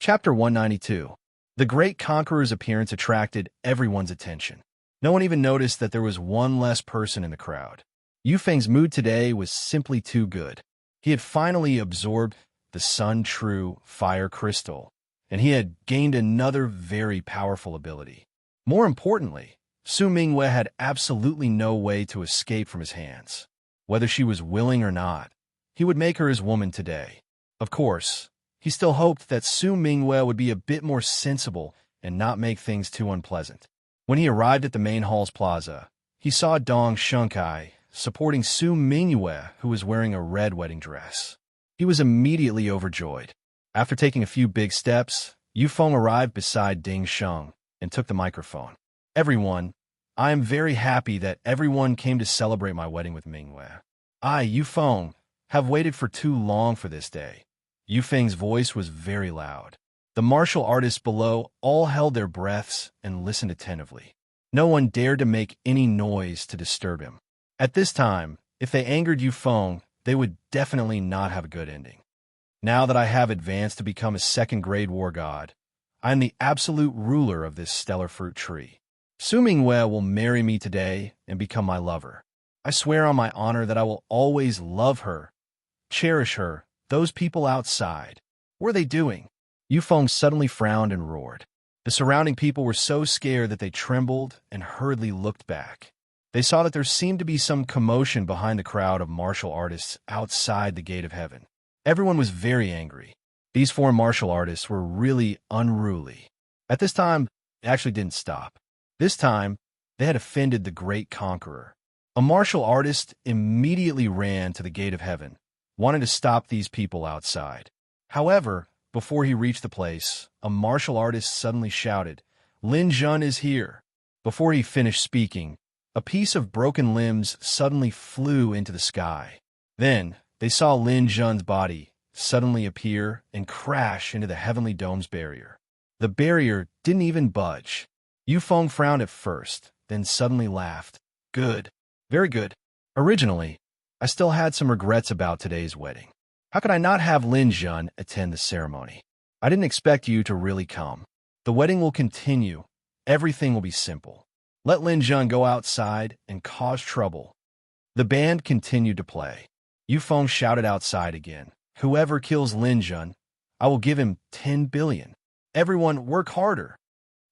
Chapter 192. The great conqueror's appearance attracted everyone's attention. No one even noticed that there was one less person in the crowd. Yufeng's mood today was simply too good. He had finally absorbed the Sun-True Fire Crystal, and he had gained another very powerful ability. More importantly, Su Mingwe had absolutely no way to escape from his hands. Whether she was willing or not, he would make her his woman today. Of course, he still hoped that Su Mingwe would be a bit more sensible and not make things too unpleasant. When he arrived at the main hall's plaza, he saw Dong Shunkai supporting Su Mingwe, who was wearing a red wedding dress. He was immediately overjoyed. After taking a few big steps, Yufeng arrived beside Ding Sheng and took the microphone. "Everyone, I am very happy that everyone came to celebrate my wedding with Mingwe. I, Yufeng, have waited for too long for this day." Yufeng's voice was very loud. The martial artists below all held their breaths and listened attentively. No one dared to make any noise to disturb him. At this time, if they angered Yufeng, they would definitely not have a good ending. "Now that I have advanced to become a second-grade war god, I am the absolute ruler of this stellar fruit tree. Su Mingwe will marry me today and become my lover. I swear on my honor that I will always love her, cherish her." Those people outside, what were they doing? Yufeng suddenly frowned and roared. The surrounding people were so scared that they trembled and hurriedly looked back. They saw that there seemed to be some commotion behind the crowd of martial artists outside the gate of heaven. Everyone was very angry. These four martial artists were really unruly. At this time, they actually didn't stop. This time, they had offended the great conqueror. A martial artist immediately ran to the gate of heaven, wanted to stop these people outside. However, before he reached the place, a martial artist suddenly shouted, "Lin Jun is here." Before he finished speaking, a piece of broken limbs suddenly flew into the sky. Then, they saw Lin Jun's body suddenly appear and crash into the heavenly dome's barrier. The barrier didn't even budge. Yufeng frowned at first, then suddenly laughed. "Good. Very good. Originally, I still had some regrets about today's wedding. How could I not have Lin Jun attend the ceremony? I didn't expect you to really come. The wedding will continue. Everything will be simple. Let Lin Jun go outside and cause trouble." The band continued to play. Yufeng shouted outside again, "Whoever kills Lin Jun, I will give him 10 billion. Everyone work harder."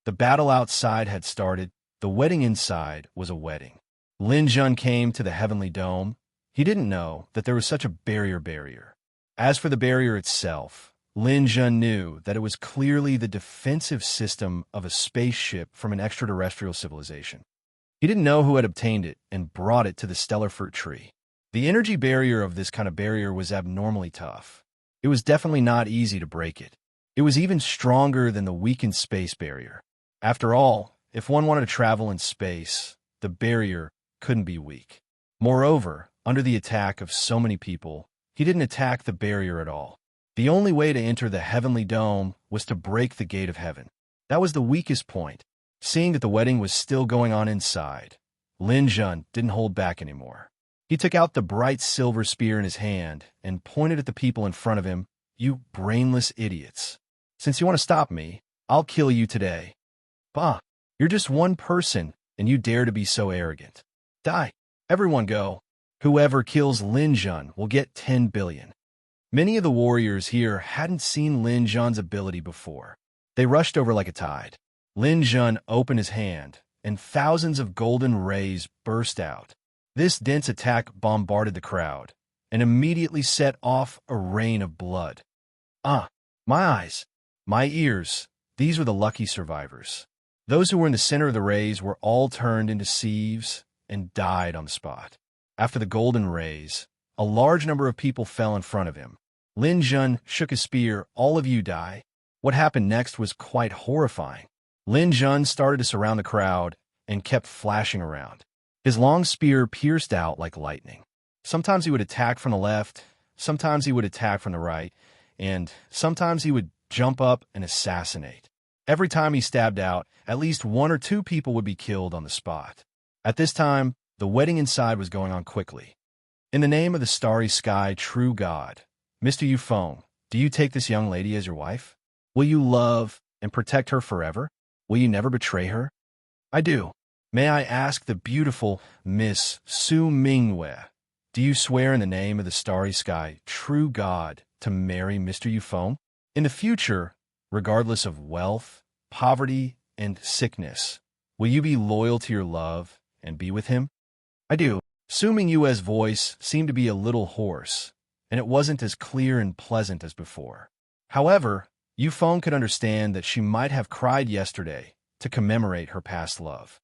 The battle outside had started. The wedding inside was a wedding. Lin Jun came to the heavenly dome. He didn't know that there was such a barrier. As for the barrier itself, Lin Jun knew that it was clearly the defensive system of a spaceship from an extraterrestrial civilization. He didn't know who had obtained it and brought it to the stellar fruit tree. The energy barrier of this kind of barrier was abnormally tough. It was definitely not easy to break it. It was even stronger than the weakened space barrier. After all, if one wanted to travel in space, the barrier couldn't be weak. Moreover, under the attack of so many people, he didn't attack the barrier at all. The only way to enter the heavenly dome was to break the gate of heaven. That was the weakest point. Seeing that the wedding was still going on inside, Lin Jun didn't hold back anymore. He took out the bright silver spear in his hand and pointed at the people in front of him. "You brainless idiots. Since you want to stop me, I'll kill you today. Bah, you're just one person, and you dare to be so arrogant. Die. Everyone go. Whoever kills Lin Jun will get 10 billion. Many of the warriors here hadn't seen Lin Jun's ability before. They rushed over like a tide. Lin Jun opened his hand, and thousands of golden rays burst out. This dense attack bombarded the crowd, and immediately set off a rain of blood. Ah, my eyes, my ears, these were the lucky survivors. Those who were in the center of the rays were all turned into sieves and died on the spot. After the golden rays, a large number of people fell in front of him. Lin Jun shook his spear. "All of you die." What happened next was quite horrifying. Lin Jun started to surround the crowd and kept flashing around. His long spear pierced out like lightning. Sometimes he would attack from the left, sometimes he would attack from the right, and sometimes he would jump up and assassinate. Every time he stabbed out, at least one or two people would be killed on the spot. At this time, the wedding inside was going on quickly. "In the name of the starry sky, true God, Mr. Yufeng, do you take this young lady as your wife?" Will you love and protect her forever? Will you never betray her? I do. May I ask the beautiful Miss Su Mingwe, do you swear in the name of the starry sky, true God, to marry Mr. Yufeng? In the future, regardless of wealth, poverty, and sickness, will you be loyal to your love and be with him? I do. Su Mingwe's voice seemed to be a little hoarse, and it wasn't as clear and pleasant as before. However, Yufeng could understand that she might have cried yesterday to commemorate her past love.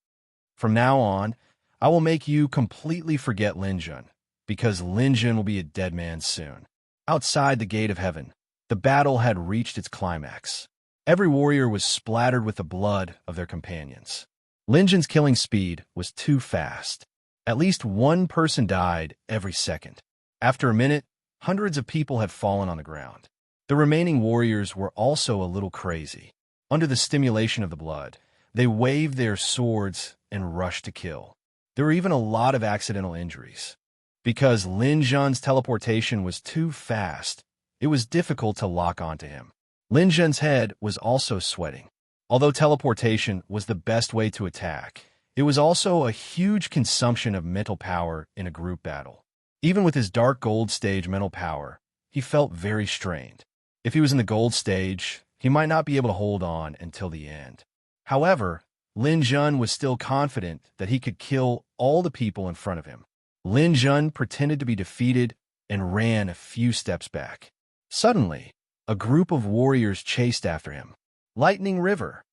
From now on, I will make you completely forget Linjun, because Linjun will be a dead man soon. Outside the gate of heaven, the battle had reached its climax. Every warrior was splattered with the blood of their companions. Linjun's killing speed was too fast. At least one person died every second. After a minute, hundreds of people had fallen on the ground. The remaining warriors were also a little crazy. Under the stimulation of the blood, they waved their swords and rushed to kill. There were even a lot of accidental injuries. Because Lin Zhen's teleportation was too fast, it was difficult to lock onto him. Lin Zhen's head was also sweating. Although teleportation was the best way to attack, it was also a huge consumption of mental power in a group battle. Even with his dark gold stage mental power, he felt very strained. If he was in the gold stage, he might not be able to hold on until the end. However, Lin Zhen was still confident that he could kill all the people in front of him. Lin Zhen pretended to be defeated and ran a few steps back. Suddenly, a group of warriors chased after him. Lightning River.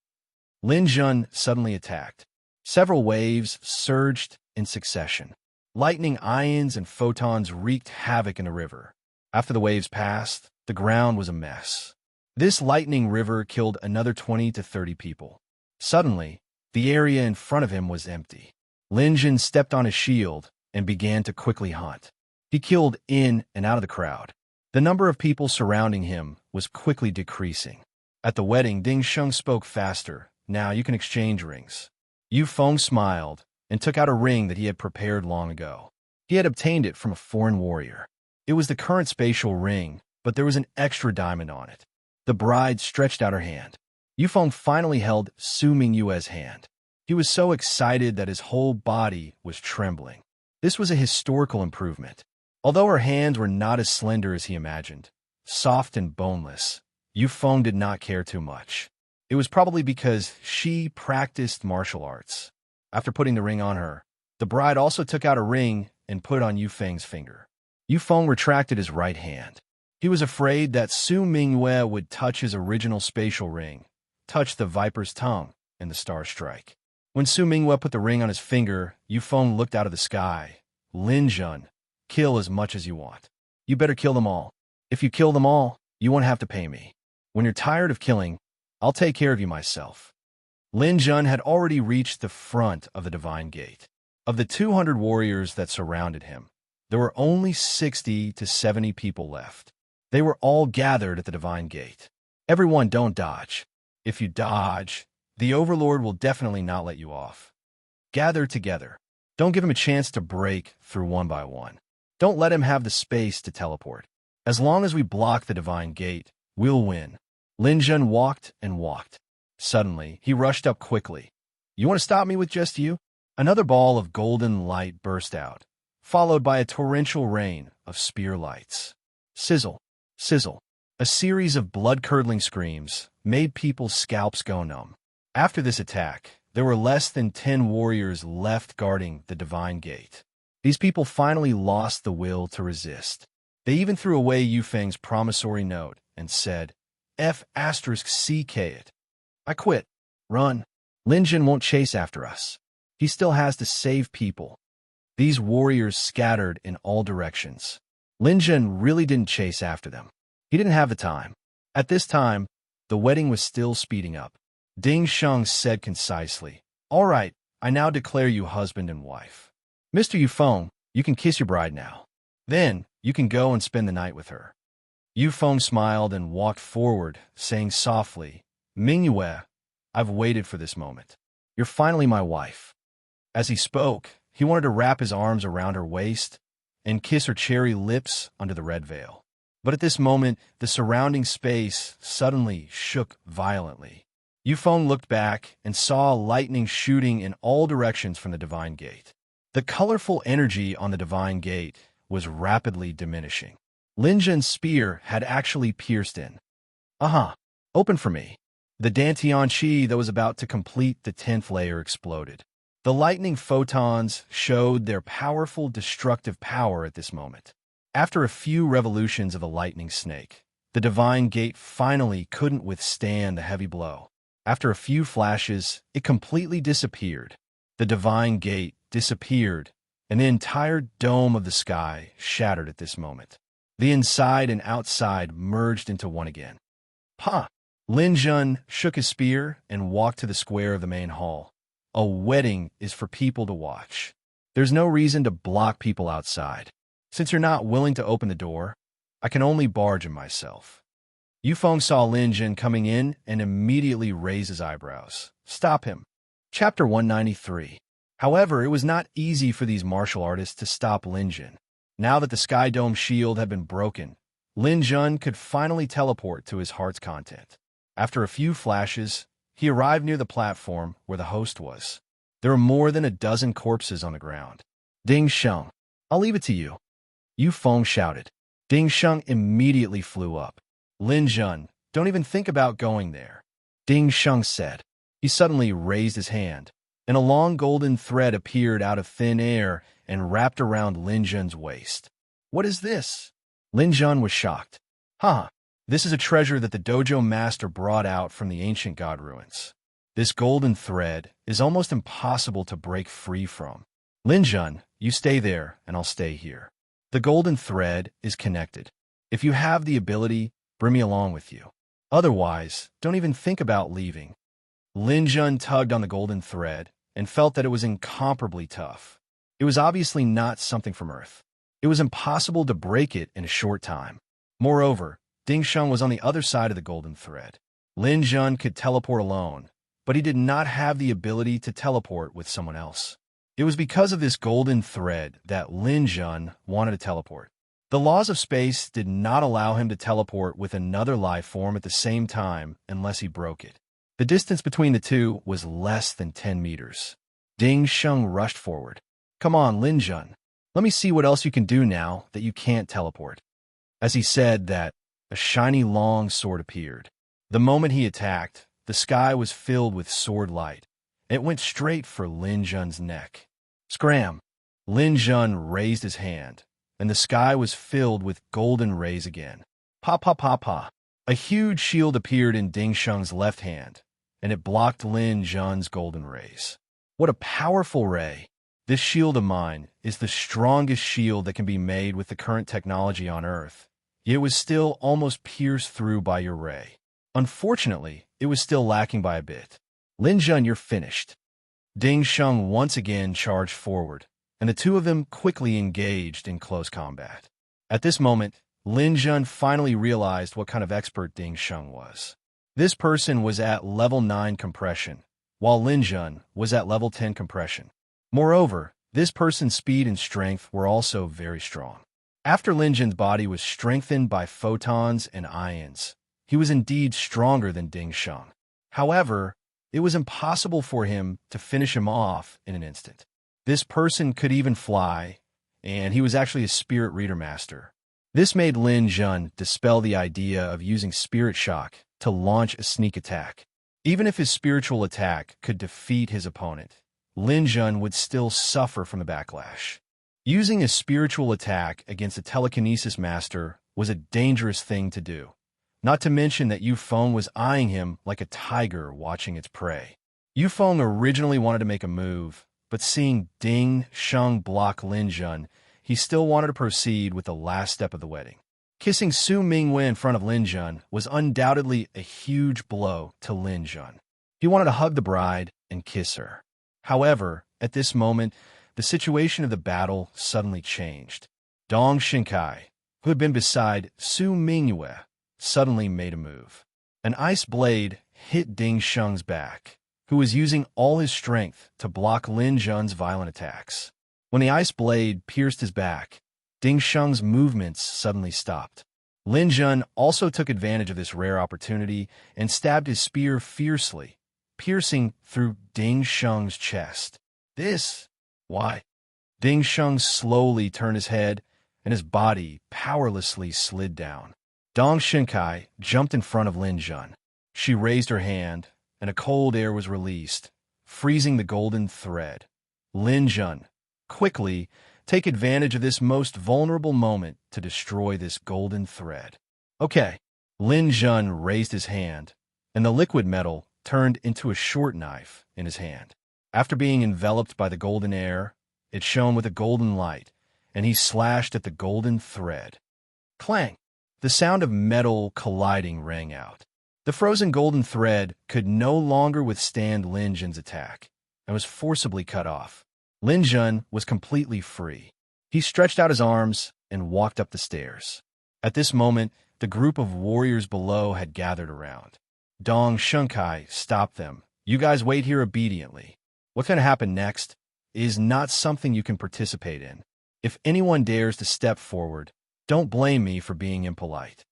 Lin Zhen suddenly attacked. Several waves surged in succession. Lightning ions and photons wreaked havoc in the river. After the waves passed, the ground was a mess. This lightning river killed another 20 to 30 people. Suddenly, the area in front of him was empty. Lin Zhen stepped on his shield and began to quickly hunt. He killed in and out of the crowd. The number of people surrounding him was quickly decreasing. At the wedding, Ding Sheng spoke faster. Now you can exchange rings. Yu Feng smiled and took out a ring that he had prepared long ago. He had obtained it from a foreign warrior. It was the current spatial ring, but there was an extra diamond on it. The bride stretched out her hand. Yu Feng finally held Su Mingwe's hand. He was so excited that his whole body was trembling. This was a historical improvement. Although her hands were not as slender as he imagined, soft and boneless, Yu Feng did not care too much. It was probably because she practiced martial arts. After putting the ring on her, the bride also took out a ring and put it on Yu Feng's finger. Yu Feng retracted his right hand. He was afraid that Su Mingwe would touch his original spatial ring, touch the viper's tongue, and the star strike. When Su Mingwe put the ring on his finger, Yu Feng looked out of the sky. Lin Zhen, kill as much as you want. You better kill them all. If you kill them all, you won't have to pay me. When you're tired of killing, I'll take care of you myself. Lin Zhen had already reached the front of the divine gate. Of the 200 warriors that surrounded him, there were only 60 to 70 people left. They were all gathered at the divine gate. Everyone don't dodge. If you dodge, the Overlord will definitely not let you off. Gather together. Don't give him a chance to break through one by one. Don't let him have the space to teleport. As long as we block the divine gate, we'll win. Lin Zhen walked and walked. Suddenly, he rushed up quickly. You want to stop me with just you? Another ball of golden light burst out, followed by a torrential rain of spear lights. Sizzle, sizzle. A series of blood-curdling screams made people's scalps go numb. After this attack, there were less than 10 warriors left guarding the divine gate. These people finally lost the will to resist. They even threw away Yu Feng's promissory note and said, F***ck it. I quit. Run. Lin Zhen won't chase after us. He still has to save people. These warriors scattered in all directions. Lin Zhen really didn't chase after them. He didn't have the time. At this time, the wedding was still speeding up. Ding Sheng said concisely, All right, I now declare you husband and wife. Mr. Yufeng, you can kiss your bride now. Then, you can go and spend the night with her. Yufeng smiled and walked forward, saying softly, Mingyue, I've waited for this moment. You're finally my wife. As he spoke, he wanted to wrap his arms around her waist and kiss her cherry lips under the red veil. But at this moment, the surrounding space suddenly shook violently. Yufeng looked back and saw lightning shooting in all directions from the divine gate. The colorful energy on the divine gate was rapidly diminishing. Lin Zhen's spear had actually pierced in. Open for me. The Dantian Qi that was about to complete the 10th layer exploded. The lightning photons showed their powerful destructive power at this moment. After a few revolutions of the lightning snake, the divine gate finally couldn't withstand the heavy blow. After a few flashes, it completely disappeared. The divine gate disappeared, and the entire dome of the sky shattered at this moment. The inside and outside merged into one again. Lin Zhen shook his spear and walked to the square of the main hall. A wedding is for people to watch. There's no reason to block people outside. Since you're not willing to open the door, I can only barge in myself. Yufeng saw Lin Zhen coming in and immediately raised his eyebrows. Stop him. Chapter 193. However, it was not easy for these martial artists to stop Lin Zhen. Now that the Sky Dome shield had been broken, Lin Zhen could finally teleport to his heart's content. After a few flashes, he arrived near the platform where the host was. There were more than a dozen corpses on the ground. Ding Sheng, I'll leave it to you. Yufeng shouted. Ding Sheng immediately flew up. Lin Zhen, don't even think about going there. Ding Sheng said. He suddenly raised his hand, and a long golden thread appeared out of thin air and wrapped around Lin Zhen's waist. What is this? Lin Zhen was shocked. This is a treasure that the dojo master brought out from the ancient god ruins. This golden thread is almost impossible to break free from. Lin Zhen, you stay there and I'll stay here. The golden thread is connected. If you have the ability, bring me along with you. Otherwise, don't even think about leaving. Lin Zhen tugged on the golden thread and felt that it was incomparably tough. It was obviously not something from Earth. It was impossible to break it in a short time. Moreover, Ding Sheng was on the other side of the golden thread. Lin Zhen could teleport alone, but he did not have the ability to teleport with someone else. It was because of this golden thread that Lin Zhen wanted to teleport. The laws of space did not allow him to teleport with another life form at the same time unless he broke it. The distance between the two was less than 10 meters. Ding Sheng rushed forward. Come on, Lin Zhen. Let me see what else you can do now that you can't teleport. As he said that, a shiny long sword appeared. The moment he attacked, the sky was filled with sword light. It went straight for Lin Zhen's neck. Scram! Lin Zhen raised his hand, and the sky was filled with golden rays again. Pa. A huge shield appeared in Ding Sheng's left hand, and it blocked Lin Zhen's golden rays. What a powerful ray! This shield of mine is the strongest shield that can be made with the current technology on Earth. It was still almost pierced through by your ray. Unfortunately, it was still lacking by a bit. Lin Zhen, you're finished. Ding Sheng once again charged forward, and the two of them quickly engaged in close combat. At this moment, Lin Zhen finally realized what kind of expert Ding Sheng was. This person was at level 9 compression, while Lin Zhen was at level 10 compression. Moreover, this person's speed and strength were also very strong. After Lin Zhen's body was strengthened by photons and ions, he was indeed stronger than Ding Sheng. However, it was impossible for him to finish him off in an instant. This person could even fly, and he was actually a spirit reader master. This made Lin Zhen dispel the idea of using spirit shock to launch a sneak attack. Even if his spiritual attack could defeat his opponent, Lin Zhen would still suffer from the backlash. Using a spiritual attack against a telekinesis master was a dangerous thing to do, not to mention that Yufeng was eyeing him like a tiger watching its prey. Yufeng originally wanted to make a move, but seeing Ding Sheng block Lin Zhen, he still wanted to proceed with the last step of the wedding. Kissing Su Mingwen in front of Lin Zhen was undoubtedly a huge blow to Lin Zhen. He wanted to hug the bride and kiss her. However, at this moment, the situation of the battle suddenly changed. Dong Xinkai, who had been beside Su Mingyue, suddenly made a move. An ice blade hit Ding Sheng's back, who was using all his strength to block Lin Zhen's violent attacks. When the ice blade pierced his back, Ding Sheng's movements suddenly stopped. Lin Jun also took advantage of this rare opportunity and stabbed his spear fiercely, piercing through Ding Sheng's chest. This? Why? Ding Sheng slowly turned his head, and his body powerlessly slid down. Dong Shinkai jumped in front of Lin Jun. She raised her hand, and a cold air was released, freezing the golden thread. Lin Jun, quickly, take advantage of this most vulnerable moment to destroy this golden thread. Okay. Lin Jun raised his hand, and the liquid metal turned into a short knife in his hand. After being enveloped by the golden air, it shone with a golden light, and he slashed at the golden thread. Clang! The sound of metal colliding rang out. The frozen golden thread could no longer withstand Lin Jun's attack, and was forcibly cut off. Lin Jun was completely free. He stretched out his arms and walked up the stairs. At this moment, the group of warriors below had gathered around. Dong Shunkai stopped them. You guys wait here obediently. What's going to happen next is not something you can participate in. If anyone dares to step forward, don't blame me for being impolite.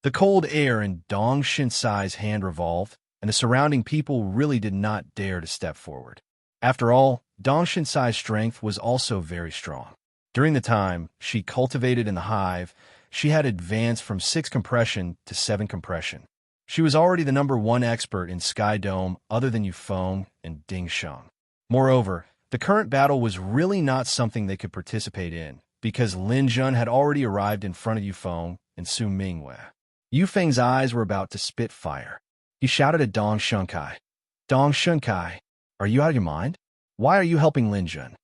The cold air in Dong Shinsai's hand revolved, and the surrounding people really did not dare to step forward. After all, Dong Shinsai's strength was also very strong. During the time she cultivated in the hive, she had advanced from 6 compression to 7 compression. She was already the #1 expert in Sky Dome other than Yufeng and Ding Sheng. Moreover, the current battle was really not something they could participate in, because Lin Jun had already arrived in front of Yufeng and Su Mingwei. Yufeng's eyes were about to spit fire. He shouted at Dong Shunkai. Dong Shunkai, are you out of your mind? Why are you helping Lin Jun?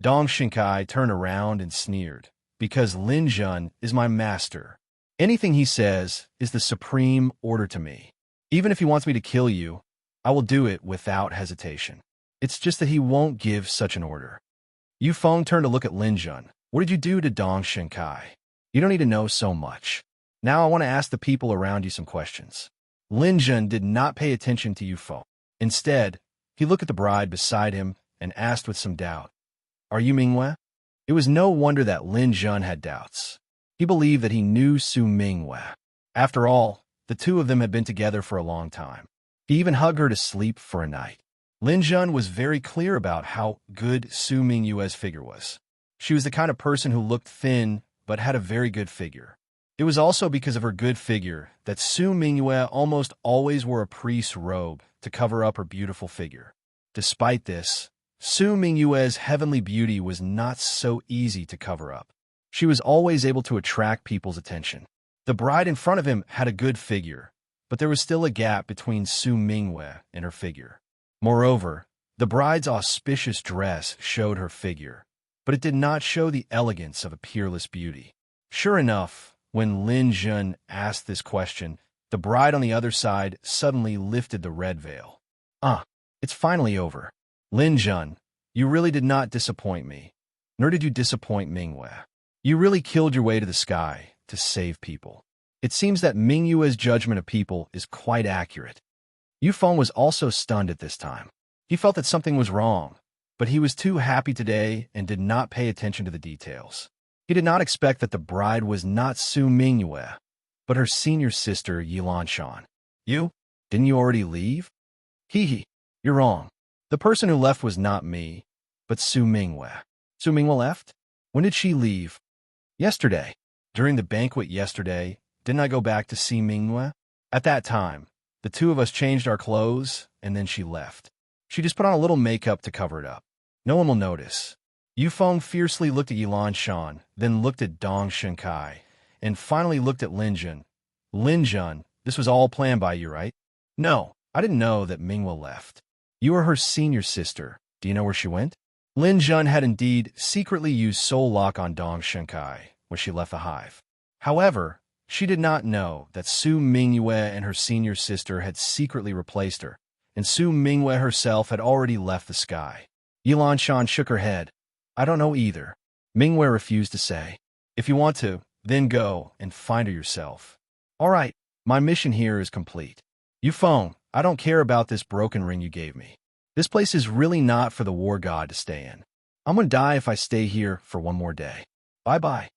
Dong Shunkai turned around and sneered. Because Lin Jun is my master. Anything he says is the supreme order to me. Even if he wants me to kill you, I will do it without hesitation. It's just that he won't give such an order. Yufeng turned to look at Lin Jun. What did you do to Dong Shunkai? You don't need to know so much. Now I want to ask the people around you some questions. Lin Jun did not pay attention to Yufeng. Instead, he looked at the bride beside him and asked with some doubt, Are you Mingwei? It was no wonder that Lin Jun had doubts. He believed that he knew Su Mingwei. After all, the two of them had been together for a long time. He even hugged her to sleep for a night. Lin Jun was very clear about how good Su Mingwei's figure was. She was the kind of person who looked thin but had a very good figure. It was also because of her good figure that Su Mingwei almost always wore a priest's robe to cover up her beautiful figure. Despite this, Su Mingwei's heavenly beauty was not so easy to cover up. She was always able to attract people's attention. The bride in front of him had a good figure, but there was still a gap between Su Mingwei and her figure. Moreover, the bride's auspicious dress showed her figure, but it did not show the elegance of a peerless beauty. Sure enough, when Lin Jun asked this question, the bride on the other side suddenly lifted the red veil. It's finally over. Lin Jun, you really did not disappoint me, nor did you disappoint Mingwei. You really killed your way to the sky to save people. It seems that Mingwei's judgment of people is quite accurate. Yufeng was also stunned at this time. He felt that something was wrong, but he was too happy today and did not pay attention to the details. He did not expect that the bride was not Su Mingwei, but her senior sister, Yilan Shan. You? Didn't you already leave? Hee, you're wrong. The person who left was not me, but Su Mingwei. Su Mingwei left? When did she leave? Yesterday. During the banquet yesterday, didn't I go back to see Mingwei? At that time, the two of us changed our clothes, and then she left. She just put on a little makeup to cover it up. No one will notice. Yufeng fiercely looked at Yilan Shan, then looked at Dong Shunkai, and finally looked at Lin Jun. Lin Jun, this was all planned by you, right? No, I didn't know that Mingwei left. You are her senior sister. Do you know where she went? Lin Jun had indeed secretly used Soul Lock on Dong Shunkai when she left the hive. However, she did not know that Su Mingwei and her senior sister had secretly replaced her, and Su Mingwei herself had already left the sky. Yilan Shan shook her head. I don't know either. Mingwei refused to say. If you want to, then go and find her yourself. All right, my mission here is complete. Yufeng, I don't care about this broken ring you gave me. This place is really not for the war god to stay in. I'm gonna die if I stay here for one more day. Bye-bye.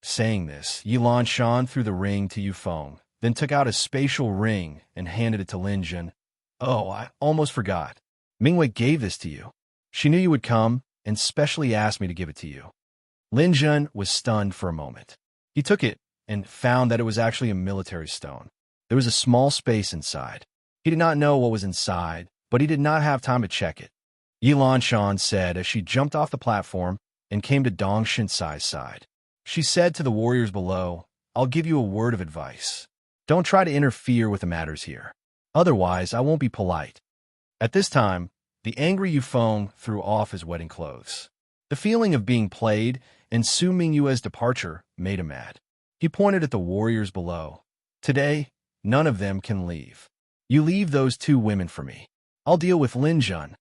Saying this, Yilan Shan threw the ring to Yufeng, then took out a spatial ring and handed it to Lin Jun. Oh, I almost forgot. Mingwei gave this to you. She knew you would come and specially asked me to give it to you. Lin Jun was stunned for a moment. He took it and found that it was actually a military stone. There was a small space inside. He did not know what was inside, but he did not have time to check it. Yilan Shan said as she jumped off the platform and came to Dong Shinsai's side. She said to the warriors below, I'll give you a word of advice. Don't try to interfere with the matters here. Otherwise, I won't be polite. At this time, the angry Yufeng threw off his wedding clothes. The feeling of being played and Su Mingyue's departure made him mad. He pointed at the warriors below. Today, none of them can leave. You leave those two women for me. I'll deal with Lin Jun.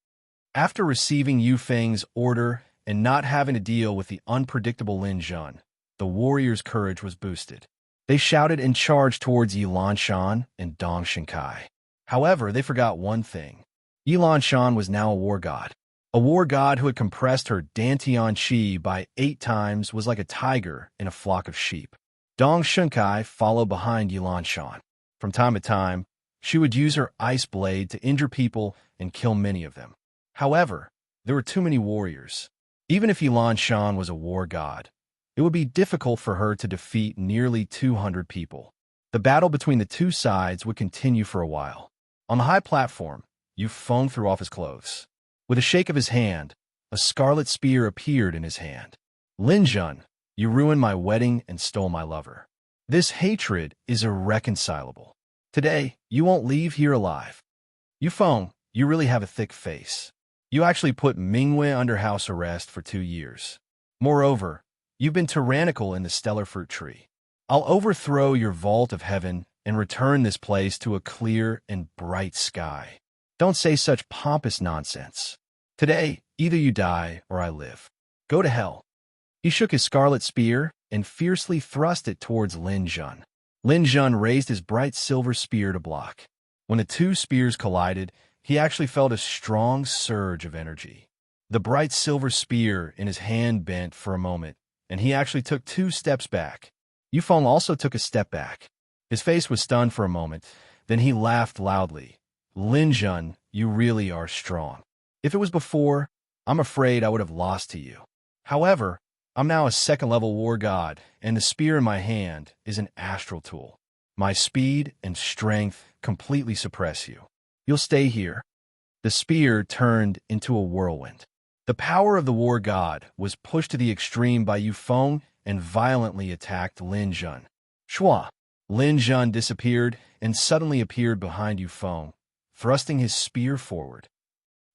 After receiving Yufeng's order and not having to deal with the unpredictable Lin Jun, the warriors' courage was boosted. They shouted and charged towards Yilan Shan and Dong Shinkai. However, they forgot one thing. Yilan Shan was now a war god. A war god who had compressed her Dantian Qi by 8 times was like a tiger in a flock of sheep. Dong Shinkai followed behind Yilan Shan. From time to time, she would use her ice blade to injure people and kill many of them. However, there were too many warriors. Even if Yilan Shan was a war god, it would be difficult for her to defeat nearly 200 people. The battle between the two sides would continue for a while. On the high platform, Yufeng threw off his clothes. With a shake of his hand, a scarlet spear appeared in his hand. Lin Jun, you ruined my wedding and stole my lover. This hatred is irreconcilable. Today, you won't leave here alive. Yufeng, you really have a thick face. You actually put Mingwei under house arrest for 2 years. Moreover, you've been tyrannical in the stellar fruit tree. I'll overthrow your vault of heaven and return this place to a clear and bright sky. Don't say such pompous nonsense. Today, either you die or I live. Go to hell. He shook his scarlet spear and fiercely thrust it towards Lin Jun. Lin Jun raised his bright silver spear to block. When the two spears collided, he actually felt a strong surge of energy. The bright silver spear in his hand bent for a moment, and he actually took 2 steps back. Yufeng also took a step back. His face was stunned for a moment, then he laughed loudly. Lin Jun, you really are strong. If it was before, I'm afraid I would have lost to you. However, I'm now a 2nd-level war god, and the spear in my hand is an astral tool. My speed and strength completely suppress you. You'll stay here. The spear turned into a whirlwind. The power of the war god was pushed to the extreme by Yufeng and violently attacked Lin Jun. Shua! Lin Jun disappeared and suddenly appeared behind Yufeng, thrusting his spear forward.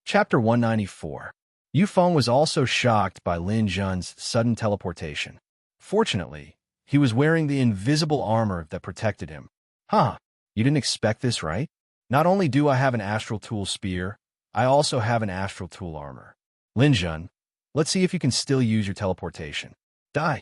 Chapter 194. Yufeng was also shocked by Lin Jun's sudden teleportation. Fortunately, he was wearing the invisible armor that protected him. Huh, you didn't expect this, right? Not only do I have an astral tool spear, I also have an astral tool armor. Lin Jun, let's see if you can still use your teleportation. Die.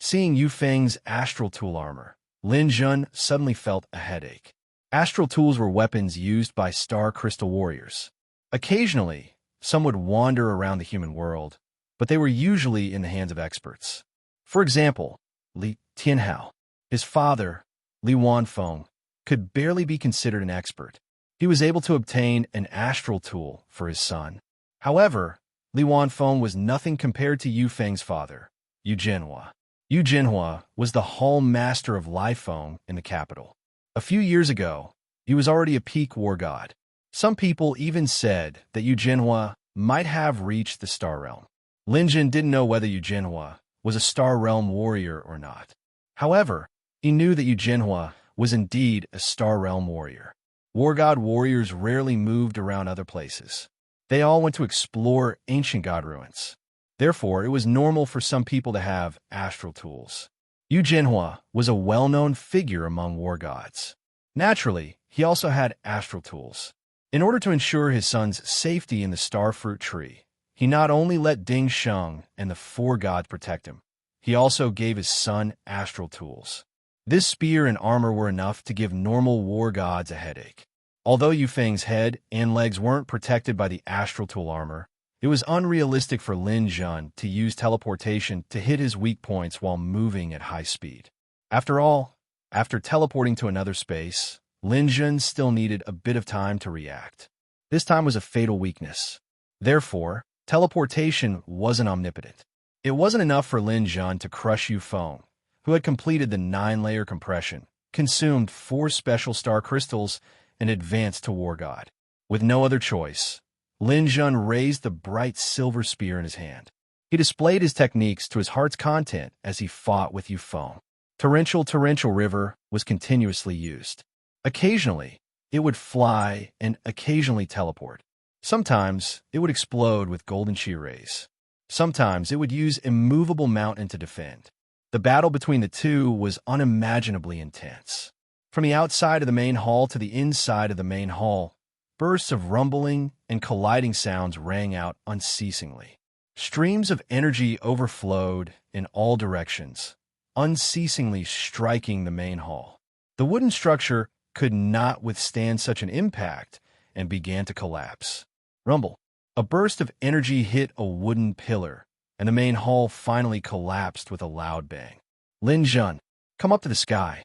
Seeing Yufeng's astral tool armor, Lin Jun suddenly felt a headache. Astral tools were weapons used by star crystal warriors. Occasionally, some would wander around the human world, but they were usually in the hands of experts. For example, Li Tianhao. His father, Li Wanfeng, could barely be considered an expert. He was able to obtain an astral tool for his son. However, Li Wanfeng was nothing compared to Yufeng's father, Yu Jinhua. Yu Jinhua was the hall master of Lifeng in the capital. A few years ago, he was already a peak war god. Some people even said that Yu Jinhua might have reached the Star Realm. Lin Jun didn't know whether Yu Jinhua was a Star Realm warrior or not. However, he knew that Yu Jinhua was indeed a Star Realm warrior. War god warriors rarely moved around other places. They all went to explore ancient god ruins. Therefore, it was normal for some people to have astral tools. Yu Jinhua was a well-known figure among war gods. Naturally, he also had astral tools. In order to ensure his son's safety in the star fruit tree, he not only let Ding Sheng and the 4 gods protect him, he also gave his son astral tools. This spear and armor were enough to give normal war gods a headache. Although Yufeng's head and legs weren't protected by the astral tool armor, It was unrealistic for Lin Jun to use teleportation to hit his weak points while moving at high speed. After all, after teleporting to another space, Lin Jun still needed a bit of time to react. This time was a fatal weakness. Therefore, teleportation wasn't omnipotent. It wasn't enough for Lin Jun to crush Yu Feng, who had completed the 9-layer compression, consumed 4 special star crystals, and advanced to War God. With no other choice, Lin Jun raised the bright silver spear in his hand. He displayed his techniques to his heart's content as he fought with Yu Feng. Torrential river was continuously used. Occasionally, it would fly and occasionally teleport. Sometimes, it would explode with golden chi rays. Sometimes, it would use immovable mountain to defend. The battle between the two was unimaginably intense. From the outside of the main hall to the inside of the main hall, bursts of rumbling and colliding sounds rang out unceasingly. Streams of energy overflowed in all directions, unceasingly striking the main hall. The wooden structure could not withstand such an impact and began to collapse. Rumble. A burst of energy hit a wooden pillar, and the main hall finally collapsed with a loud bang. Lin Jun, come up to the sky.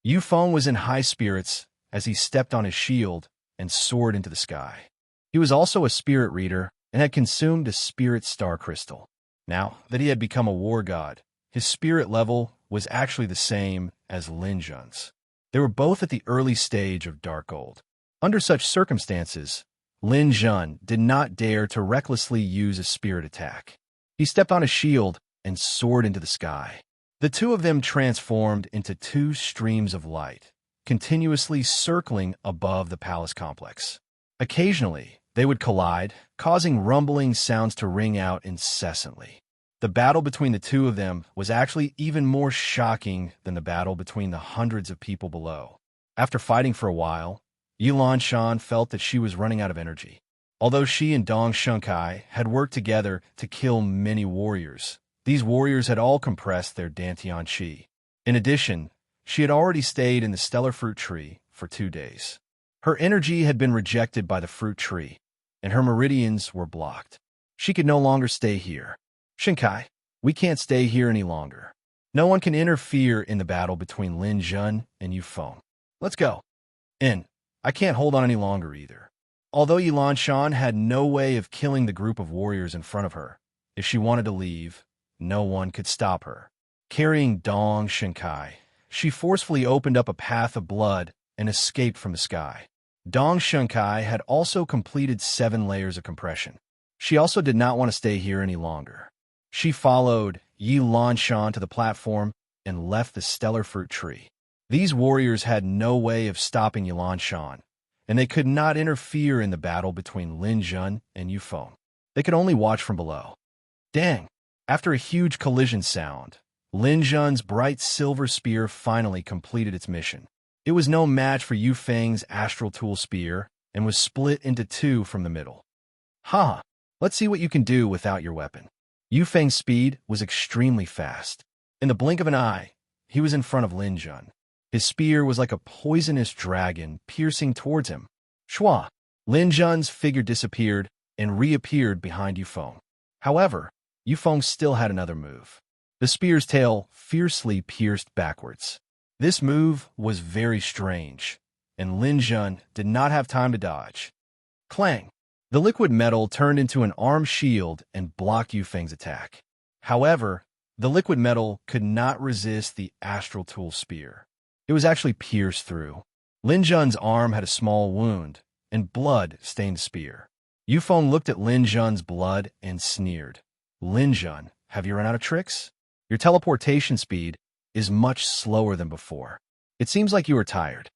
Yu Feng was in high spirits as he stepped on his shield and soared into the sky. He was also a spirit reader and had consumed a spirit star crystal. Now that he had become a war god, his spirit level was actually the same as Lin Jun's. They were both at the early stage of Dark Gold. Under such circumstances, Lin Jun did not dare to recklessly use a spirit attack. He stepped on his shield and soared into the sky. The two of them transformed into 2 streams of light, continuously circling above the palace complex. Occasionally, they would collide, causing rumbling sounds to ring out incessantly. The battle between the two of them was actually even more shocking than the battle between the hundreds of people below. After fighting for a while, Yilan Shan felt that she was running out of energy. Although she and Dong Shunkai had worked together to kill many warriors, these warriors had all compressed their Dantian Qi. In addition, she had already stayed in the stellar fruit tree for 2 days. Her energy had been rejected by the fruit tree, and her meridians were blocked. She could no longer stay here. Shinkai, we can't stay here any longer. No one can interfere in the battle between Lin Jun and Yu Feng. Let's go. I can't hold on any longer either. Although Yilan Shan had no way of killing the group of warriors in front of her, if she wanted to leave, no one could stop her. Carrying Dong Shinkai, she forcefully opened up a path of blood and escaped from the sky. Dong Shinkai had also completed 7 layers of compression. She also did not want to stay here any longer. She followed Yilan Shan to the platform and left the stellar fruit tree. These warriors had no way of stopping Yilan Shan, and they could not interfere in the battle between Lin Jun and Yu Feng. They could only watch from below. Dang! After a huge collision sound, Lin Jun's bright silver spear finally completed its mission. It was no match for Yu Feng's astral tool spear and was split into 2 from the middle. Ha! Let's see what you can do without your weapon. Yu Feng's speed was extremely fast. In the blink of an eye, he was in front of Lin Jun. His spear was like a poisonous dragon piercing towards him. Shua! Lin Jun's figure disappeared and reappeared behind Yu Feng. However, Yu Feng still had another move. The spear's tail fiercely pierced backwards. This move was very strange, and Lin Jun did not have time to dodge. Clang! The liquid metal turned into an arm shield and blocked Yu Feng's attack. However, the liquid metal could not resist the astral tool spear. It was actually pierced through. Lin Jun's arm had a small wound, and blood stained the spear. Yu Feng looked at Lin Jun's blood and sneered. Lin Jun, have you run out of tricks? Your teleportation speed is much slower than before. It seems like you are tired.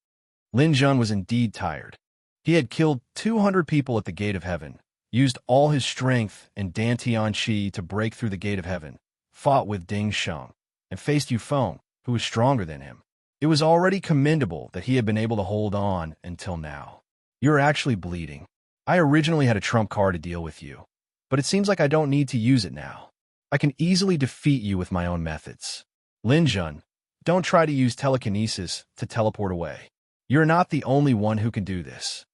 Lin Jun was indeed tired. He had killed 200 people at the Gate of Heaven, used all his strength and Dantian Qi to break through the Gate of Heaven, fought with Ding Sheng, and faced Yu Feng, who was stronger than him. It was already commendable that he had been able to hold on until now. You're actually bleeding. I originally had a trump card to deal with you, but it seems like I don't need to use it now. I can easily defeat you with my own methods. Lin Jun, don't try to use telekinesis to teleport away. You're not the only one who can do this.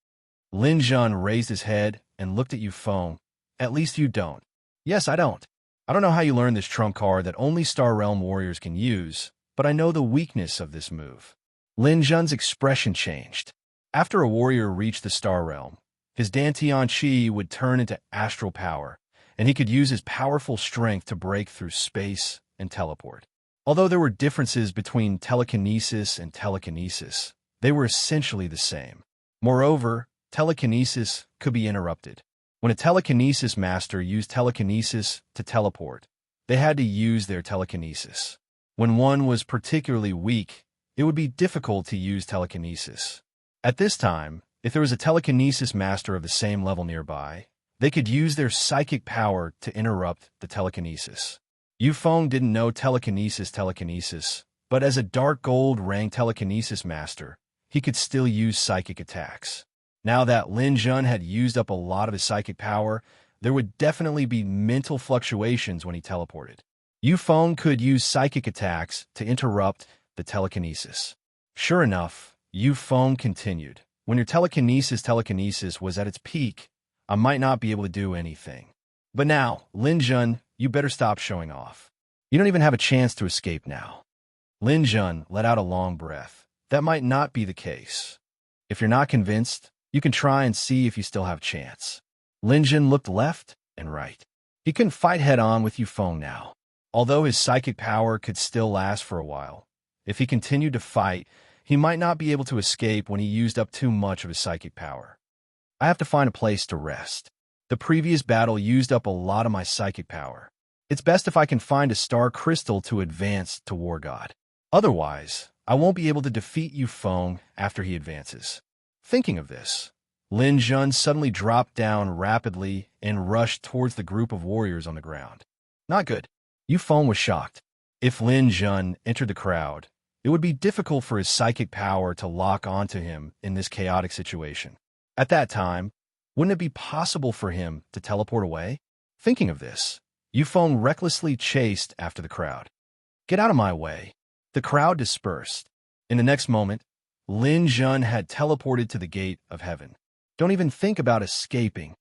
Lin Jun raised his head and looked at Yu Feng, At least you don't. Yes, I don't. I don't know how you learned this trump card that only Star Realm warriors can use, but I know the weakness of this move. Lin Jun's expression changed. After a warrior reached the Star Realm, his Dantian Chi would turn into astral power, and he could use his powerful strength to break through space and teleport. Although there were differences between telekinesis and telekinesis, they were essentially the same. Moreover, telekinesis could be interrupted. When a telekinesis master used telekinesis to teleport, they had to use their telekinesis. When one was particularly weak, it would be difficult to use telekinesis. At this time, if there was a telekinesis master of the same level nearby, they could use their psychic power to interrupt the telekinesis. Yufeng didn't know telekinesis, but as a dark gold rank telekinesis master, he could still use psychic attacks. Now that Lin Jun had used up a lot of his psychic power, there would definitely be mental fluctuations when he teleported. Yufeng could use psychic attacks to interrupt the telekinesis. Sure enough, Yufeng continued. When your telekinesis was at its peak, I might not be able to do anything. But now, Lin Jun, you better stop showing off. You don't even have a chance to escape now. Lin Jun let out a long breath. That might not be the case. If you're not convinced, you can try and see if you still have a chance. Lin Jun looked left and right. He couldn't fight head-on with Yufeng now. Although his psychic power could still last for a while, if he continued to fight, he might not be able to escape when he used up too much of his psychic power. I have to find a place to rest. The previous battle used up a lot of my psychic power. It's best if I can find a star crystal to advance to War God. Otherwise, I won't be able to defeat Yufeng after he advances. Thinking of this, Lin Jun suddenly dropped down rapidly and rushed towards the group of warriors on the ground. Not good. Yufeng was shocked. If Lin Jun entered the crowd, it would be difficult for his psychic power to lock onto him in this chaotic situation. At that time, wouldn't it be possible for him to teleport away? Thinking of this, Yufeng recklessly chased after the crowd. Get out of my way. The crowd dispersed. In the next moment, Lin Jun had teleported to the gate of heaven. Don't even think about escaping.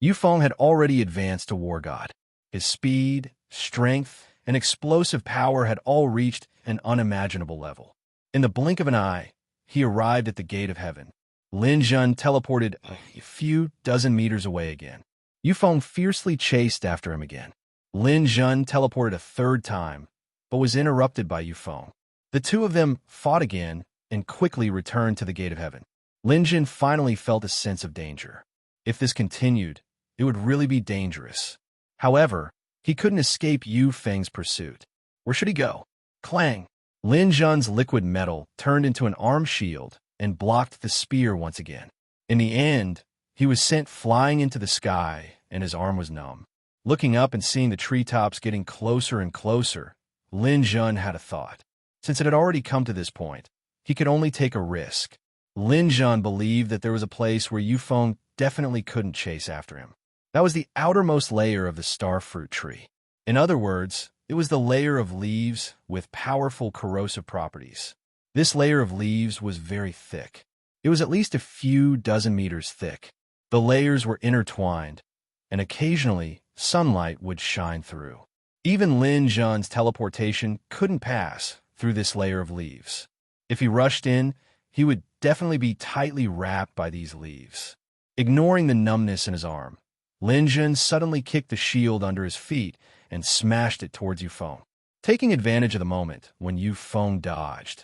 Yufeng had already advanced to War God. His speed, strength, and explosive power had all reached an unimaginable level. In the blink of an eye, he arrived at the gate of heaven. Lin Jun teleported a few dozen meters away again. Yufeng fiercely chased after him again. Lin Jun teleported a third time, but was interrupted by Yufeng. The two of them fought again and quickly returned to the gate of heaven. Lin Jun finally felt a sense of danger. If this continued, it would really be dangerous. However, he couldn't escape Yufeng's pursuit. Where should he go? Clang! Lin Jun's liquid metal turned into an arm shield and blocked the spear once again. In the end, he was sent flying into the sky, and his arm was numb. Looking up and seeing the treetops getting closer and closer, Lin Jun had a thought. Since it had already come to this point, he could only take a risk. Lin Jun believed that there was a place where Yufeng definitely couldn't chase after him. That was the outermost layer of the star fruit tree. In other words, it was the layer of leaves with powerful corrosive properties. This layer of leaves was very thick. It was at least a few dozen meters thick. The layers were intertwined, and occasionally sunlight would shine through. Even Lin Jun's teleportation couldn't pass through this layer of leaves. If he rushed in, he would definitely be tightly wrapped by these leaves. Ignoring the numbness in his arm, Lin Jun suddenly kicked the shield under his feet and smashed it towards Yufeng. Taking advantage of the moment when Yufeng dodged,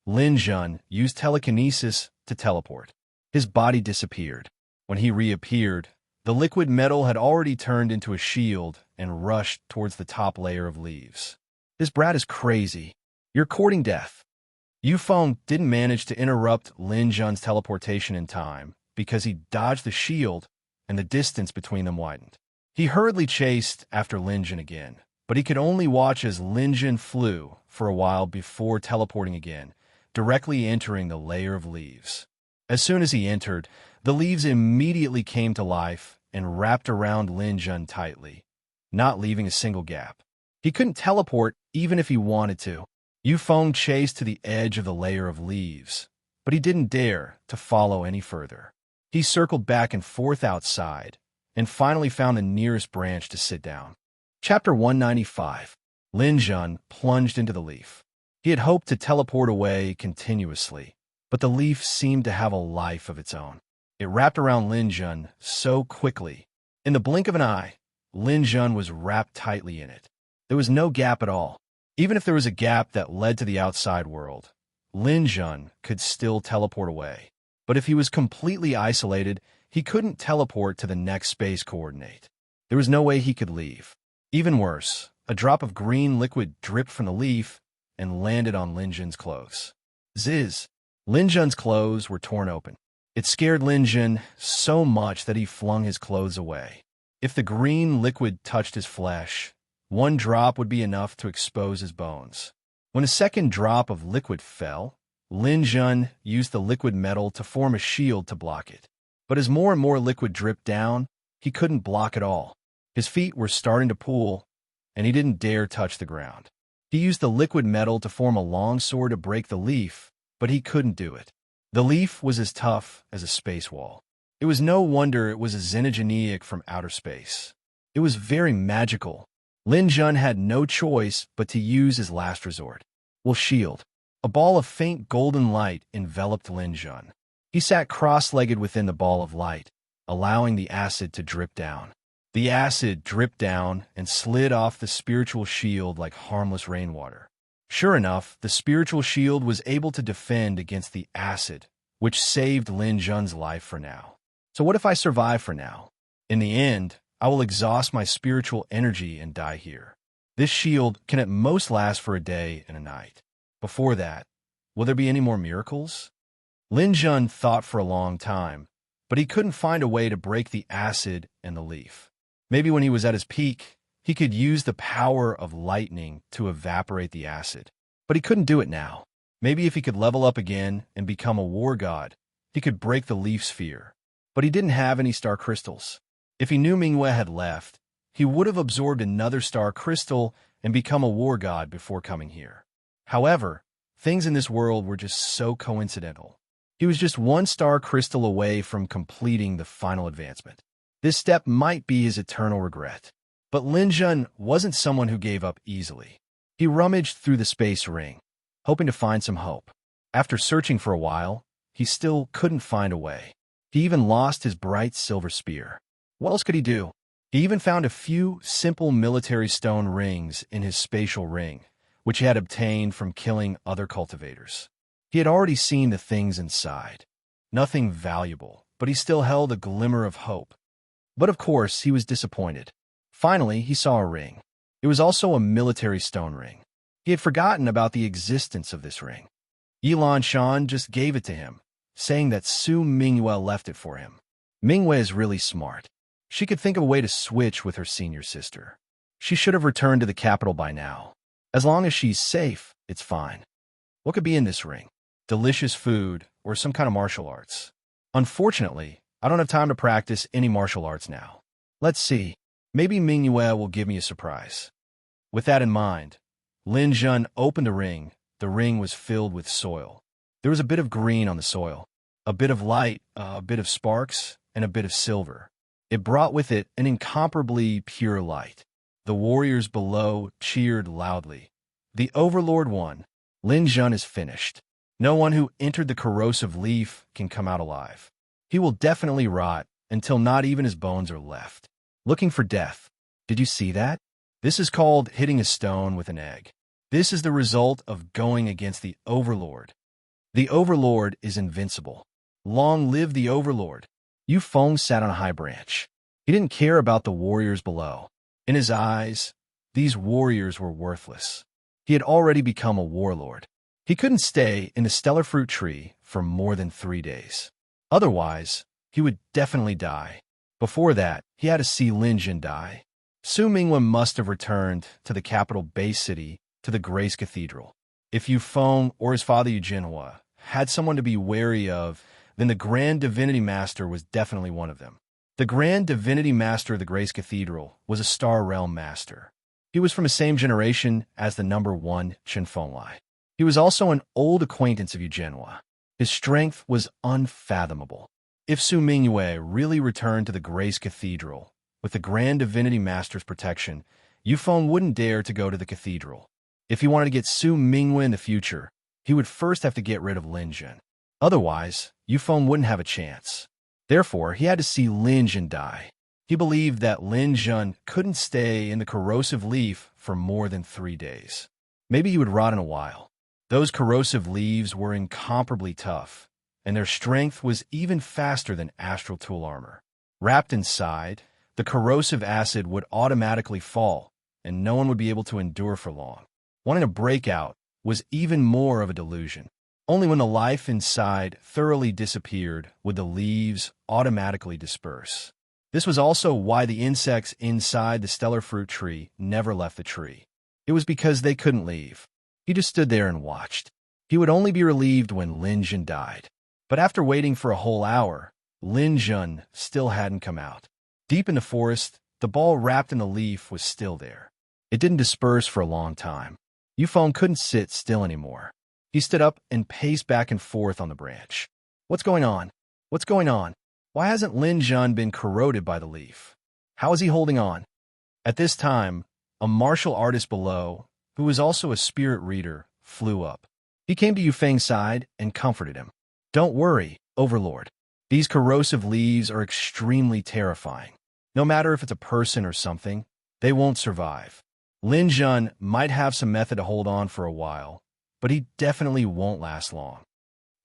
Lin Jun used telekinesis to teleport. His body disappeared. When he reappeared, the liquid metal had already turned into a shield and rushed towards the top layer of leaves. This brat is crazy. You're courting death. Yufeng didn't manage to interrupt Lin Jun's teleportation in time because he dodged the shield and the distance between them widened. He hurriedly chased after Lin Jun again, but he could only watch as Lin Jun flew for a while before teleporting again, directly entering the layer of leaves. As soon as he entered, the leaves immediately came to life and wrapped around Lin Jun tightly, not leaving a single gap. He couldn't teleport even if he wanted to. Yufeng chased to the edge of the layer of leaves, but he didn't dare to follow any further. He circled back and forth outside, and finally found the nearest branch to sit down. Chapter 195. Lin Jun plunged into the leaf. He had hoped to teleport away continuously, but the leaf seemed to have a life of its own. It wrapped around Lin Jun so quickly. In the blink of an eye, Lin Jun was wrapped tightly in it. There was no gap at all. Even if there was a gap that led to the outside world, Lin Jun could still teleport away. But if he was completely isolated, he couldn't teleport to the next space coordinate. There was no way he could leave. Even worse, a drop of green liquid dripped from the leaf and landed on Lin Jun's clothes. Ziz! Lin Jun's clothes were torn open. It scared Lin Jun so much that he flung his clothes away. If the green liquid touched his flesh, one drop would be enough to expose his bones. When a second drop of liquid fell, Lin Jun used the liquid metal to form a shield to block it. But as more and more liquid dripped down, he couldn't block it all. His feet were starting to pool, and he didn't dare touch the ground. He used the liquid metal to form a long sword to break the leaf, but he couldn't do it. The leaf was as tough as a space wall. It was no wonder it was a xenogeneic from outer space. It was very magical. Lin Jun had no choice but to use his last resort. Shield. A ball of faint golden light enveloped Lin Jun. He sat cross-legged within the ball of light, allowing the acid to drip down. The acid dripped down and slid off the spiritual shield like harmless rainwater. Sure enough, the spiritual shield was able to defend against the acid, which saved Lin Jun's life for now. So what if I survive for now? In the end, I will exhaust my spiritual energy and die here. This shield can at most last for a day and a night. Before that, will there be any more miracles? Lin Jun thought for a long time, but he couldn't find a way to break the acid and the leaf. Maybe when he was at his peak, he could use the power of lightning to evaporate the acid. But he couldn't do it now. Maybe if he could level up again and become a war god, he could break the leaf sphere. But he didn't have any star crystals. If he knew Mingyue had left, he would have absorbed another star crystal and become a war god before coming here. However, things in this world were just so coincidental. He was just one star crystal away from completing the final advancement. This step might be his eternal regret. But Lin Jun wasn't someone who gave up easily. He rummaged through the space ring, hoping to find some hope. After searching for a while, he still couldn't find a way. He even lost his bright silver spear. What else could he do? He even found a few simple military stone rings in his spatial ring, which he had obtained from killing other cultivators. He had already seen the things inside. Nothing valuable, but he still held a glimmer of hope. But of course, he was disappointed. Finally, he saw a ring. It was also a military stone ring. He had forgotten about the existence of this ring. Yilan Shan just gave it to him, saying that Su Mingyue left it for him. Mingyue is really smart. She could think of a way to switch with her senior sister. She should have returned to the capital by now. As long as she's safe, it's fine. What could be in this ring? Delicious food or some kind of martial arts. Unfortunately, I don't have time to practice any martial arts now. Let's see. Maybe Mingyue will give me a surprise. With that in mind, Lin Jun opened the ring. The ring was filled with soil. There was a bit of green on the soil, a bit of light, a bit of sparks, and a bit of silver. It brought with it an incomparably pure light. The warriors below cheered loudly. The Overlord won. Lin Jun is finished. No one who entered the corrosive leaf can come out alive. He will definitely rot until not even his bones are left. Looking for death. Did you see that? This is called hitting a stone with an egg. This is the result of going against the Overlord. The Overlord is invincible. Long live the Overlord. Yu Feng sat on a high branch. He didn't care about the warriors below. In his eyes, these warriors were worthless. He had already become a warlord. He couldn't stay in the stellar fruit tree for more than 3 days. Otherwise, he would definitely die. Before that, he had to see Lin Jun die. Su Mingyue must have returned to the capital base city, to the Grace Cathedral. If Yu Feng or his father Yu Jinhua had someone to be wary of, then the Grand Divinity Master was definitely one of them. The Grand Divinity Master of the Grace Cathedral was a Star Realm Master. He was from the same generation as the number 1 Chen Fenglai. He was also an old acquaintance of Yu Jinhua. His strength was unfathomable. If Su Mingyue really returned to the Grace Cathedral, with the Grand Divinity Master's protection, Yufeng wouldn't dare to go to the cathedral. If he wanted to get Su Mingyue in the future, he would first have to get rid of Lin Jun. Otherwise, Yufeng wouldn't have a chance. Therefore, he had to see Lin Jun die. He believed that Lin Jun couldn't stay in the corrosive leaf for more than 3 days. Maybe he would rot in a while. Those corrosive leaves were incomparably tough, and their strength was even faster than astral tool armor. Wrapped inside, the corrosive acid would automatically fall, and no one would be able to endure for long. Wanting to break out was even more of a delusion. Only when the life inside thoroughly disappeared would the leaves automatically disperse. This was also why the insects inside the stellar fruit tree never left the tree. It was because they couldn't leave. He just stood there and watched. He would only be relieved when Lin Jun died. But after waiting for a whole hour, Lin Jun still hadn't come out. Deep in the forest, the ball wrapped in the leaf was still there. It didn't disperse for a long time. Yufeng couldn't sit still anymore. He stood up and paced back and forth on the branch. What's going on? What's going on? Why hasn't Lin Jun been corroded by the leaf? How is he holding on? At this time, a martial artist below, who was also a spirit reader, flew up. He came to Yufeng's side and comforted him. Don't worry, Overlord. These corrosive leaves are extremely terrifying. No matter if it's a person or something, they won't survive. Lin Jun might have some method to hold on for a while, but he definitely won't last long.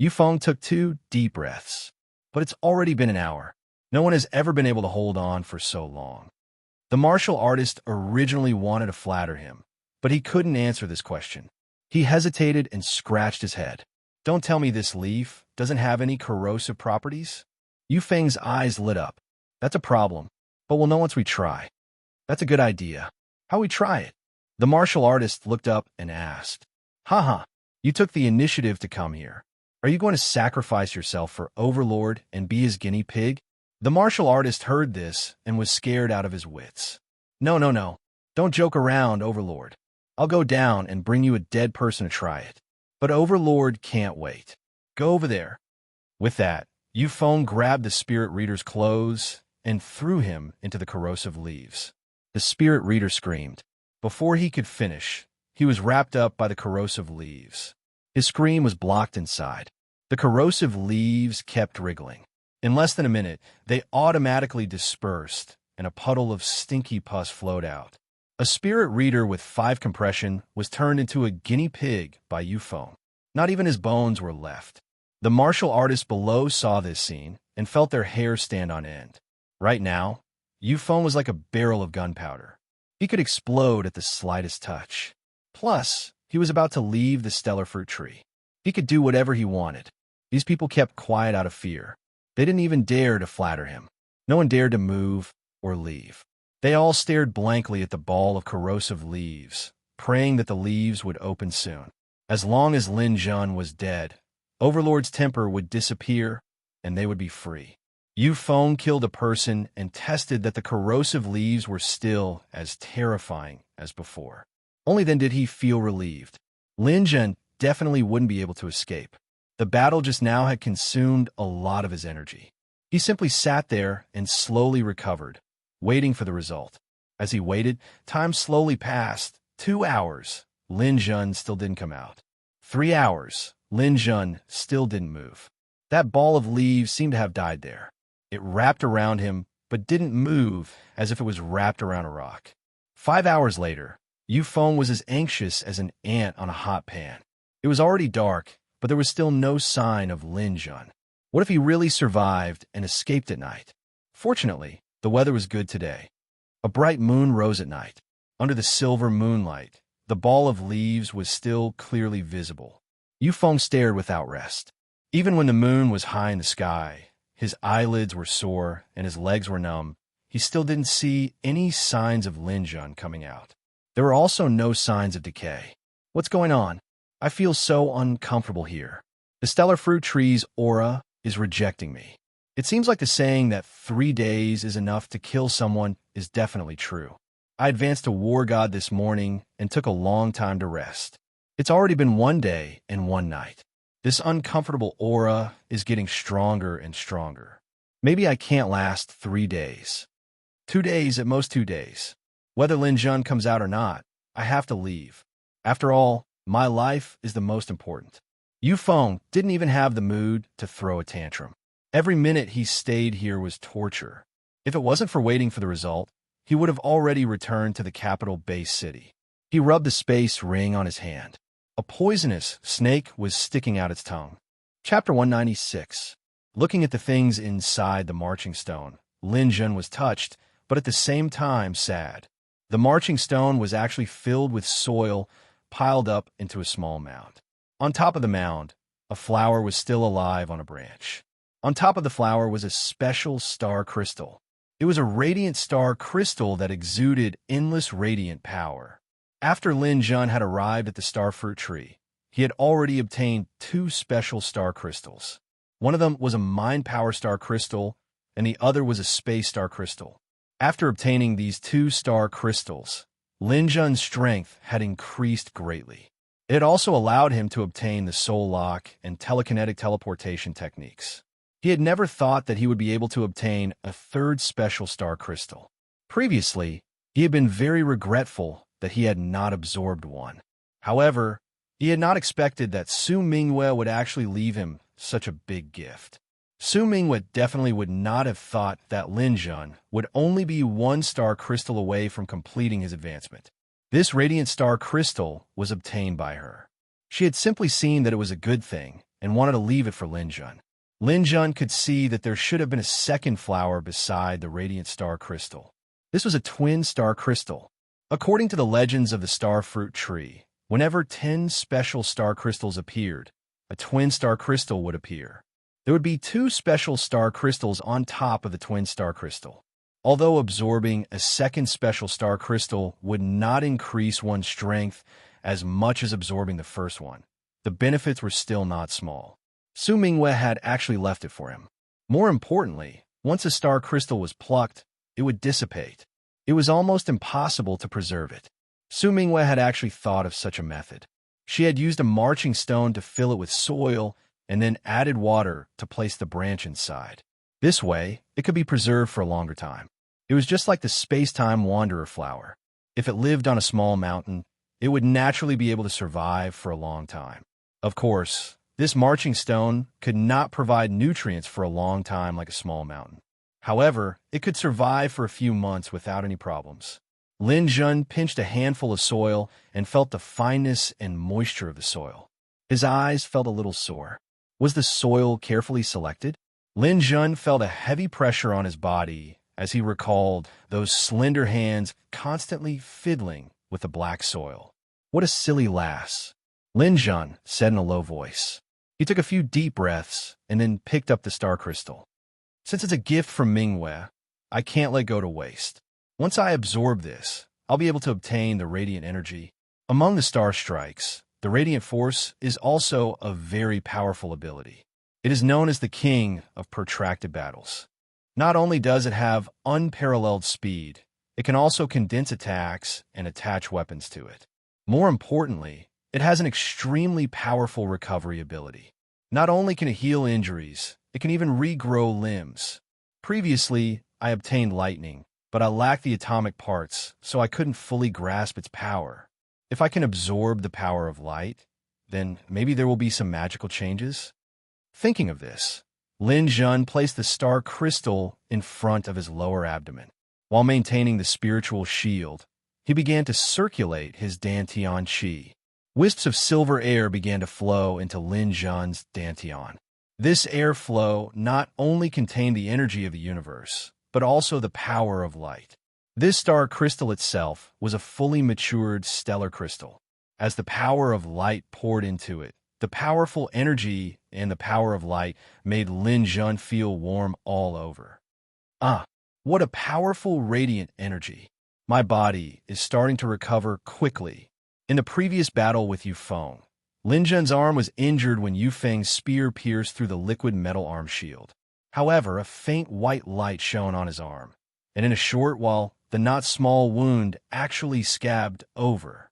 Yufeng took 2 deep breaths. But it's already been an hour. No one has ever been able to hold on for so long. The martial artist originally wanted to flatter him, but he couldn't answer this question. He hesitated and scratched his head. Don't tell me this leaf doesn't have any corrosive properties? Yufeng's eyes lit up. That's a problem, but we'll know once we try. That's a good idea. How we try it? The martial artist looked up and asked. Haha, you took the initiative to come here. Are you going to sacrifice yourself for Overlord and be his guinea pig? The martial artist heard this and was scared out of his wits. No. Don't joke around, Overlord. I'll go down and bring you a dead person to try it. But Overlord can't wait. Go over there. With that, Yufeng grabbed the spirit reader's clothes and threw him into the corrosive leaves. The spirit reader screamed. Before he could finish, he was wrapped up by the corrosive leaves. His scream was blocked inside. The corrosive leaves kept wriggling. In less than a minute, they automatically dispersed, and a puddle of stinky pus flowed out. A spirit reader with 5 compression was turned into a guinea pig by Yufeng. Not even his bones were left. The martial artists below saw this scene and felt their hair stand on end. Right now, Yufeng was like a barrel of gunpowder. He could explode at the slightest touch. Plus, he was about to leave the stellar fruit tree. He could do whatever he wanted. These people kept quiet out of fear. They didn't even dare to flatter him. No one dared to move or leave. They all stared blankly at the ball of corrosive leaves, praying that the leaves would open soon. As long as Lin Jun was dead, Overlord's temper would disappear, and they would be free. Yufeng killed a person and tested that the corrosive leaves were still as terrifying as before. Only then did he feel relieved. Lin Jun definitely wouldn't be able to escape. The battle just now had consumed a lot of his energy. He simply sat there and slowly recovered, waiting for the result. As he waited, time slowly passed. 2 hours. Lin Jun still didn't come out. 3 hours. Lin Jun still didn't move. That ball of leaves seemed to have died there. It wrapped around him, but didn't move as if it was wrapped around a rock. 5 hours later, Yufeng was as anxious as an ant on a hot pan. It was already dark, but there was still no sign of Lin Jun. What if he really survived and escaped at night? Fortunately, the weather was good today. A bright moon rose at night. Under the silver moonlight, the ball of leaves was still clearly visible. Yufeng stared without rest. Even when the moon was high in the sky, his eyelids were sore and his legs were numb, he still didn't see any signs of Lin Jun coming out. There were also no signs of decay. What's going on? I feel so uncomfortable here. The stellar fruit tree's aura is rejecting me. It seems like the saying that 3 days is enough to kill someone is definitely true. I advanced to War God this morning and took a long time to rest. It's already been 1 day and 1 night. This uncomfortable aura is getting stronger and stronger. Maybe I can't last 3 days. 2 days, at most 2 days. Whether Lin Jun comes out or not, I have to leave. After all, my life is the most important. Yu Feng didn't even have the mood to throw a tantrum. Every minute he stayed here was torture. If it wasn't for waiting for the result, he would have already returned to the capital base city. He rubbed the space ring on his hand. A poisonous snake was sticking out its tongue. Chapter 196. Looking at the things inside the marching stone, Lin Jun was touched, but at the same time sad. The marching stone was actually filled with soil piled up into a small mound. On top of the mound, a flower was still alive on a branch. On top of the flower was a special star crystal. It was a radiant star crystal that exuded endless radiant power. After Lin Jun had arrived at the starfruit tree, he had already obtained 2 special star crystals. One of them was a mind power star crystal, and the other was a space star crystal. After obtaining these 2 star crystals, Lin Jun's strength had increased greatly. It had also allowed him to obtain the soul lock and telekinetic teleportation techniques. He had never thought that he would be able to obtain a 3rd special star crystal. Previously, he had been very regretful that he had not absorbed one. However, he had not expected that Su Mingwe would actually leave him such a big gift. Su Mingwe definitely would not have thought that Lin Jun would only be 1 star crystal away from completing his advancement. This radiant star crystal was obtained by her. She had simply seen that it was a good thing and wanted to leave it for Lin Jun. Lin Jun could see that there should have been a 2nd flower beside the radiant star crystal. This was a twin star crystal. According to the legends of the starfruit tree, whenever 10 special star crystals appeared, a twin star crystal would appear. There would be 2 special star crystals on top of the twin star crystal. Although absorbing a 2nd special star crystal would not increase one's strength as much as absorbing the first one, the benefits were still not small. Su Mingwe had actually left it for him. More importantly, once a star crystal was plucked, it would dissipate. It was almost impossible to preserve it. Su Mingwe had actually thought of such a method. She had used a marching stone to fill it with soil and then added water to place the branch inside. This way, it could be preserved for a longer time. It was just like the space-time wanderer flower. If it lived on a small mountain, it would naturally be able to survive for a long time. Of course, this marching stone could not provide nutrients for a long time like a small mountain. However, it could survive for a few months without any problems. Lin Jun pinched a handful of soil and felt the fineness and moisture of the soil. His eyes felt a little sore. Was the soil carefully selected? Lin Jun felt a heavy pressure on his body as he recalled those slender hands constantly fiddling with the black soil. What a silly lass, Lin Jun said in a low voice. He took a few deep breaths and then picked up the star crystal. Since it's a gift from Mingwe, I can't let go to waste. Once I absorb this, I'll be able to obtain the radiant energy. Among the star strikes, the radiant force is also a very powerful ability. It is known as the king of protracted battles. Not only does it have unparalleled speed, it can also condense attacks and attach weapons to it. More importantly, it has an extremely powerful recovery ability. Not only can it heal injuries, it can even regrow limbs. Previously, I obtained lightning, but I lacked the atomic parts, so I couldn't fully grasp its power. If I can absorb the power of light, then maybe there will be some magical changes. Thinking of this, Lin Jun placed the star crystal in front of his lower abdomen. While maintaining the spiritual shield, he began to circulate his Dantian Qi. Wisps of silver air began to flow into Lin Jun's Dantian. This airflow not only contained the energy of the universe, but also the power of light. This star crystal itself was a fully matured stellar crystal. As the power of light poured into it, the powerful energy and the power of light made Lin Jun feel warm all over. What a powerful radiant energy. My body is starting to recover quickly. In the previous battle with Yu Feng, Lin Jun's arm was injured when Yu Feng's spear pierced through the liquid metal arm shield. However, a faint white light shone on his arm, and in a short while, the not small wound actually scabbed over.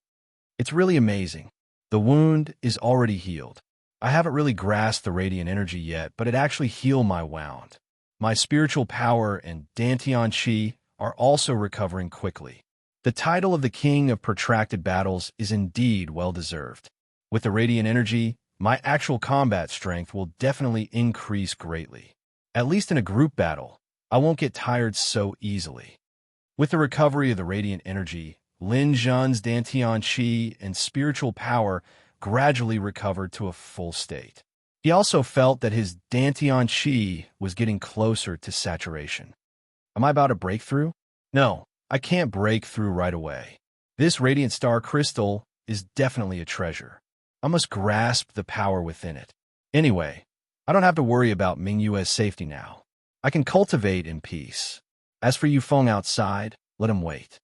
It's really amazing. The wound is already healed. I haven't really grasped the radiant energy yet, but it actually healed my wound. My spiritual power and Dantian Qi are also recovering quickly. The title of the King of Protracted Battles is indeed well-deserved. With the radiant energy, my actual combat strength will definitely increase greatly. At least in a group battle, I won't get tired so easily. With the recovery of the radiant energy, Lin Zhun's Dantian Qi and spiritual power gradually recovered to a full state. He also felt that his Dantian Qi was getting closer to saturation. Am I about to break through? No, I can't break through right away. This radiant star crystal is definitely a treasure. I must grasp the power within it. Anyway, I don't have to worry about Mingyue's safety now. I can cultivate in peace. As for Yufeng outside, let him wait.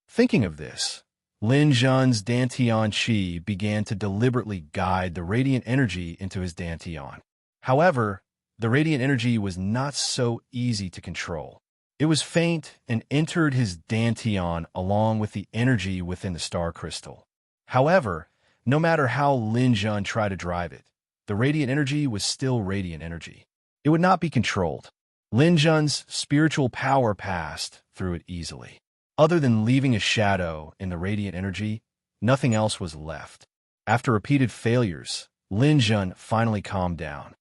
Thinking of this, Lin Zhun's Dantian Qi began to deliberately guide the radiant energy into his Dantian. However, the radiant energy was not so easy to control. It was faint and entered his Dantian along with the energy within the star crystal. However, no matter how Lin Zhun tried to drive it, the radiant energy was still radiant energy. It would not be controlled. Lin Zhun's spiritual power passed through it easily. Other than leaving a shadow in the radiant energy, nothing else was left. After repeated failures, Lin Zhun finally calmed down.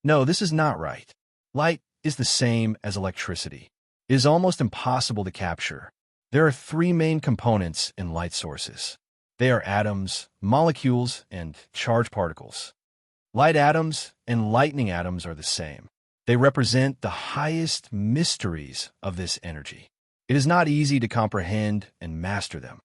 No, this is not right. Light is the same as electricity. It is almost impossible to capture. There are three main components in light sources. They are atoms, molecules, and charged particles. Light atoms and lightning atoms are the same. They represent the highest mysteries of this energy. It is not easy to comprehend and master them.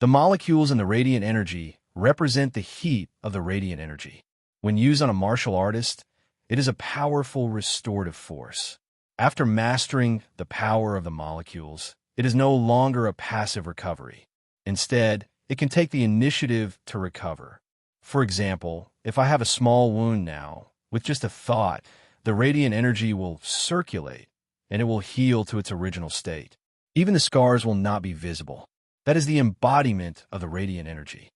The molecules in the radiant energy represent the heat of the radiant energy. When used on a martial artist, it is a powerful restorative force. After mastering the power of the molecules, it is no longer a passive recovery. Instead, it can take the initiative to recover. For example, if I have a small wound now, with just a thought, the radiant energy will circulate, and it will heal to its original state. Even the scars will not be visible. That is the embodiment of the radiant energy.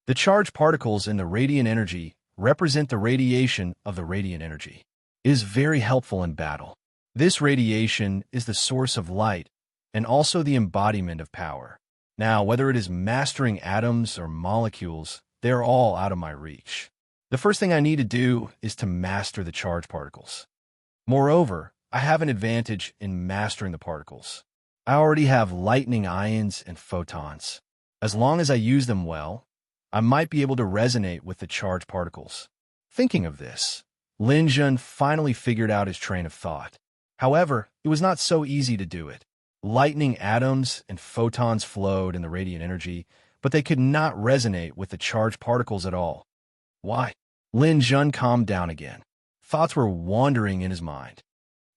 The charged particles in the radiant energy represent the radiation of the radiant energy. It is very helpful in battle. This radiation is the source of light and also the embodiment of power. Now, whether it is mastering atoms or molecules, they are all out of my reach. The first thing I need to do is to master the charged particles. Moreover, I have an advantage in mastering the particles. I already have lightning ions and photons. As long as I use them well, I might be able to resonate with the charged particles. Thinking of this, Lin Zhun finally figured out his train of thought. However, it was not so easy to do it. Lightning atoms and photons flowed in the radiant energy, but they could not resonate with the charged particles at all. Why? Lin Zhun calmed down again. Thoughts were wandering in his mind.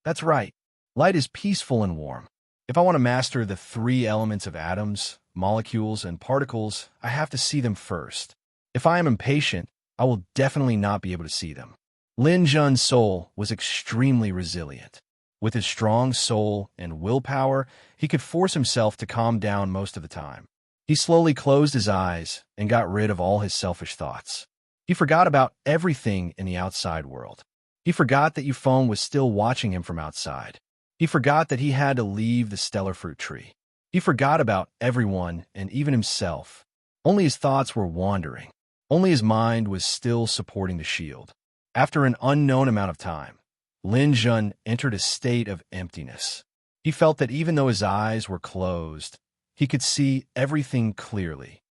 That's right. Light is peaceful and warm. If I want to master the three elements of atoms, molecules, and particles, I have to see them first. If I am impatient, I will definitely not be able to see them. Lin Zhun's soul was extremely resilient. With his strong soul and willpower, he could force himself to calm down most of the time. He slowly closed his eyes and got rid of all his selfish thoughts. He forgot about everything in the outside world. He forgot that Yufeng was still watching him from outside. He forgot that he had to leave the stellar fruit tree. He forgot about everyone and even himself. Only his thoughts were wandering. Only his mind was still supporting the shield. After an unknown amount of time, Lin Zhun entered a state of emptiness. He felt that even though his eyes were closed, he could see everything clearly.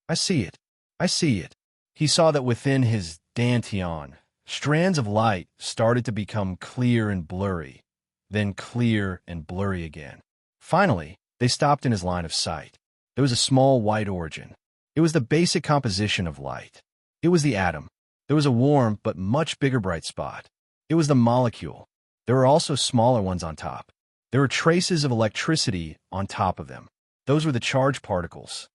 I see it. I see it. He saw that within his Dantian, strands of light started to become clear and blurry, then clear and blurry again. Finally, they stopped in his line of sight. There was a small white origin. It was the basic composition of light. It was the atom. There was a warm but much bigger bright spot. It was the molecule. There were also smaller ones on top. There were traces of electricity on top of them. Those were the charged particles.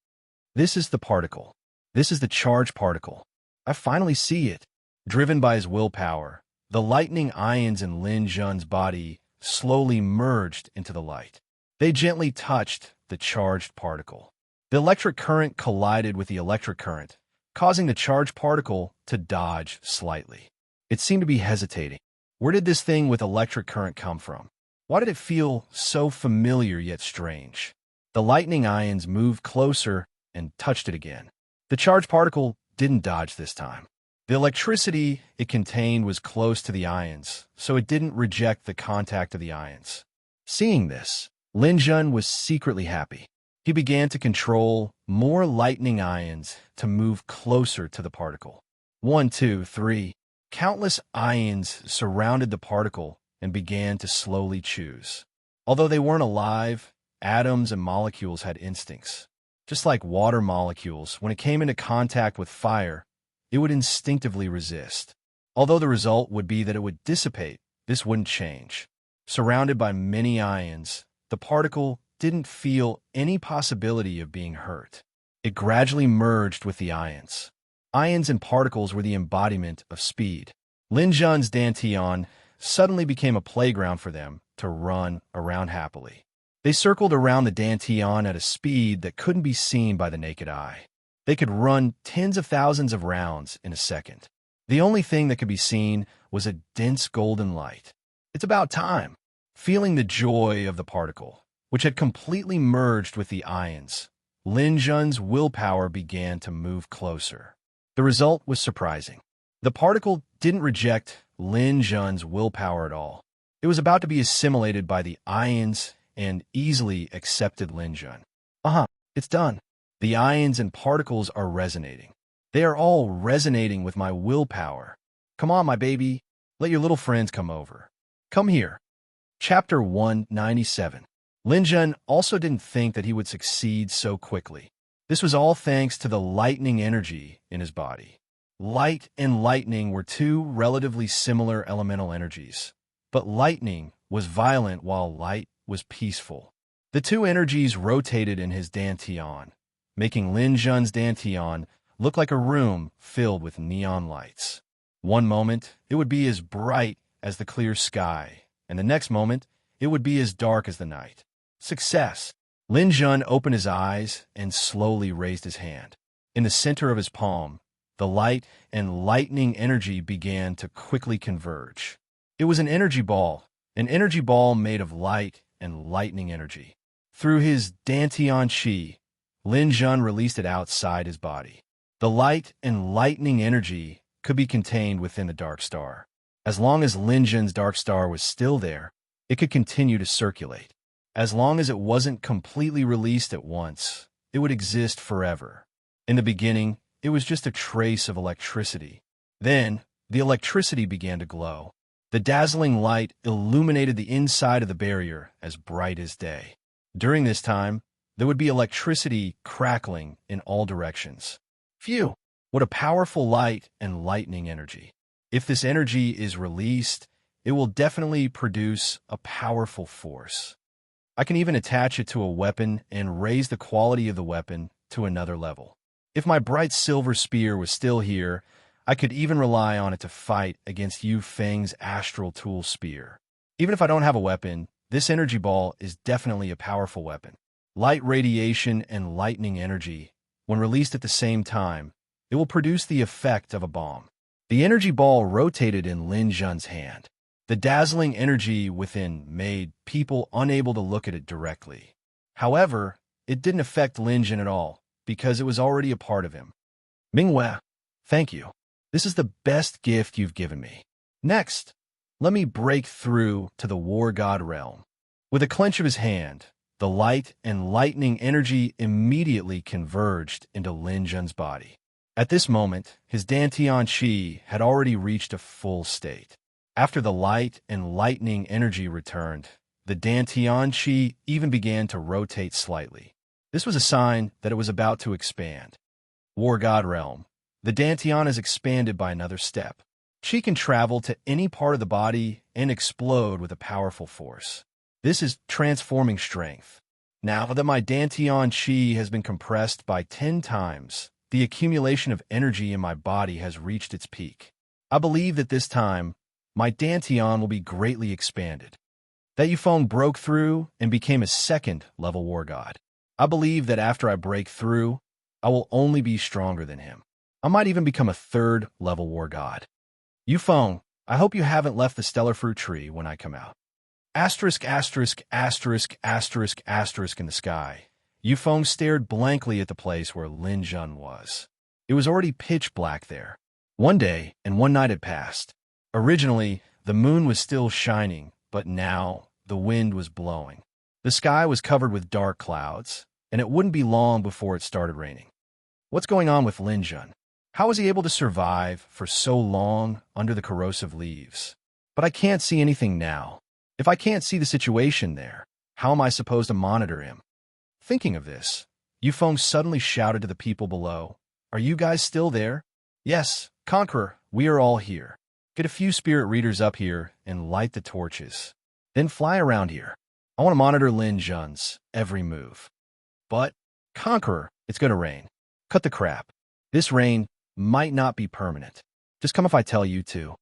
This is the particle. This is the charged particle. I finally see it. Driven by his willpower, the lightning ions in Lin Zhun's body slowly merged into the light. They gently touched the charged particle. The electric current collided with the electric current, causing the charged particle to dodge slightly. It seemed to be hesitating. Where did this thing with electric current come from? Why did it feel so familiar yet strange? The lightning ions moved closer and touched it again. The charged particle didn't dodge this time. The electricity it contained was close to the ions, so it didn't reject the contact of the ions. Seeing this, Lin Jun was secretly happy. He began to control more lightning ions to move closer to the particle. 1, 2, 3. Countless ions surrounded the particle and began to slowly choose. Although they weren't alive, atoms and molecules had instincts. Just like water molecules, when it came into contact with fire, it would instinctively resist. Although the result would be that it would dissipate, this wouldn't change. Surrounded by many ions, the particle didn't feel any possibility of being hurt. It gradually merged with the ions. Ions and particles were the embodiment of speed. Lin Jun's Dantian suddenly became a playground for them to run around happily. They circled around the Dantian at a speed that couldn't be seen by the naked eye. They could run tens of thousands of rounds in a second. The only thing that could be seen was a dense golden light. It's about time. Feeling the joy of the particle, which had completely merged with the ions, Lin Jun's willpower began to move closer. The result was surprising. The particle didn't reject Lin Jun's willpower at all. It was about to be assimilated by the ions and easily accepted Lin Jun. It's done. The ions and particles are resonating. They are all resonating with my willpower. Come on, my baby. Let your little friends come over. Come here. Chapter 197. Lin Jun also didn't think that he would succeed so quickly. This was all thanks to the lightning energy in his body. Light and lightning were two relatively similar elemental energies, but lightning was violent while light was peaceful. The two energies rotated in his Dantian, making Lin Jun's Dantian look like a room filled with neon lights. One moment, it would be as bright as the clear sky, and the next moment, it would be as dark as the night. Success! Lin Jun opened his eyes and slowly raised his hand. In the center of his palm, the light and lightning energy began to quickly converge. It was an energy ball made of light and lightning energy. Through his Dantian Qi, Lin Jun released it outside his body. The light and lightning energy could be contained within the dark star. As long as Lin Jun's dark star was still there, it could continue to circulate. As long as it wasn't completely released at once, it would exist forever. In the beginning, it was just a trace of electricity. Then, the electricity began to glow. The dazzling light illuminated the inside of the barrier as bright as day. During this time, there would be electricity crackling in all directions. Phew! What a powerful light and lightning energy. If this energy is released, it will definitely produce a powerful force. I can even attach it to a weapon and raise the quality of the weapon to another level. If my bright silver spear was still here, I could even rely on it to fight against Yu Feng's astral tool spear. Even if I don't have a weapon, this energy ball is definitely a powerful weapon. Light radiation and lightning energy, when released at the same time, it will produce the effect of a bomb. The energy ball rotated in Lin Jun's hand. The dazzling energy within made people unable to look at it directly. However, it didn't affect Lin Jun at all, because it was already a part of him. Mingwei, thank you. This is the best gift you've given me. Next, let me break through to the war god realm. With a clench of his hand, the light and lightning energy immediately converged into Lin Jun's body. At this moment, his Dantian Qi had already reached a full state. After the light and lightning energy returned, the Dantian Qi even began to rotate slightly. This was a sign that it was about to expand. War God Realm. The Dantian is expanded by another step. Qi can travel to any part of the body and explode with a powerful force. This is transforming strength. Now that my Dantian Qi has been compressed by 10 times, the accumulation of energy in my body has reached its peak. I believe that this time, my Dantian will be greatly expanded. That Yufeng broke through and became a second-level war god. I believe that after I break through, I will only be stronger than him. I might even become a third-level war god. Yufeng, I hope you haven't left the stellar fruit tree when I come out. Asterisk, asterisk, asterisk, asterisk, asterisk in the sky. Yufeng stared blankly at the place where Lin Jun was. It was already pitch black there. One day and one night had passed. Originally, the moon was still shining, but now the wind was blowing. The sky was covered with dark clouds, and it wouldn't be long before it started raining. What's going on with Lin Jun? How was he able to survive for so long under the corrosive leaves? But I can't see anything now. If I can't see the situation there, how am I supposed to monitor him? Thinking of this, Yufeng suddenly shouted to the people below, "Are you guys still there?" "Yes, Conqueror, we are all here. Get a few spirit readers up here and light the torches. Then fly around here. I want to monitor Lin Jun's every move." "But, Conqueror, it's going to rain." "Cut the crap. This rain might not be permanent. Just come if I tell you to."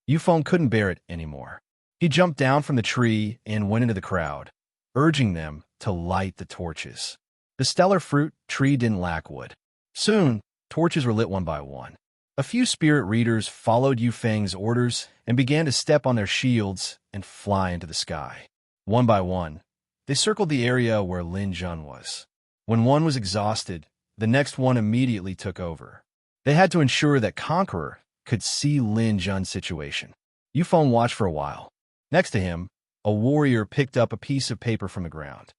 Yufeng couldn't bear it anymore. He jumped down from the tree and went into the crowd, urging them to light the torches. The stellar fruit tree didn't lack wood. Soon, torches were lit one by one. A few spirit readers followed Yufeng's orders and began to step on their shields and fly into the sky. One by one, they circled the area where Lin Jun was. When one was exhausted, the next one immediately took over. They had to ensure that Conqueror could see Lin Jun's situation. Yufeng watched for a while. Next to him, a warrior picked up a piece of paper from the ground.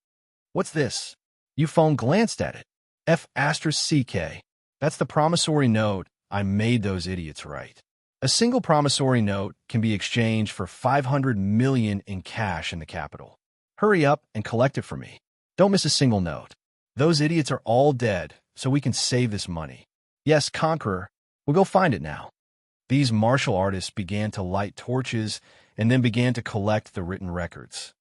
"What's this?" Yufeng glanced at it. F***CK. That's the promissory note I made those idiots write. A single promissory note can be exchanged for 500 million in cash in the capital. Hurry up and collect it for me. Don't miss a single note. Those idiots are all dead, so we can save this money. Yes, Conqueror, we'll go find it now. These martial artists began to light torches and then began to collect the written records.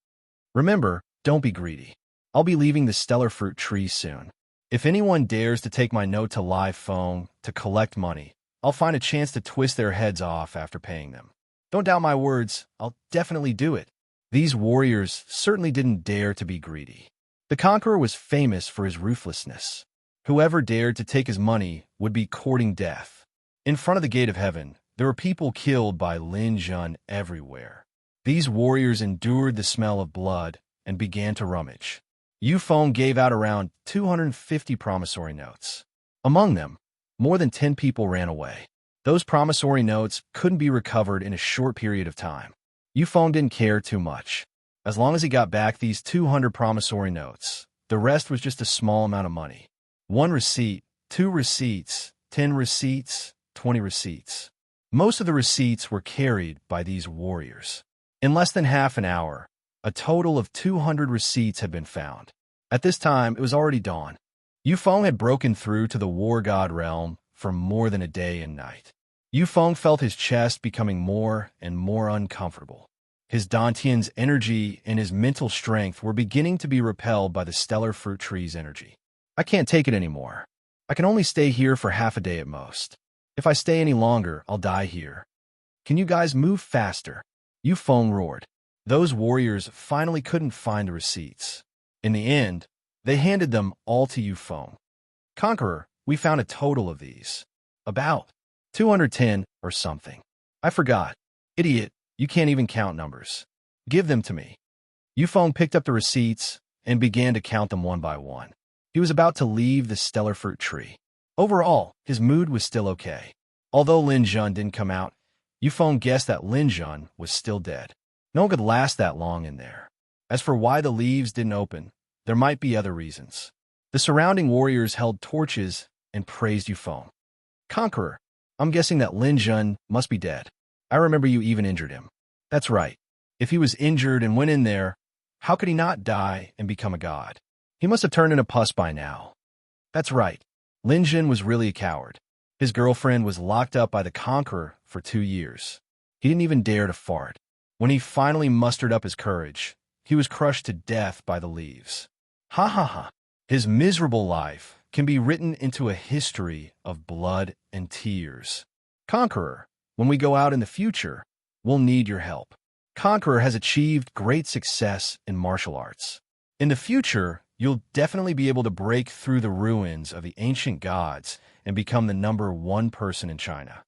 Remember, don't be greedy. I'll be leaving the stellar fruit tree soon. If anyone dares to take my note to live phone to collect money, I'll find a chance to twist their heads off after paying them. Don't doubt my words, I'll definitely do it. These warriors certainly didn't dare to be greedy. The Conqueror was famous for his ruthlessness. Whoever dared to take his money would be courting death. In front of the gate of heaven, there were people killed by Lin Jun everywhere. These warriors endured the smell of blood and began to rummage. Yufeng gave out around 250 promissory notes. Among them, more than 10 people ran away. Those promissory notes couldn't be recovered in a short period of time. Yufeng didn't care too much. As long as he got back these 200 promissory notes, the rest was just a small amount of money. 1 receipt, 2 receipts, 10 receipts, 20 receipts. Most of the receipts were carried by these warriors. In less than half an hour, a total of 200 receipts had been found. At this time, it was already dawn. Yufeng had broken through to the war god realm for more than a day and night. Yufeng felt his chest becoming more and more uncomfortable. His Dantian's energy and his mental strength were beginning to be repelled by the stellar fruit tree's energy. "I can't take it anymore. I can only stay here for half a day at most. If I stay any longer, I'll die here. Can you guys move faster?" Yufeng roared. Those warriors finally couldn't find the receipts. In the end, they handed them all to Yufeng. "Conqueror, we found a total of these. About 210 or something. I forgot. Idiot, you can't even count numbers. Give them to me." Yufeng picked up the receipts and began to count them one by one. He was about to leave the stellar fruit tree. Overall, his mood was still okay. Although Lin Jun didn't come out, Yufeng guessed that Lin Jun was still dead. No one could last that long in there. As for why the leaves didn't open, there might be other reasons. The surrounding warriors held torches and praised Yufeng. "Conqueror, I'm guessing that Lin Jun must be dead. I remember you even injured him." "That's right. If he was injured and went in there, how could he not die and become a god? He must have turned into pus by now." "That's right. Lin Jun was really a coward. His girlfriend was locked up by the Conqueror for 2 years. He didn't even dare to fart. When he finally mustered up his courage, he was crushed to death by the leaves. Ha ha ha. His miserable life can be written into a history of blood and tears. Conqueror, when we go out in the future, we'll need your help. Conqueror has achieved great success in martial arts. In the future, you'll definitely be able to break through the ruins of the ancient gods and become the #1 person in China.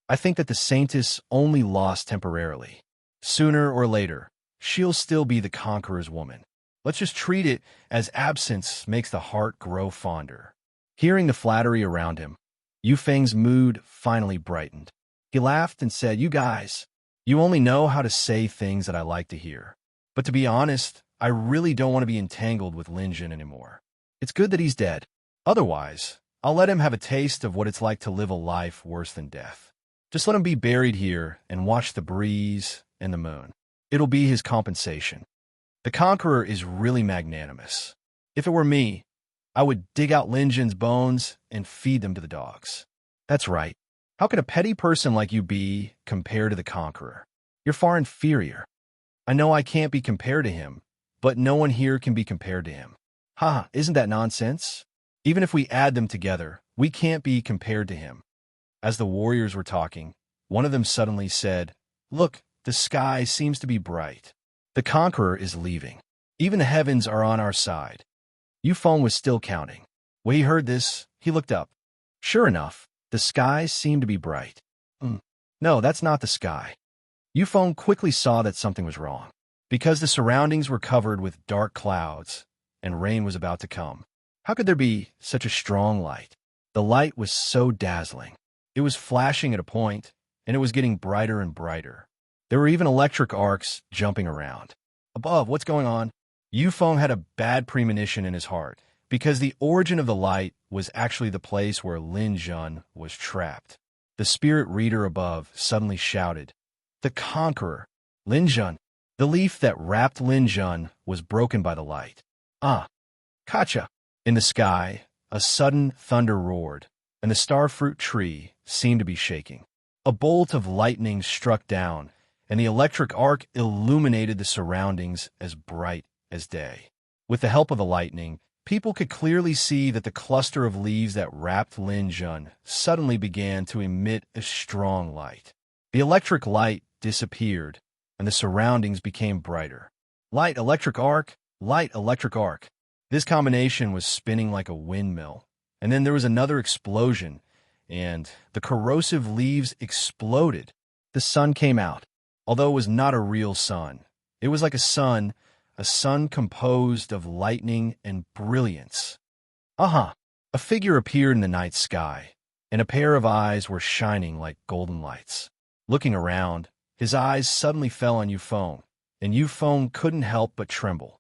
I think that the Saintess only lost temporarily. Sooner or later, she'll still be the conqueror's woman. Let's just treat it as absence makes the heart grow fonder. Hearing the flattery around him, Yu Feng's mood finally brightened. He laughed and said, "You guys, you only know how to say things that I like to hear. But to be honest, I really don't want to be entangled with Lin Jun anymore. It's good that he's dead. Otherwise, I'll let him have a taste of what it's like to live a life worse than death. Just let him be buried here and watch the breeze and the moon. It'll be his compensation." The conqueror is really magnanimous. If it were me, I would dig out Lin Jun's bones and feed them to the dogs. That's right. How can a petty person like you be compared to the conqueror? You're far inferior. I know I can't be compared to him, but no one here can be compared to him. Ha, isn't that nonsense? Even if we add them together, we can't be compared to him. As the warriors were talking, one of them suddenly said, "Look, the sky seems to be bright. The conqueror is leaving. Even the heavens are on our side." Yu Feng was still counting. When he heard this, he looked up. Sure enough, the sky seemed to be bright. No, that's not the sky. Yu Feng quickly saw that something was wrong, because the surroundings were covered with dark clouds, and rain was about to come. How could there be such a strong light? The light was so dazzling. It was flashing at a point, and it was getting brighter and brighter. There were even electric arcs jumping around. Above, what's going on? Yu Feng had a bad premonition in his heart, because the origin of the light was actually the place where Lin Jun was trapped. The spirit reader above suddenly shouted, "The conqueror, Lin Jun!" The leaf that wrapped Lin Jun was broken by the light. Ah! Kacha! In the sky, a sudden thunder roared, and the starfruit tree seemed to be shaking. A bolt of lightning struck down, and the electric arc illuminated the surroundings as bright as day. With the help of the lightning, people could clearly see that the cluster of leaves that wrapped Lin Jun suddenly began to emit a strong light. The electric light disappeared, and the surroundings became brighter. Light, electric arc, light, electric arc. This combination was spinning like a windmill. And then there was another explosion, and the corrosive leaves exploded. The sun came out. Although it was not a real sun, it was like a sun composed of lightning and brilliance. A figure appeared in the night sky, and a pair of eyes were shining like golden lights. Looking around, his eyes suddenly fell on Yu Feng, and Yu Feng couldn't help but tremble.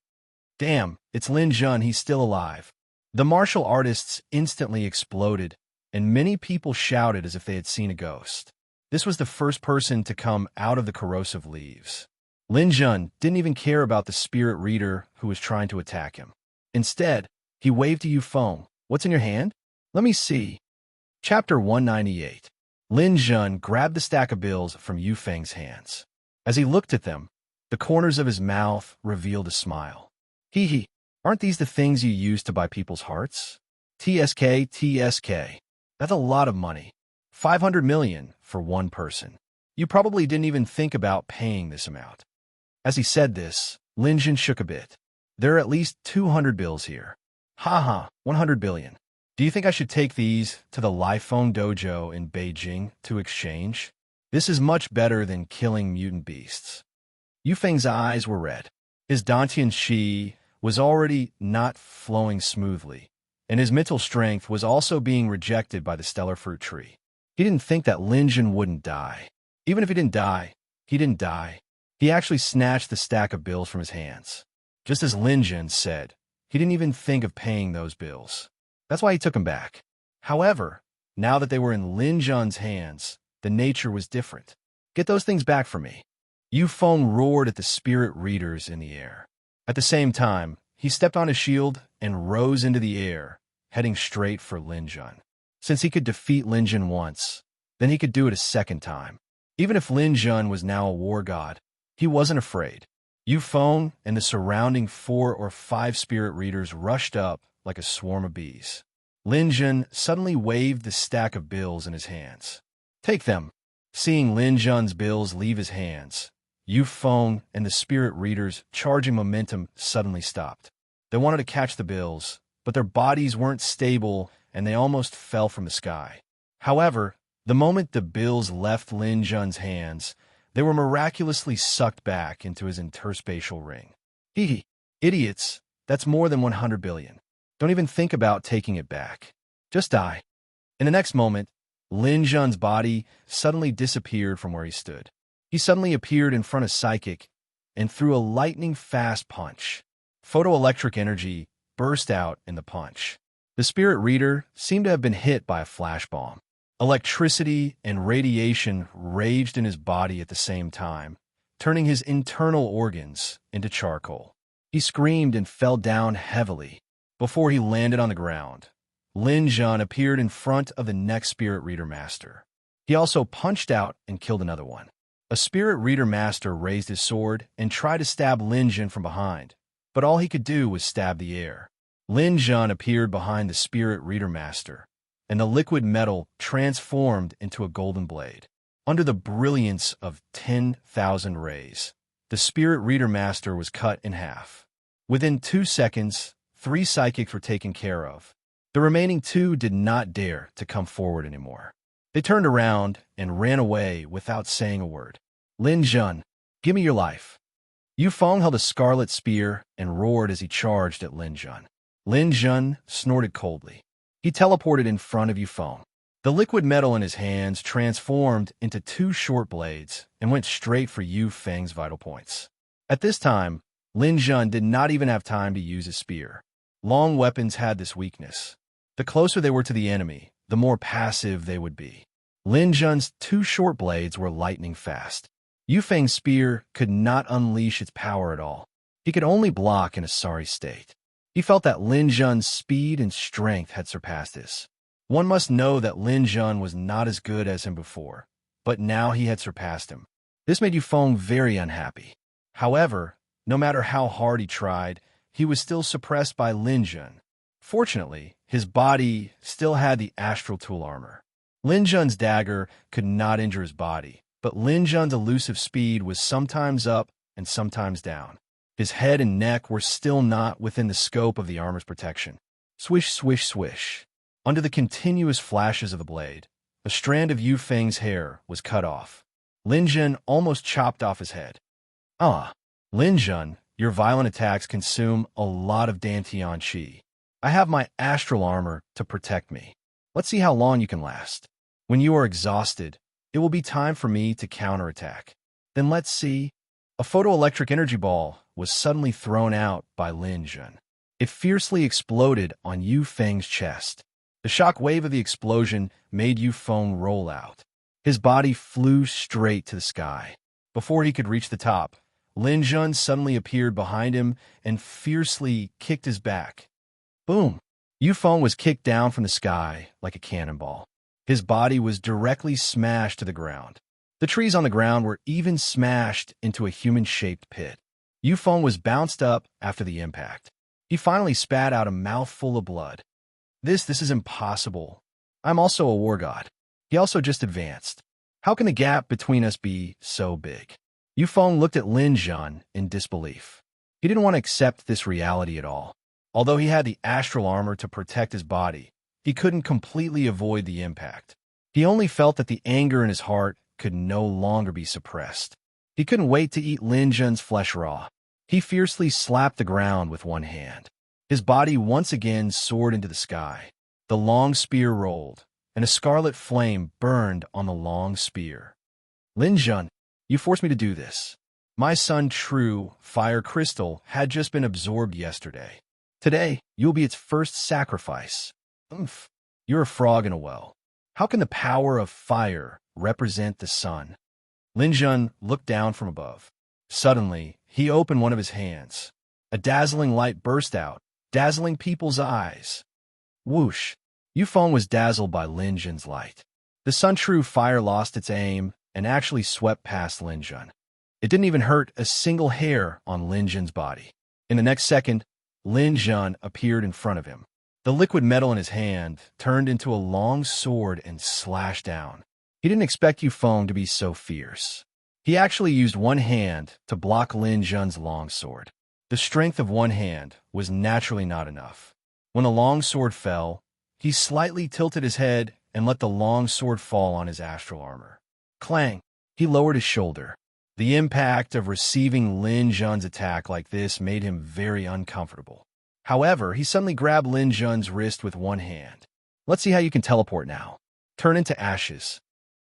Damn, it's Lin Jun, he's still alive. The martial artists instantly exploded, and many people shouted as if they had seen a ghost. This was the first person to come out of the corrosive leaves. Lin Jun didn't even care about the spirit reader who was trying to attack him. Instead, he waved to Yu Feng. "What's in your hand?" "Let me see." Chapter 198. Lin Jun grabbed the stack of bills from Yu Feng's hands. As he looked at them, the corners of his mouth revealed a smile. Hee, aren't these the things you use to buy people's hearts? TSK. That's a lot of money. 500 million for one person. You probably didn't even think about paying this amount. As he said this, Lin Jun shook a bit. There are at least 200 bills here. 100 billion. Do you think I should take these to the Lifeng dojo in Beijing to exchange? This is much better than killing mutant beasts. Yu Feng's eyes were red. His Dantian Qi was already not flowing smoothly, and his mental strength was also being rejected by the stellar fruit tree. He didn't think that Lin Jun wouldn't die. Even if he didn't die, he didn't die. He actually snatched the stack of bills from his hands. Just as Lin Jun said, he didn't even think of paying those bills. That's why he took them back. However, now that they were in Lin Jun's hands, the nature was different. "Get those things back for me." Yu Feng roared at the spirit readers in the air. At the same time, he stepped on his shield and rose into the air, heading straight for Lin Jun. Since he could defeat Lin Jun once, then he could do it a second time. Even if Lin Jun was now a war god, he wasn't afraid. Yu Feng and the surrounding 4 or 5 spirit readers rushed up like a swarm of bees. Lin Jun suddenly waved the stack of bills in his hands. "Take them." Seeing Lin Jun's bills leave his hands, Yu Feng and the spirit readers charging momentum suddenly stopped. They wanted to catch the bills, but their bodies weren't stable and they almost fell from the sky. However, The moment the bills left Lin Jun's hands, they were miraculously sucked back into his interspatial ring. Hee, idiots, that's more than 100 billion. Don't even think about taking it back. Just die. In the next moment, Lin Jun's body suddenly disappeared from where he stood. He suddenly appeared in front of Psychic and threw a lightning-fast punch. Photoelectric energy burst out in the punch. The spirit reader seemed to have been hit by a flash bomb. Electricity and radiation raged in his body at the same time, turning his internal organs into charcoal. He screamed and fell down heavily. Before he landed on the ground, Lin Jun appeared in front of the next spirit reader master. He also punched out and killed another one. A spirit reader master raised his sword and tried to stab Lin Jun from behind, but all he could do was stab the air. Lin Jun appeared behind the spirit reader master, and the liquid metal transformed into a golden blade. Under the brilliance of 10,000 rays, the spirit reader master was cut in half. Within 2 seconds, 3 psychics were taken care of. The remaining 2 did not dare to come forward anymore. They turned around and ran away without saying a word. Lin Jun, give me your life. Yu Feng held a scarlet spear and roared as he charged at Lin Jun. Lin Jun snorted coldly. He teleported in front of Yu Feng. The liquid metal in his hands transformed into 2 short blades and went straight for Yu Feng's vital points. At this time, Lin Jun did not even have time to use his spear. Long weapons had this weakness. The closer they were to the enemy, the more passive they would be. Lin Jun's 2 short blades were lightning fast. Yu Feng's spear could not unleash its power at all. He could only block in a sorry state. He felt that Lin Jun's speed and strength had surpassed his. One must know that Lin Jun was not as good as him before, but now he had surpassed him. This made Yu Feng very unhappy. However, no matter how hard he tried, he was still suppressed by Lin Jun. Fortunately, his body still had the astral tool armor. Lin Jun's dagger could not injure his body, but Lin Jun's elusive speed was sometimes up and sometimes down. His head and neck were still not within the scope of the armor's protection. Swish, swish, swish. Under the continuous flashes of the blade, a strand of Yu Feng's hair was cut off. Lin Jun almost chopped off his head. Lin Jun, your violent attacks consume a lot of Dantian Qi. I have my astral armor to protect me. Let's see how long you can last. When you are exhausted, it will be time for me to counterattack. Then let's see. A photoelectric energy ball was suddenly thrown out by Lin Jun. It fiercely exploded on Yu Feng's chest. The shock wave of the explosion made Yu Feng roll out. His body flew straight to the sky. Before he could reach the top, Lin Jun suddenly appeared behind him and fiercely kicked his back. Boom! Yu Feng was kicked down from the sky like a cannonball. His body was directly smashed to the ground. The trees on the ground were even smashed into a human-shaped pit. Yu Feng was bounced up after the impact. He finally spat out a mouthful of blood. This is impossible. I'm also a war god. He also just advanced. How can the gap between us be so big? Yu Feng looked at Lin Jun in disbelief. He didn't want to accept this reality at all. Although he had the astral armor to protect his body, he couldn't completely avoid the impact. He only felt that the anger in his heart could no longer be suppressed. He couldn't wait to eat Lin Jun's flesh raw. He fiercely slapped the ground with one hand. His body once again soared into the sky. The long spear rolled, and a scarlet flame burned on the long spear. Lin Jun, you forced me to do this. My son True Fire Crystal had just been absorbed yesterday. Today, you'll be its first sacrifice. Oomph, you're a frog in a well. How can the power of fire represent the sun? Lin Jun looked down from above. Suddenly, he opened one of his hands. A dazzling light burst out, dazzling people's eyes. Whoosh! Yu Feng was dazzled by Lin Jun's light. The Sun True Fire lost its aim and actually swept past Lin Jun. It didn't even hurt a single hair on Lin Jun's body. In the next second, Lin Jun appeared in front of him. The liquid metal in his hand turned into a long sword and slashed down. He didn't expect Yu Feng to be so fierce. He actually used one hand to block Lin Jun's long sword. The strength of one hand was naturally not enough. When the long sword fell, he slightly tilted his head and let the long sword fall on his astral armor. Clang! He lowered his shoulder. The impact of receiving Lin Jun's attack like this made him very uncomfortable. However, he suddenly grabbed Lin Jun's wrist with one hand. Let's see how you can teleport now. Turn into ashes.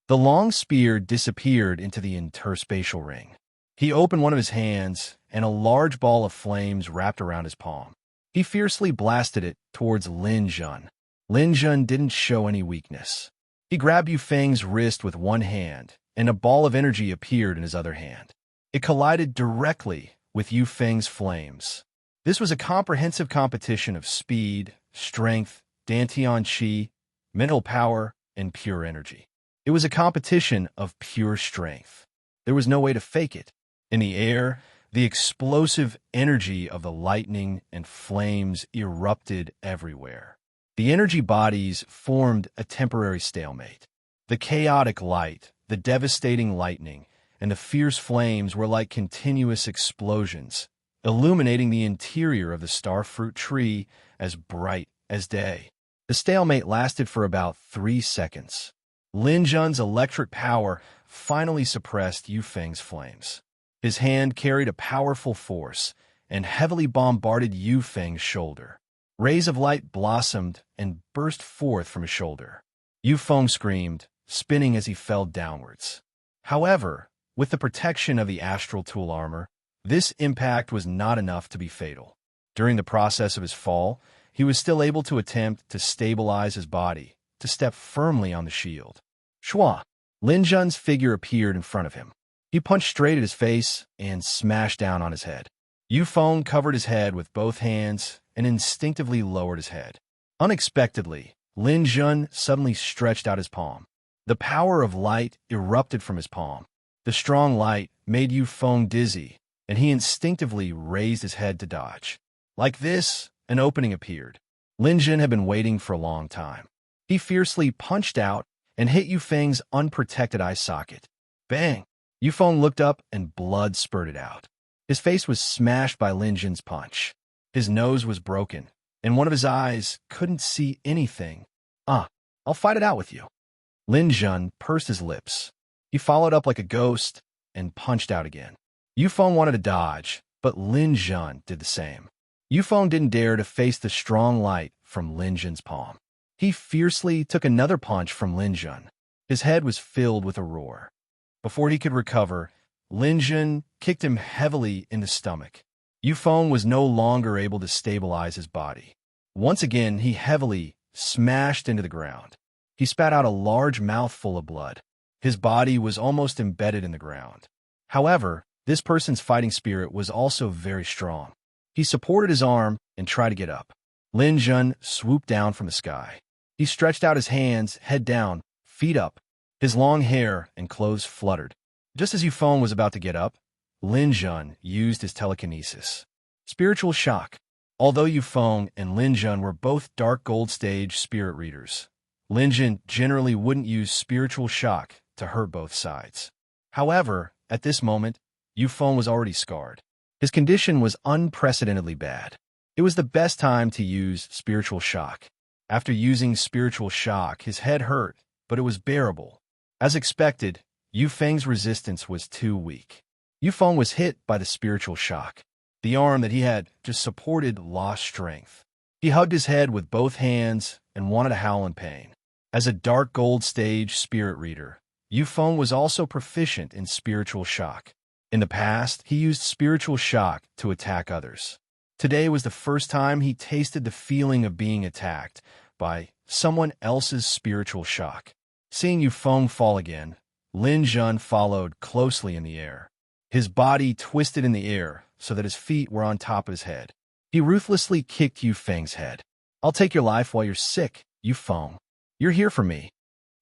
The long spear disappeared into the interspatial ring. He opened one of his hands, and a large ball of flames wrapped around his palm. He fiercely blasted it towards Lin Jun. Lin Jun didn't show any weakness. He grabbed Yu Feng's wrist with one hand, and a ball of energy appeared in his other hand. It collided directly with Yu Feng's flames. This was a comprehensive competition of speed, strength, Dantian Qi, mental power, and pure energy. It was a competition of pure strength. There was no way to fake it. In the air, the explosive energy of the lightning and flames erupted everywhere. The energy bodies formed a temporary stalemate. The chaotic light, the devastating lightning, and the fierce flames were like continuous explosions, illuminating the interior of the starfruit tree as bright as day. The stalemate lasted for about 3 seconds. Lin Jun's electric power finally suppressed Yu Feng's flames. His hand carried a powerful force and heavily bombarded Yu Feng's shoulder. Rays of light blossomed and burst forth from his shoulder. Yu Feng screamed, spinning as he fell downwards. However, with the protection of the astral tool armor, this impact was not enough to be fatal. During the process of his fall, he was still able to attempt to stabilize his body, to step firmly on the shield. Shua! Lin Jun's figure appeared in front of him. He punched straight at his face and smashed down on his head. Yu Feng covered his head with both hands and instinctively lowered his head. Unexpectedly, Lin Jun suddenly stretched out his palm. The power of light erupted from his palm. The strong light made Yu Feng dizzy, and he instinctively raised his head to dodge. Like this, an opening appeared. Lin Jun had been waiting for a long time. He fiercely punched out and hit Yu Feng's unprotected eye socket. Bang! Yu Feng looked up and blood spurted out. His face was smashed by Lin Jun's punch. His nose was broken, and one of his eyes couldn't see anything. I'll fight it out with you. Lin Jun pursed his lips. He followed up like a ghost and punched out again. Yu Feng wanted to dodge, but Lin Jun did the same. Yu Feng didn't dare to face the strong light from Lin Jun's palm. He fiercely took another punch from Lin Jun. His head was filled with a roar. Before he could recover, Lin Jun kicked him heavily in the stomach. Yu Feng was no longer able to stabilize his body. Once again, he heavily smashed into the ground. He spat out a large mouthful of blood. His body was almost embedded in the ground. However, this person's fighting spirit was also very strong. He supported his arm and tried to get up. Lin Jun swooped down from the sky. He stretched out his hands, head down, feet up. His long hair and clothes fluttered. Just as Yu Feng was about to get up, Lin Jun used his telekinesis. Spiritual shock. Although Yu Feng and Lin Jun were both dark gold stage spirit readers, Lin Jun generally wouldn't use spiritual shock to hurt both sides. However, at this moment, Yu Feng was already scarred. His condition was unprecedentedly bad. It was the best time to use spiritual shock. After using spiritual shock, his head hurt, but it was bearable. As expected, Yu Feng's resistance was too weak. Yu Feng was hit by the spiritual shock. The arm that he had just supported lost strength. He hugged his head with both hands and wanted to howl in pain. As a dark gold stage spirit reader, Yu Feng was also proficient in spiritual shock. In the past, he used spiritual shock to attack others. Today was the first time he tasted the feeling of being attacked by someone else's spiritual shock. Seeing Yu Feng fall again, Lin Jun followed closely in the air. His body twisted in the air so that his feet were on top of his head. He ruthlessly kicked Yu Feng's head. I'll take your life while you're sick, Yu Feng. You're here for me.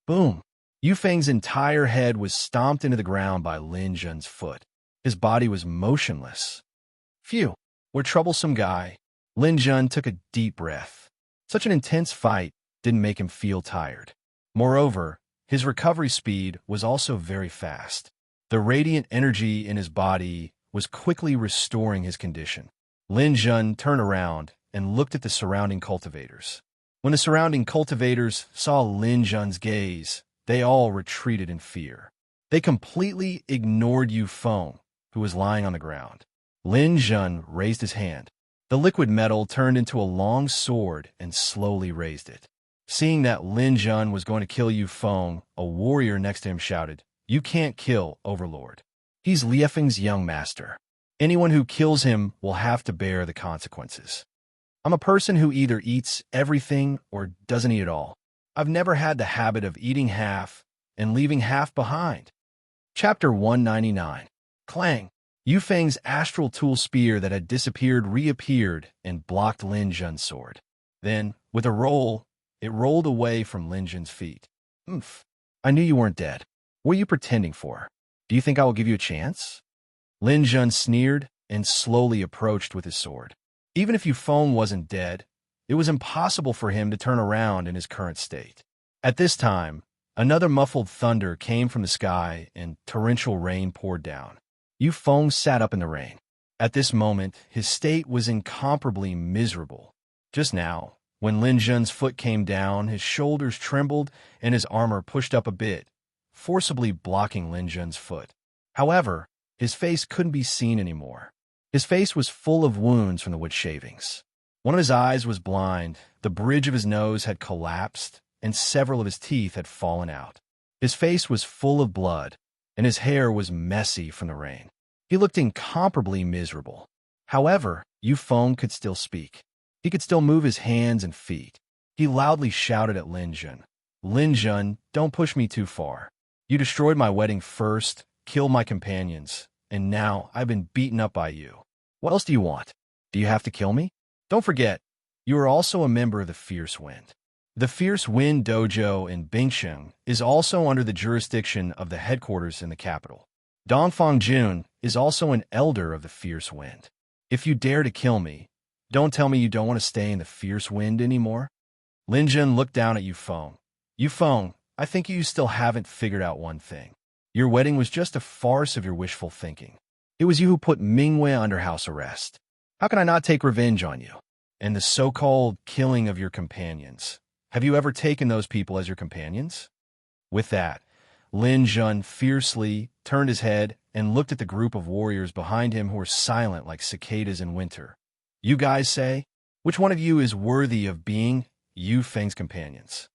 Boom. Yu Feng's entire head was stomped into the ground by Lin Jun's foot. His body was motionless. Phew, what a troublesome guy. Lin Jun took a deep breath. Such an intense fight didn't make him feel tired. Moreover, his recovery speed was also very fast. The radiant energy in his body was quickly restoring his condition. Lin Jun turned around and looked at the surrounding cultivators. When the surrounding cultivators saw Lin Jun's gaze, they all retreated in fear. They completely ignored Yu Feng, who was lying on the ground. Lin Jun raised his hand. The liquid metal turned into a long sword and slowly raised it. Seeing that Lin Jun was going to kill Yu Feng, a warrior next to him shouted, "You can't kill Overlord. He's Liefeng's young master. Anyone who kills him will have to bear the consequences. I'm a person who either eats everything or doesn't eat at all. I've never had the habit of eating half and leaving half behind." Chapter 199. Clang! Yu Feng's astral tool spear that had disappeared reappeared and blocked Lin Jun's sword. Then, with a roll, it rolled away from Lin Jun's feet. "Oomph! I knew you weren't dead. What are you pretending for? Do you think I will give you a chance?" Lin Jun sneered and slowly approached with his sword. Even if Yu Feng wasn't dead, it was impossible for him to turn around in his current state. At this time, another muffled thunder came from the sky and torrential rain poured down. Yu Feng sat up in the rain. At this moment, his state was incomparably miserable. Just now, when Lin Jun's foot came down, his shoulders trembled and his armor pushed up a bit, forcibly blocking Lin Jun's foot. However, his face couldn't be seen anymore. His face was full of wounds from the wood shavings. One of his eyes was blind, the bridge of his nose had collapsed, and several of his teeth had fallen out. His face was full of blood, and his hair was messy from the rain. He looked incomparably miserable. However, Yu Feng could still speak. He could still move his hands and feet. He loudly shouted at Lin Jun, "Lin Jun, don't push me too far. You destroyed my wedding first, killed my companions, and now I've been beaten up by you. What else do you want? Do you have to kill me? Don't forget, you are also a member of the Fierce Wind. The Fierce Wind Dojo in Bingsheng is also under the jurisdiction of the headquarters in the capital. Dongfang Jun is also an elder of the Fierce Wind. If you dare to kill me, don't tell me you don't want to stay in the Fierce Wind anymore." Lin Jun looked down at Yu Feng. "Yu Feng, I think you still haven't figured out one thing. Your wedding was just a farce of your wishful thinking. It was you who put Mingwei under house arrest. How can I not take revenge on you? And the so-called killing of your companions. Have you ever taken those people as your companions?" With that, Lin Jun fiercely turned his head and looked at the group of warriors behind him who were silent like cicadas in winter. "You guys say, which one of you is worthy of being Yu Feng's companions?"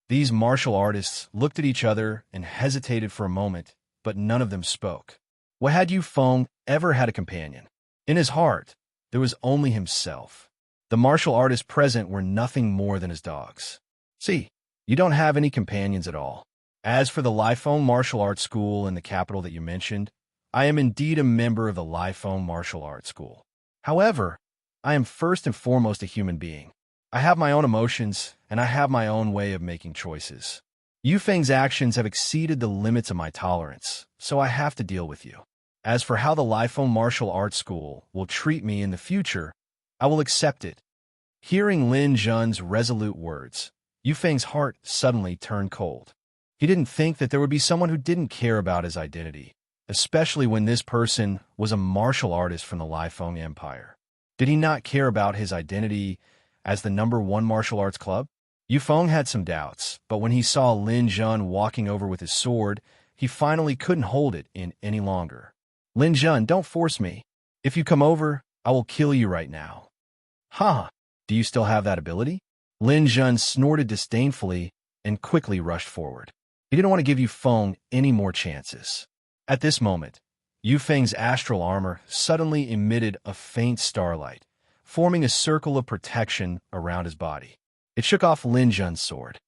These martial artists looked at each other and hesitated for a moment, but none of them spoke. Why had Yu Feng ever had a companion? In his heart, there was only himself. The martial artists present were nothing more than his dogs. "See, you don't have any companions at all. As for the Liefeng Martial Arts School in the capital that you mentioned, I am indeed a member of the Liefeng Martial Arts School. However, I am first and foremost a human being. I have my own emotions, and I have my own way of making choices. Yu Feng's actions have exceeded the limits of my tolerance, so I have to deal with you. As for how the Liefeng Martial Arts School will treat me in the future, I will accept it." Hearing Lin Jun's resolute words, Yu Feng's heart suddenly turned cold. He didn't think that there would be someone who didn't care about his identity, especially when this person was a martial artist from the Liefeng Empire. Did he not care about his identity as the #1 martial arts club? Yu Feng had some doubts, but when he saw Lin Jun walking over with his sword, he finally couldn't hold it in any longer. "Lin Jun, don't force me. If you come over, I will kill you right now." "Ha! Do you still have that ability?" Lin Jun snorted disdainfully and quickly rushed forward. He didn't want to give Yu Feng any more chances. At this moment, Yu Feng's astral armor suddenly emitted a faint starlight, forming a circle of protection around his body. It shook off Lin Jun's sword.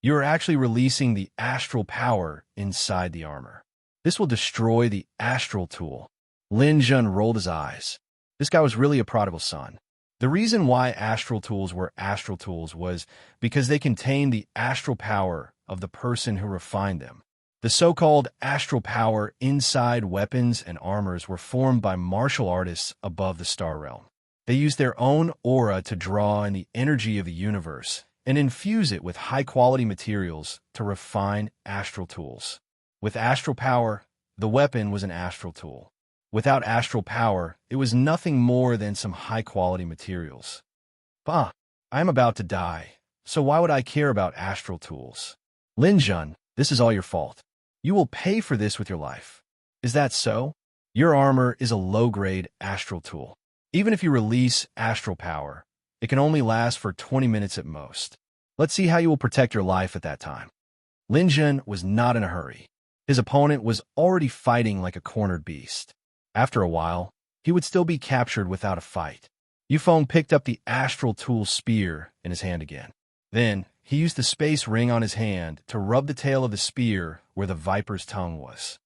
"You are actually releasing the astral power inside the armor. This will destroy the astral tool." Lin Jun rolled his eyes. This guy was really a prodigal son. The reason why astral tools were astral tools was because they contained the astral power of the person who refined them. The so-called astral power inside weapons and armors were formed by martial artists above the star realm. They used their own aura to draw in the energy of the universe and infuse it with high-quality materials to refine astral tools. With astral power, the weapon was an astral tool. Without astral power, it was nothing more than some high-quality materials. "Bah, I am about to die, So why would I care about astral tools? Lin Jun, this is all your fault. You will pay for this with your life. Is that so? Your armor is a low-grade astral tool. Even if you release astral power, it can only last for 20 minutes at most. Let's see how you will protect your life at that time. Lin Jun was not in a hurry. His opponent was already fighting like a cornered beast. After a while, he would still be captured without a fight. Yufeng picked up the astral tool spear in his hand again. Then, he used the space ring on his hand to rub the tail of the spear where the viper's tongue was.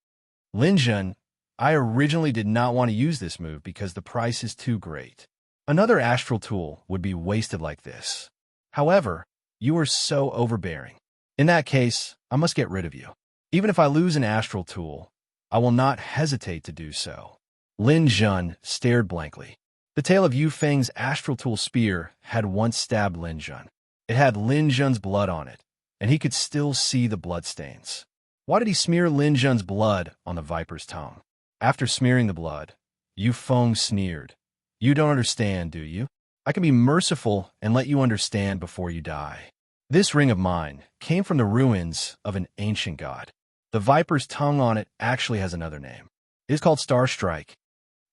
Lin Jun, I originally did not want to use this move because the price is too great. Another astral tool would be wasted like this. However, you are so overbearing. In that case, I must get rid of you. Even if I lose an astral tool, I will not hesitate to do so. Lin Jun stared blankly. The tail of Yufeng's astral tool spear had once stabbed Lin Jun. It had Lin Jun's blood on it, and he could still see the bloodstains. Why did he smear Lin Jun's blood on the viper's tongue? After smearing the blood, Yufeng sneered. You don't understand, do you? I can be merciful and let you understand before you die. This ring of mine came from the ruins of an ancient god. The viper's tongue on it actually has another name. It is called Star Strike.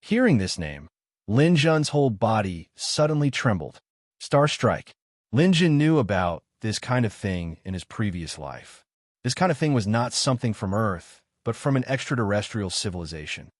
Hearing this name, Lin Jun's whole body suddenly trembled. Star Strike. Lin Jun knew about this kind of thing in his previous life. This kind of thing was not something from Earth, but from an extraterrestrial civilization.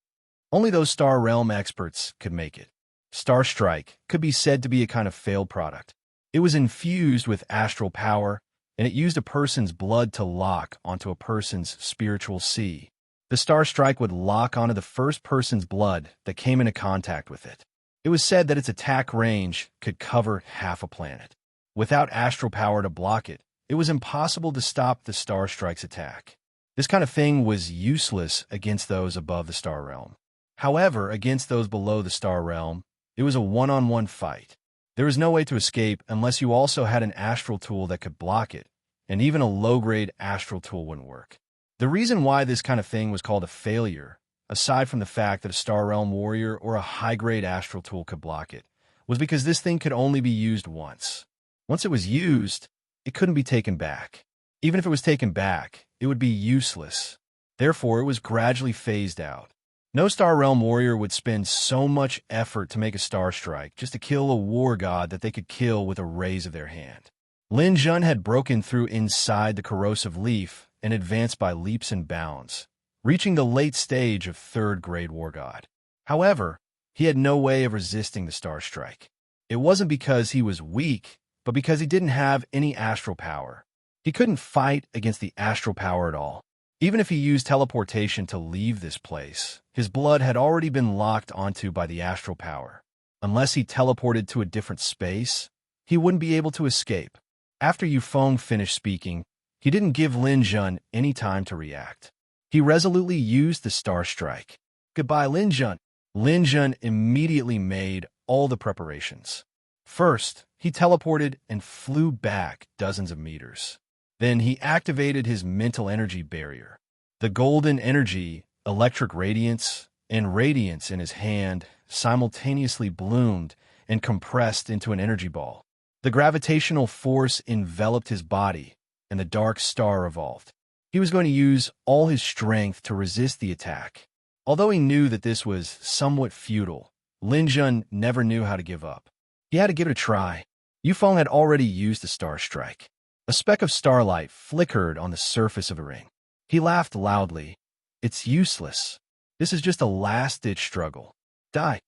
Only those Star Realm experts could make it. Star Strike could be said to be a kind of failed product. It was infused with astral power, and it used a person's blood to lock onto a person's spiritual sea. The Star Strike would lock onto the first person's blood that came into contact with it. It was said that its attack range could cover half a planet. Without astral power to block it, it was impossible to stop the Star Strike's attack. This kind of thing was useless against those above the Star Realm. However, against those below the Star Realm, it was a one-on-one fight. There was no way to escape unless you also had an astral tool that could block it, and even a low-grade astral tool wouldn't work. The reason why this kind of thing was called a failure, aside from the fact that a Star Realm warrior or a high-grade astral tool could block it, was because this thing could only be used once. Once it was used, it couldn't be taken back. Even if it was taken back, it would be useless. Therefore, it was gradually phased out. No Star Realm warrior would spend so much effort to make a Star Strike just to kill a war god that they could kill with a raise of their hand. Lin Jun had broken through inside the corrosive leaf and advanced by leaps and bounds, reaching the late stage of third-grade war god. However, he had no way of resisting the Star Strike. It wasn't because he was weak, but because he didn't have any astral power. He couldn't fight against the astral power at all. Even if he used teleportation to leave this place, his blood had already been locked onto by the astral power. Unless he teleported to a different space, he wouldn't be able to escape. After Yufeng finished speaking, he didn't give Lin Jun any time to react. He resolutely used the Star Strike. Goodbye, Lin Jun. Lin Jun immediately made all the preparations. First, he teleported and flew back dozens of meters. Then he activated his mental energy barrier. The golden energy, electric radiance, and radiance in his hand simultaneously bloomed and compressed into an energy ball. The gravitational force enveloped his body, and the dark star evolved. He was going to use all his strength to resist the attack. Although he knew that this was somewhat futile, Lin Jun never knew how to give up. He had to give it a try. Yufeng had already used the Star Strike. A speck of starlight flickered on the surface of a ring. He laughed loudly. It's useless. This is just a last-ditch struggle. Die.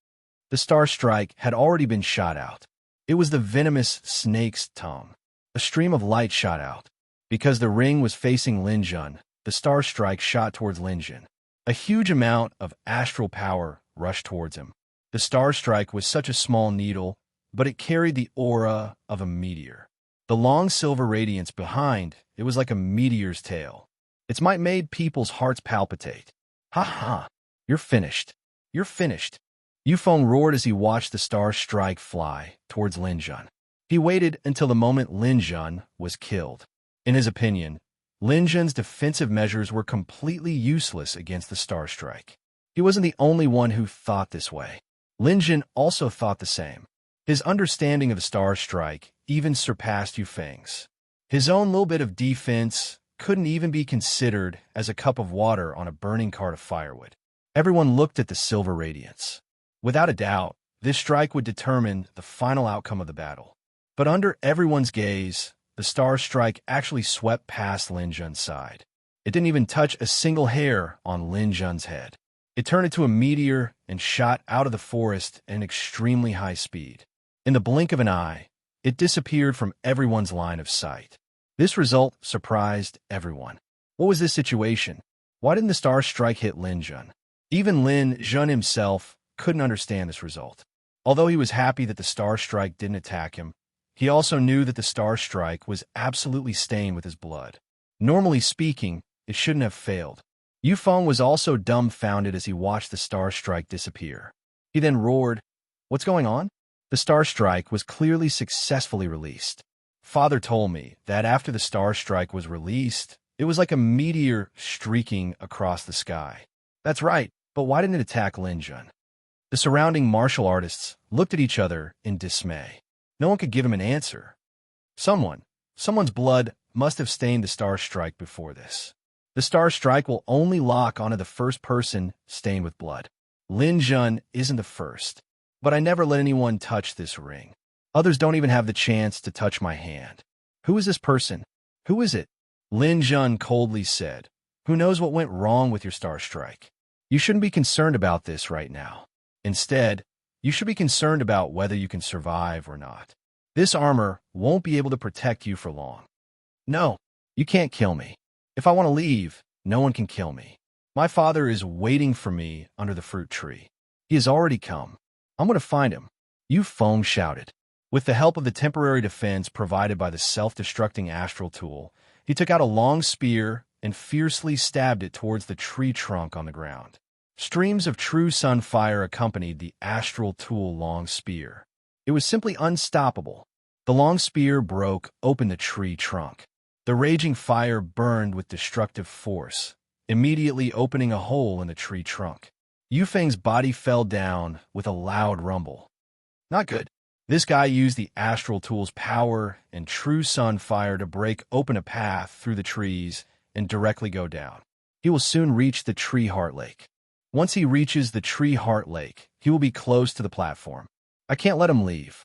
The Star Strike had already been shot out. It was the venomous snake's tongue. A stream of light shot out. Because the ring was facing Lin Jun, the Star Strike shot towards Lin Jun. A huge amount of astral power rushed towards him. The Star Strike was such a small needle, but it carried the aura of a meteor. The long silver radiance behind, it was like a meteor's tail. Its might made people's hearts palpitate. Ha ha! You're finished. You're finished. Yufeng roared as he watched the Star Strike fly towards Lin Jun. He waited until the moment Lin Jun was killed. In his opinion, Lin Jun's defensive measures were completely useless against the Star Strike. He wasn't the only one who thought this way. Lin Jun also thought the same. His understanding of the Star Strike even surpassed Yufeng's. His own little bit of defense couldn't even be considered as a cup of water on a burning cart of firewood. Everyone looked at the silver radiance. Without a doubt, this strike would determine the final outcome of the battle. But under everyone's gaze, the star strike actually swept past Lin Jun's side. It didn't even touch a single hair on Lin Jun's head. It turned into a meteor and shot out of the forest at an extremely high speed. In the blink of an eye, it disappeared from everyone's line of sight. This result surprised everyone. What was this situation? Why didn't the star strike hit Lin Jun? Even Lin Jun himself couldn't understand this result. Although he was happy that the star strike didn't attack him, he also knew that the star strike was absolutely stained with his blood. Normally speaking, it shouldn't have failed. Yufeng was also dumbfounded as he watched the star strike disappear. He then roared, "What's going on?" The star strike was clearly successfully released. Father told me that after the star strike was released, it was like a meteor streaking across the sky. That's right, but why didn't it attack Lin Jun? The surrounding martial artists looked at each other in dismay. No one could give him an answer. Someone's blood must have stained the star strike before this. The star strike will only lock onto the first person stained with blood. Lin Jun isn't the first, but I never let anyone touch this ring. Others don't even have the chance to touch my hand. Who is this person? Who is it? Lin Jun coldly said. Who knows what went wrong with your star strike? You shouldn't be concerned about this right now. Instead, you should be concerned about whether you can survive or not. This armor won't be able to protect you for long. No, you can't kill me. If I want to leave, no one can kill me. My father is waiting for me under the fruit tree. He has already come. I'm going to find him. Yufeng shouted. With the help of the temporary defense provided by the self-destructing astral tool, he took out a long spear and fiercely stabbed it towards the tree trunk on the ground. Streams of true sun fire accompanied the astral tool long spear. It was simply unstoppable. The long spear broke open the tree trunk. The raging fire burned with destructive force, immediately opening a hole in the tree trunk. Yufeng's body fell down with a loud rumble. Not good. This guy used the astral tool's power and true sun fire to break open a path through the trees and directly go down. He will soon reach the tree heart lake. Once he reaches the tree heart lake, he will be close to the platform. I can't let him leave.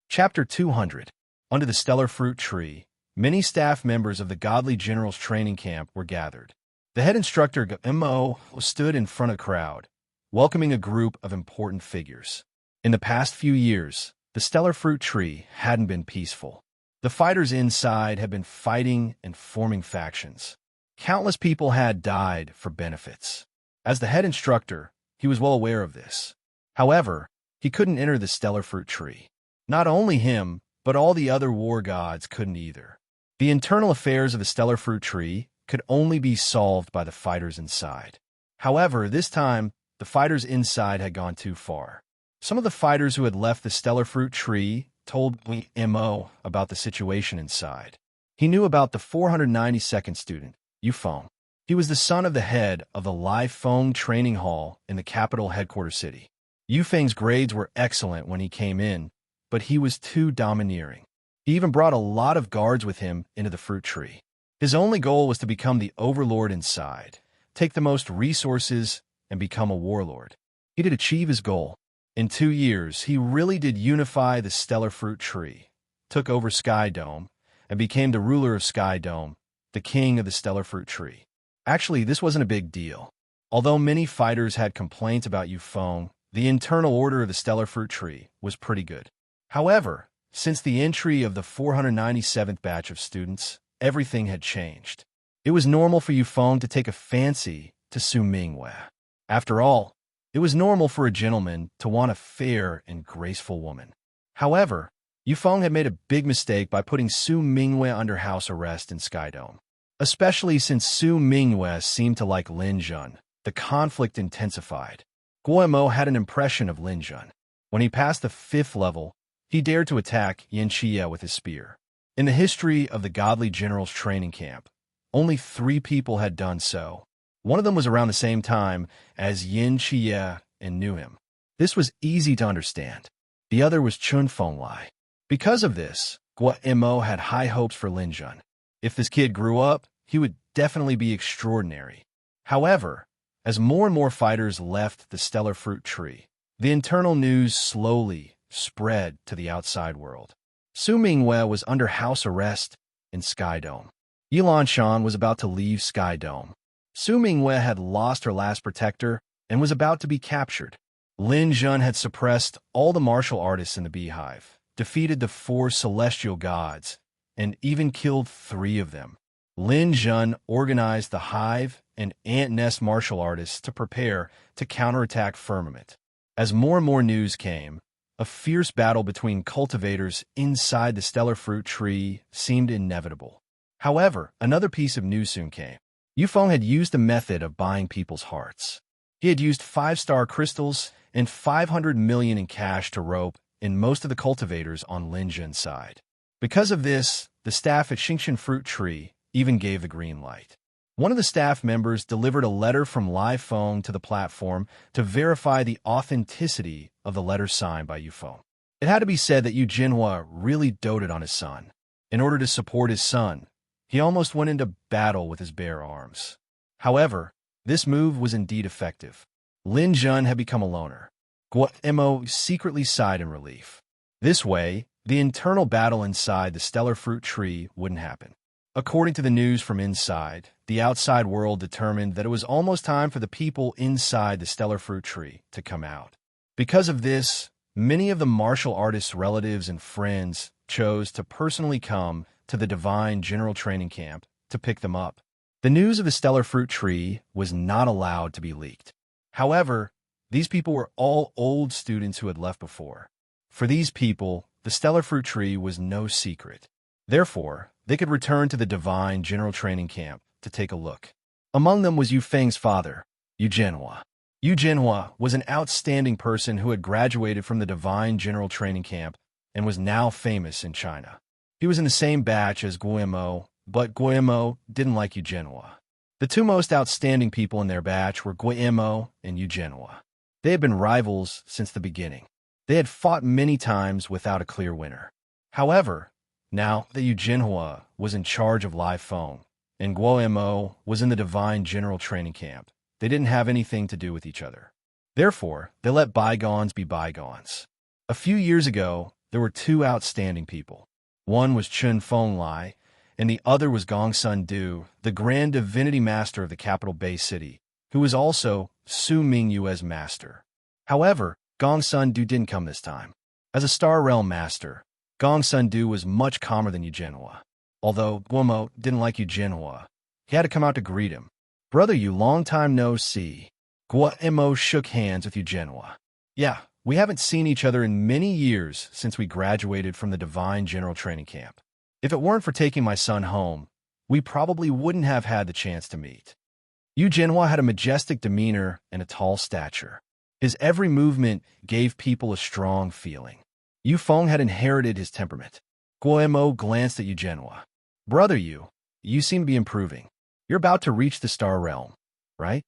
Chapter 200. Under the stellar fruit tree, many staff members of the Godly General's training camp were gathered. The head instructor, Mo, stood in front of the crowd, welcoming a group of important figures. In the past few years, the stellar fruit tree hadn't been peaceful. The fighters inside had been fighting and forming factions. Countless people had died for benefits. As the head instructor, he was well aware of this. However, he couldn't enter the stellar fruit tree. Not only him, but all the other war gods couldn't either. The internal affairs of the stellar fruit tree could only be solved by the fighters inside. However, this time, the fighters inside had gone too far. Some of the fighters who had left the stellar fruit tree told Mo about the situation inside. He knew about the 492nd student, Yufeng. He was the son of the head of the Lai Feng Training Hall in the capital headquarters city. Yufeng's grades were excellent when he came in, but he was too domineering. He even brought a lot of guards with him into the fruit tree. His only goal was to become the overlord inside, take the most resources, and become a warlord. He did achieve his goal. In 2 years, he really did unify the stellar fruit tree, took over Sky Dome, and became the ruler of Sky Dome, the king of the stellar fruit tree. Actually, this wasn't a big deal. Although many fighters had complaints about Yufeng, the internal order of the stellar fruit tree was pretty good. However, since the entry of the 497th batch of students, everything had changed. It was normal for Yufeng to take a fancy to Su Mingwei. After all, it was normal for a gentleman to want a fair and graceful woman. However, Yufeng had made a big mistake by putting Su Mingwei under house arrest in Skydome. Especially since Su Mingwei seemed to like Lin Jun, the conflict intensified. Guo had an impression of Lin Jun. When he passed the 5th level, he dared to attack Yin Xie with his spear. In the history of the Godly General's training camp, only 3 people had done so. One of them was around the same time as Yin Xie and knew him. This was easy to understand. The other was Chun Fenglai. Because of this, Guo had high hopes for Lin Jun. If this kid grew up, he would definitely be extraordinary. However, as more and more fighters left the stellar fruit tree, the internal news slowly spread to the outside world. Su Mingwei was under house arrest in Sky Dome. Yilan Shan was about to leave Sky Dome. Su Mingwei had lost her last protector and was about to be captured. Lin Jun had suppressed all the martial artists in the beehive, defeated the 4 celestial gods, and even killed 3 of them. Lin Jun organized the hive and ant nest martial artists to prepare to counterattack Firmament. As more and more news came, a fierce battle between cultivators inside the stellar fruit tree seemed inevitable. However, another piece of news soon came. Yufeng had used the method of buying people's hearts. He had used 5-star crystals and 500 million in cash to rope in most of the cultivators on Lin Jun's side. Because of this, the staff at Xingshan Fruit Tree even gave the green light. One of the staff members delivered a letter from Live Phone to the platform to verify the authenticity of the letter signed by Yufeng. It had to be said that Yu Jinhua really doted on his son. In order to support his son, he almost went into battle with his bare arms. However, this move was indeed effective. Lin Jun had become a loner. Guo secretly sighed in relief. This way, the internal battle inside the stellar fruit tree wouldn't happen. According to the news from inside, the outside world determined that it was almost time for the people inside the stellar fruit tree to come out. Because of this, many of the martial artists' relatives and friends chose to personally come to the Divine General Training Camp to pick them up. The news of the stellar fruit tree was not allowed to be leaked. However, these people were all old students who had left before. For these people, the stellar fruit tree was no secret. Therefore, they could return to the Divine General Training Camp to take a look. Among them was Yu Feng's father, Yu Jinhua. Yu Jinhua was an outstanding person who had graduated from the Divine General Training Camp and was now famous in China. He was in the same batch as Guo, but Guo didn't like Yu Jinhua. The 2 most outstanding people in their batch were Guo and Yu Jinhua. They had been rivals since the beginning. They had fought many times without a clear winner. However, now that Yu Jinhua was in charge of Live Phone and Guo was in the Divine General Training Camp, they didn't have anything to do with each other. Therefore, they let bygones be bygones. A few years ago, there were 2 outstanding people. One was Chun Fenglai, and the other was Gongsun Du, the Grand Divinity Master of the capital Bay City, who was also Su Mingyue's master. However, Gongsun Du didn't come this time. As a Star Realm master, Gongsun Du was much calmer than Yu Jinhua. Although Guo didn't like Yu Jinhua, he had to come out to greet him. "Brother Yu, long time no see." Guo shook hands with Yu Jinhua. "Yeah, we haven't seen each other in many years since we graduated from the Divine General Training Camp. If it weren't for taking my son home, we probably wouldn't have had the chance to meet." Yu Jinhua had a majestic demeanor and a tall stature. His every movement gave people a strong feeling. Yu Feng had inherited his temperament. Guo glanced at Yu Jinhua. "Brother Yu, you seem to be improving. You're about to reach the Star Realm, right?"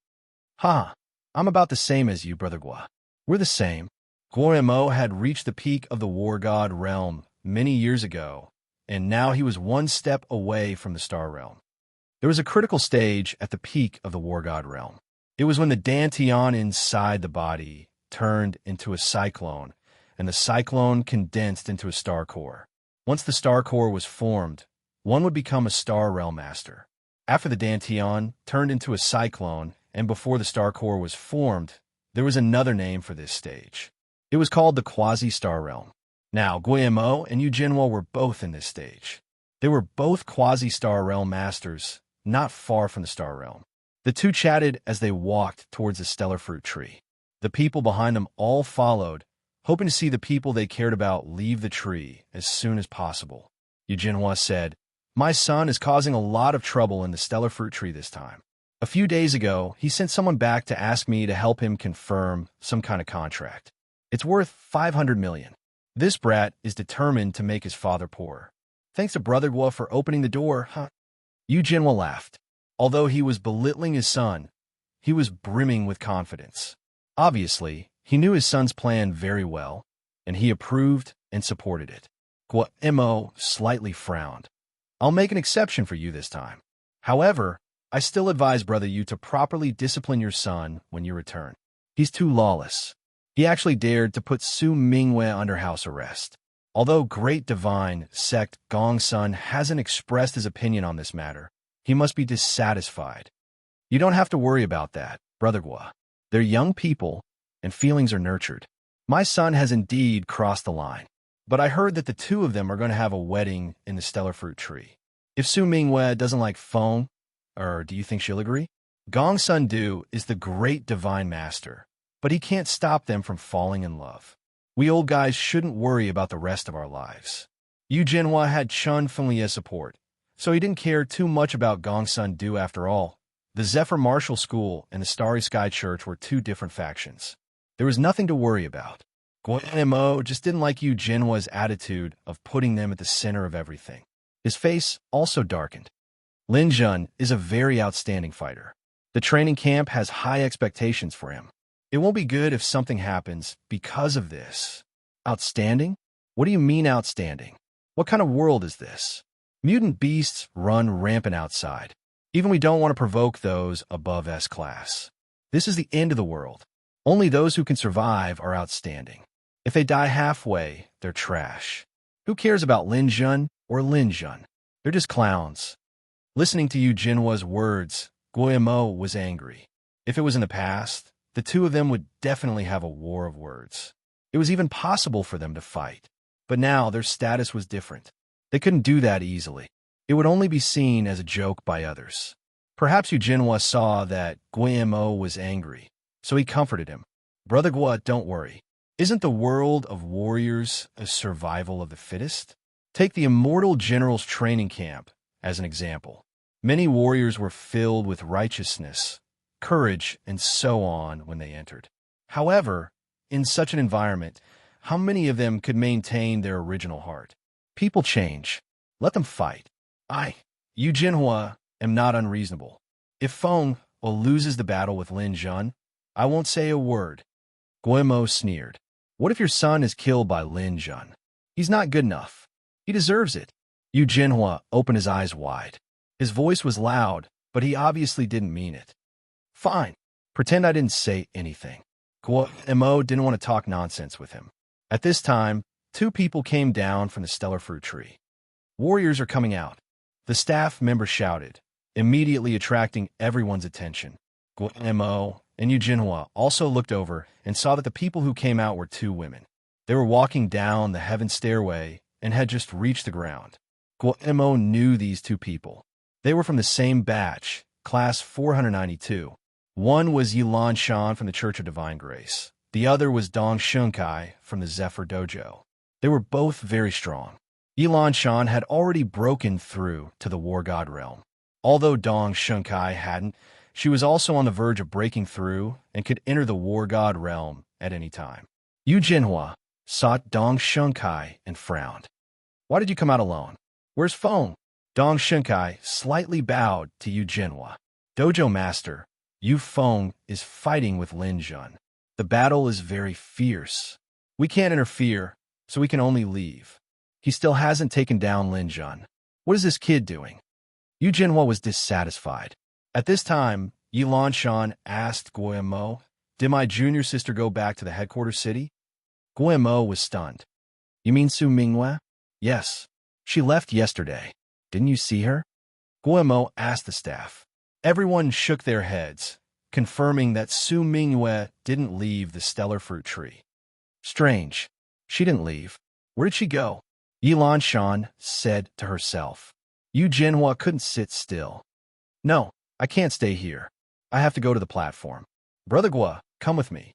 "Ha, I'm about the same as you, Brother Guo." "We're the same." Guo had reached the peak of the War God realm many years ago, and now he was 1 step away from the Star Realm. There was a critical stage at the peak of the War God realm. It was when the Dantian inside the body turned into a cyclone, and the cyclone condensed into a star core. Once the star core was formed, one would become a Star Realm Master. After the Dantian turned into a cyclone, and before the star core was formed, there was another name for this stage. It was called the Quasi-Star Realm. Now, Guo and Yu Jinhua were both in this stage. They were both Quasi-Star Realm Masters, not far from the Star Realm. The 2 chatted as they walked towards the stellar fruit tree. The people behind them all followed, hoping to see the people they cared about leave the tree as soon as possible. Yu Jinhua said, "My son is causing a lot of trouble in the stellar fruit tree this time. A few days ago, he sent someone back to ask me to help him confirm some kind of contract. It's worth 500 million. This brat is determined to make his father poor. Thanks to Brother Guo for opening the door, huh?" Yu Jinhua laughed. Although he was belittling his son, he was brimming with confidence. Obviously, he knew his son's plan very well, and he approved and supported it. Guemo slightly frowned. I'll make an exception for you this time. However, I still advise Brother Yu to properly discipline your son when you return. He's too lawless. He actually dared to put Su Mingwe under house arrest. Although Great Divine Sect Gongsun hasn't expressed his opinion on this matter, he must be dissatisfied. You don't have to worry about that, Brother Gua. They're young people, and feelings are nurtured. My son has indeed crossed the line, but I heard that the two of them are going to have a wedding in the stellar fruit tree. If Su Mingwe doesn't like Feng, or do you think she'll agree? Gongsun Du is the great divine master, but he can't stop them from falling in love. We old guys shouldn't worry about the rest of our lives. Yu Jinhua had Chun Fenglie's support, so he didn't care too much about Gongsun Du after all. The Zephyr Martial School and the Starry Sky Church were two different factions. There was nothing to worry about. Guanmo just didn't like Yu Jinhua's attitude of putting them at the center of everything. His face also darkened. Lin Jun is a very outstanding fighter. The training camp has high expectations for him. It won't be good if something happens because of this. Outstanding? What do you mean outstanding? What kind of world is this? Mutant beasts run rampant outside. Even we don't want to provoke those above S-class. This is the end of the world. Only those who can survive are outstanding. If they die halfway, they're trash. Who cares about Lin Jun or Lin Jun? They're just clowns. Listening to Yu Jinhua's words, Guillermo was angry. If it was in the past, the two of them would definitely have a war of words. It was even possible for them to fight. But now their status was different. They couldn't do that easily. It would only be seen as a joke by others. Perhaps Yu Jinhua saw that Guillermo was angry, so he comforted him. Brother Gua, don't worry. Isn't the world of warriors a survival of the fittest? Take the Immortal General's training camp as an example. Many warriors were filled with righteousness, courage, and so on when they entered. However, in such an environment, how many of them could maintain their original heart? People change. Let them fight. Yu Jinhua, am not unreasonable. If Feng loses the battle with Lin Jun, I won't say a word. Guillermo sneered. What if your son is killed by Lin Jun? He's not good enough. He deserves it. Yu Jinhua opened his eyes wide. His voice was loud, but he obviously didn't mean it. Fine. Pretend I didn't say anything. Guillermo didn't want to talk nonsense with him. At this time, two people came down from the stellar fruit tree. Warriors are coming out. The staff member shouted, immediately attracting everyone's attention. Guillermo and Yu Jinhua also looked over and saw that the people who came out were two women. They were walking down the heaven stairway and had just reached the ground. Guillermo knew these two people. They were from the same batch, class 492. One was Yilan Shan from the Church of Divine Grace. The other was Dong Shunkai from the Zephyr Dojo. They were both very strong. Yilan Shan had already broken through to the War God realm. Although Dong Shunkai hadn't, she was also on the verge of breaking through and could enter the War God realm at any time. Yu Jinhua sought Dong Shunkai and frowned. Why did you come out alone? Where's Feng? Dong Shunkai slightly bowed to Yu Jinhua. Dojo Master, Yu Feng is fighting with Lin Jun. The battle is very fierce. We can't interfere, so we can only leave. He still hasn't taken down Lin Jun. What is this kid doing? Yu Jinhua was dissatisfied. At this time, Yilan Shan asked Guillermo, did my junior sister go back to the headquarters city? Guillermo was stunned. You mean Su Mingwe? Yes. She left yesterday. Didn't you see her? Guillermo asked the staff. Everyone shook their heads, confirming that Su Mingwe didn't leave the stellar fruit tree. Strange. She didn't leave. Where did she go? Yilan Shan said to herself. Yu Jinhua couldn't sit still. No, I can't stay here. I have to go to the platform. Brother Gua, come with me.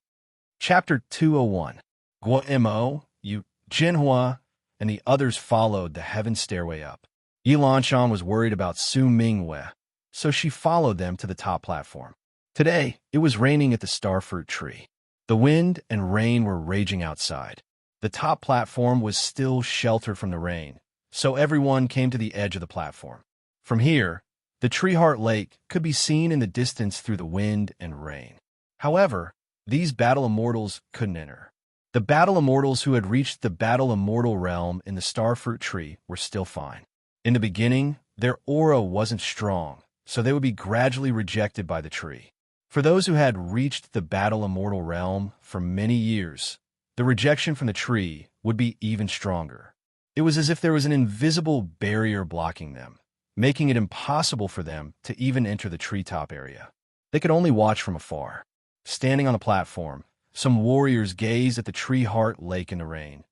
Chapter 201. Guillermo, Yu Jinhua, and the others followed the heaven stairway up. Yilan Shan was worried about Su Mingwe, so she followed them to the top platform. Today, it was raining at the starfruit tree. The wind and rain were raging outside. The top platform was still sheltered from the rain, so everyone came to the edge of the platform. From here, the Treeheart Lake could be seen in the distance through the wind and rain. However, these battle immortals couldn't enter. The Battle Immortals who had reached the Battle Immortal realm in the Starfruit Tree were still fine. In the beginning, their aura wasn't strong, so they would be gradually rejected by the tree. For those who had reached the Battle Immortal realm for many years, the rejection from the tree would be even stronger. It was as if there was an invisible barrier blocking them, making it impossible for them to even enter the treetop area. They could only watch from afar. Standing on a platform, some warriors gazed at the Tree Heart Lake in the rain.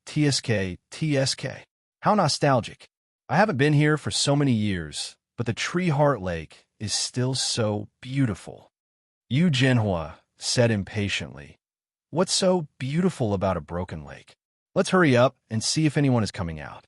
TSK, TSK. How nostalgic. I haven't been here for so many years, but the Tree Heart Lake is still so beautiful. Yu Jinhua said impatiently, "What's so beautiful about a broken lake? Let's hurry up and see if anyone is coming out."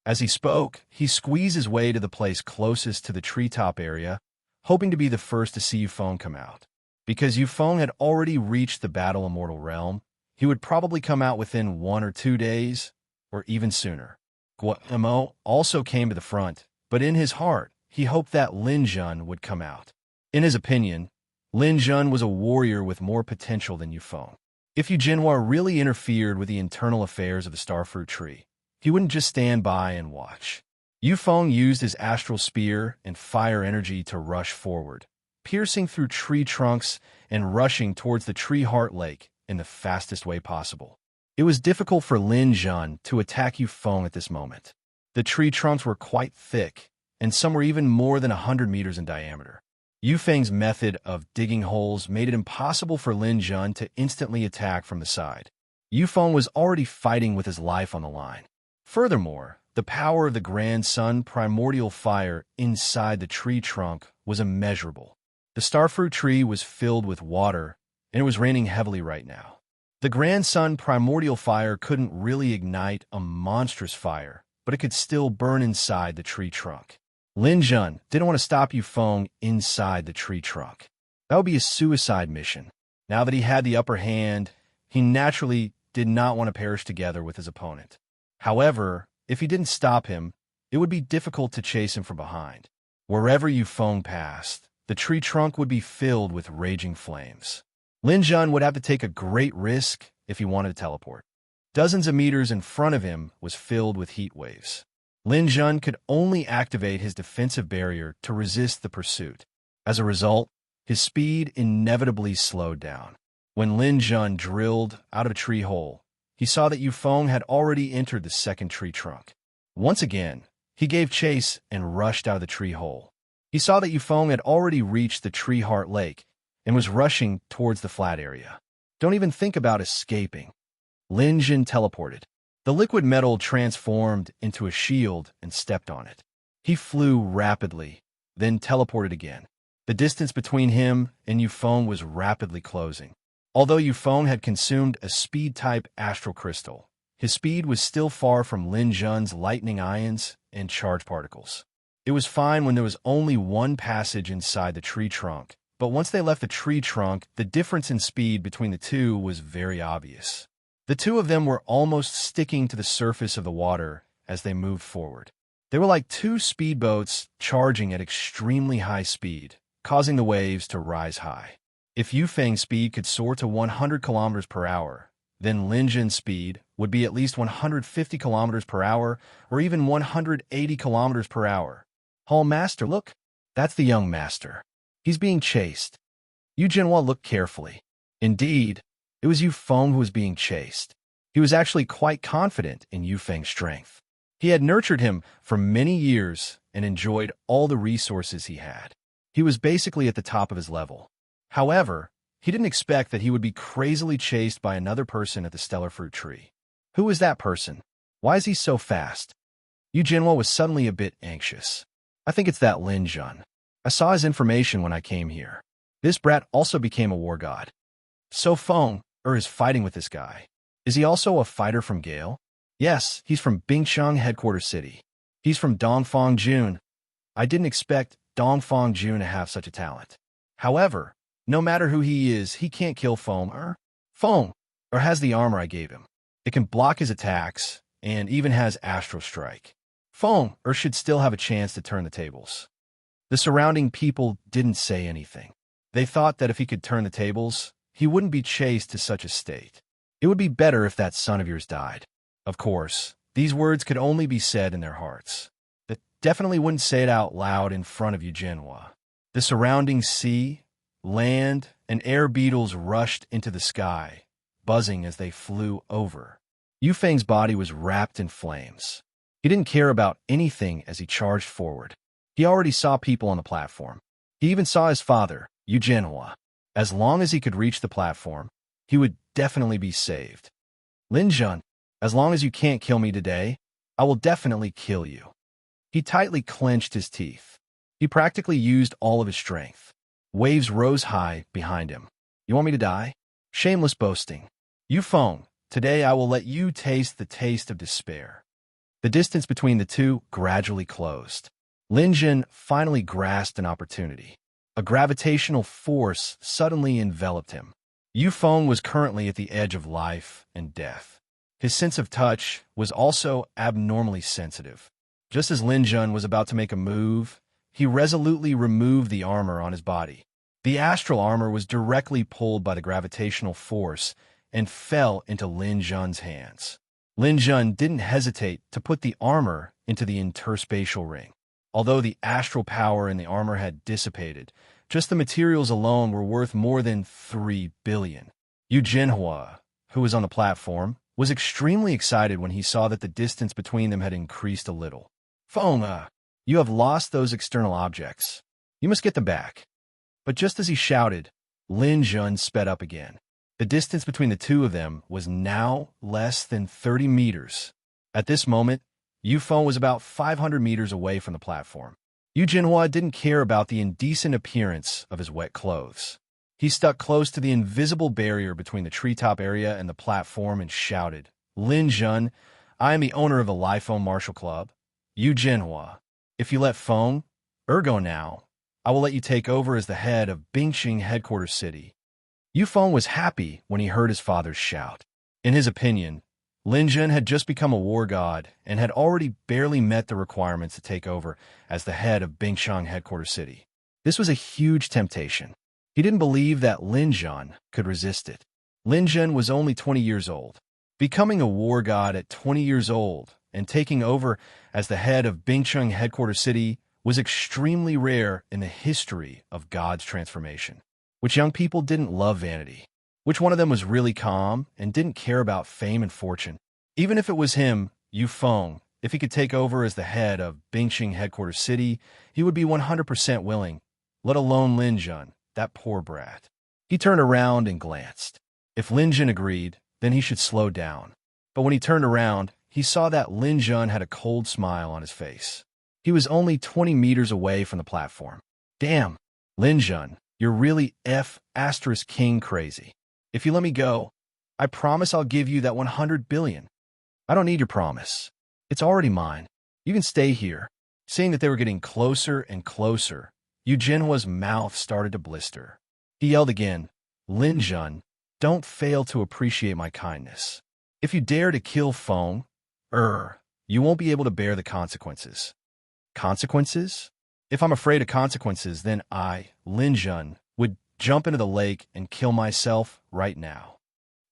As he spoke, he squeezed his way to the place closest to the treetop area, hoping to be the first to see Yufeng come out. Because Yufeng had already reached the Battle Immortal realm, he would probably come out within 1 or 2 days, or even sooner. Guo also came to the front, but in his heart, he hoped that Lin Jun would come out. In his opinion, Lin Jun was a warrior with more potential than Yufeng. If Yu Jinhua really interfered with the internal affairs of the Starfruit Tree, he wouldn't just stand by and watch. Yufeng used his astral spear and fire energy to rush forward, piercing through tree trunks and rushing towards the Tree Heart Lake in the fastest way possible. It was difficult for Lin Jun to attack Yufeng at this moment. The tree trunks were quite thick, and some were even more than 100 meters in diameter. Yufeng's method of digging holes made it impossible for Lin Jun to instantly attack from the side. Yufeng was already fighting with his life on the line. Furthermore, the power of the Grand Sun primordial fire inside the tree trunk was immeasurable. The Starfruit Tree was filled with water, and it was raining heavily right now. The Grand Sun primordial fire couldn't really ignite a monstrous fire, but it could still burn inside the tree trunk. Lin Jun didn't want to stop Yufeng inside the tree trunk. That would be a suicide mission. Now that he had the upper hand, he naturally did not want to perish together with his opponent. However, if he didn't stop him, it would be difficult to chase him from behind. Wherever Yufeng passed, the tree trunk would be filled with raging flames. Lin Jun would have to take a great risk if he wanted to teleport. Dozens of meters in front of him was filled with heat waves. Lin Jun could only activate his defensive barrier to resist the pursuit. As a result, his speed inevitably slowed down. When Lin Jun drilled out of a tree hole, he saw that Yufeng had already entered the second tree trunk. Once again, he gave chase and rushed out of the tree hole. He saw that Yufeng had already reached the Tree Heart Lake and was rushing towards the flat area. Don't even think about escaping. Lin Jun teleported. The liquid metal transformed into a shield and stepped on it. He flew rapidly, then teleported again. The distance between him and Yufeng was rapidly closing. Although Yufeng had consumed a speed-type astral crystal, his speed was still far from Lin Jun's lightning ions and charge particles. It was fine when there was only one passage inside the tree trunk, but once they left the tree trunk, the difference in speed between the two was very obvious. The two of them were almost sticking to the surface of the water as they moved forward. They were like two speedboats charging at extremely high speed, causing the waves to rise high. If Yufeng's speed could soar to 100 kilometers per hour, then Lin Jun's speed would be at least 150 kilometers per hour or even 180 kilometers per hour. Hall Master, look, that's the young master. He's being chased. Yu Jinhua looked carefully. Indeed, it was Yufeng who was being chased. He was actually quite confident in Yufeng's strength. He had nurtured him for many years and enjoyed all the resources he had. He was basically at the top of his level. However, he didn't expect that he would be crazily chased by another person at the Stellar Fruit Tree. Who is that person? Why is he so fast? Yu Jinhua was suddenly a bit anxious. I think it's that Lin Jun. I saw his information when I came here. This brat also became a war god. So Feng is fighting with this guy. Is he also a fighter from Gale? Yes, he's from Bingcheng headquarters city. He's from Dongfang Jun. I didn't expect Dongfang Jun to have such a talent. However, no matter who he is, he can't kill Feng has the armor I gave him. It can block his attacks and even has Astral Strike. Feng should still have a chance to turn the tables. The surrounding people didn't say anything. They thought that if he could turn the tables, he wouldn't be chased to such a state. It would be better if that son of yours died. Of course, these words could only be said in their hearts. They definitely wouldn't say it out loud in front of Eugenua. The surrounding sea, land, and air beetles rushed into the sky, buzzing as they flew over. Yufeng's body was wrapped in flames. He didn't care about anything as he charged forward. He already saw people on the platform. He even saw his father, Eugenua. As long as he could reach the platform, he would definitely be saved. Lin Jun, as long as you can't kill me today, I will definitely kill you. He tightly clenched his teeth. He practically used all of his strength. Waves rose high behind him. You want me to die? Shameless boasting. Yufeng, today I will let you taste the taste of despair. The distance between the two gradually closed. Lin Jun finally grasped an opportunity. A gravitational force suddenly enveloped him. Yufeng was currently at the edge of life and death. His sense of touch was also abnormally sensitive. Just as Lin Jun was about to make a move, he resolutely removed the armor on his body. The astral armor was directly pulled by the gravitational force and fell into Lin Jun's hands. Lin Jun didn't hesitate to put the armor into the interspatial ring. Although the astral power in the armor had dissipated, just the materials alone were worth more than 3 billion. Eugenua, who was on the platform, was extremely excited when he saw that the distance between them had increased a little. Feng, you have lost those external objects. You must get them back. But just as he shouted, Lin Jun sped up again. The distance between the two of them was now less than 30 meters. At this moment, Yufeng was about 500 meters away from the platform. Eugenua didn't care about the indecent appearance of his wet clothes. He stuck close to the invisible barrier between the treetop area and the platform and shouted, Lin Jun, I am the owner of the Lifeng Martial Club. Eugenua, if you let Feng, ergo now, I will let you take over as the head of Bingxing headquarters city. Yufeng was happy when he heard his father's shout. In his opinion, Lin Jun had just become a war god and had already barely met the requirements to take over as the head of Bingxing headquarters city. This was a huge temptation. He didn't believe that Lin Jun could resist it. Lin Jun was only 20 years old. Becoming a war god at 20 years old and taking over as the head of Bingxing headquarters city was extremely rare in the history of God's transformation. Which young people didn't love vanity? Which one of them was really calm and didn't care about fame and fortune? Even if it was him, Yufeng, if he could take over as the head of Bingxing headquarters city, he would be 100% willing, let alone Lin Jun, that poor brat. He turned around and glanced. If Lin Jun agreed, then he should slow down. But when he turned around, he saw that Lin Jun had a cold smile on his face. He was only 20 meters away from the platform. Damn, Lin Jun, you're really King crazy. If you let me go, I promise I'll give you that 100 billion. I don't need your promise. It's already mine. You can stay here. Seeing that they were getting closer and closer, Eugenua's mouth started to blister. He yelled again, Lin Jun, don't fail to appreciate my kindness. If you dare to kill Feng, you won't be able to bear the consequences. Consequences? If I'm afraid of consequences, then I, Lin Jun, would jump into the lake and kill myself right now.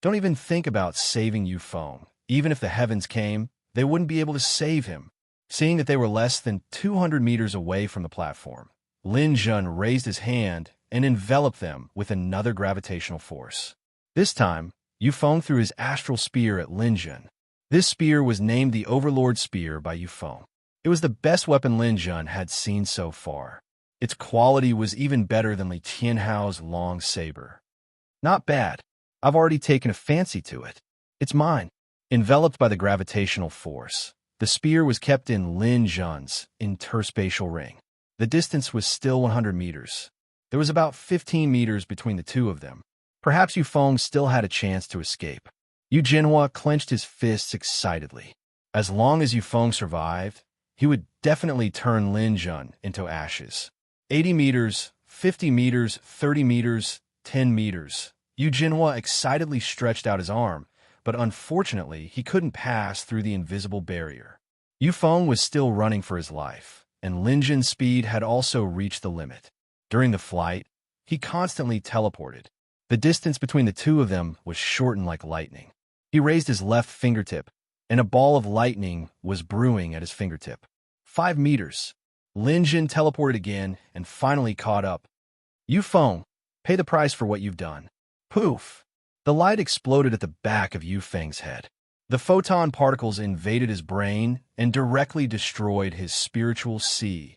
Don't even think about saving Yufeng. Even if the heavens came, they wouldn't be able to save him. Seeing that they were less than 200 meters away from the platform, Lin Jun raised his hand and enveloped them with another gravitational force. This time, Yufeng threw his astral spear at Lin Jun. This spear was named the Overlord Spear by Yufeng. It was the best weapon Lin Jun had seen so far. Its quality was even better than Li Tianhao's long saber. Not bad. I've already taken a fancy to it. It's mine. Enveloped by the gravitational force, the spear was kept in Lin Jun's interspatial ring. The distance was still 100 meters. There was about 15 meters between the two of them. Perhaps Yufeng still had a chance to escape. Eugenua clenched his fists excitedly. As long as Yufeng survived, he would definitely turn Lin Jun into ashes. 80 meters, 50 meters, 30 meters, 10 meters. Eugenua excitedly stretched out his arm, but unfortunately he couldn't pass through the invisible barrier. Yufeng was still running for his life, and Lin Jun's speed had also reached the limit. During the flight, he constantly teleported. The distance between the two of them was shortened like lightning. He raised his left fingertip, and a ball of lightning was brewing at his fingertip. 5 meters. Lin Jun teleported again and finally caught up. "You Feng, pay the price for what you've done." Poof! The light exploded at the back of Yu Feng's head. The photon particles invaded his brain and directly destroyed his spiritual sea,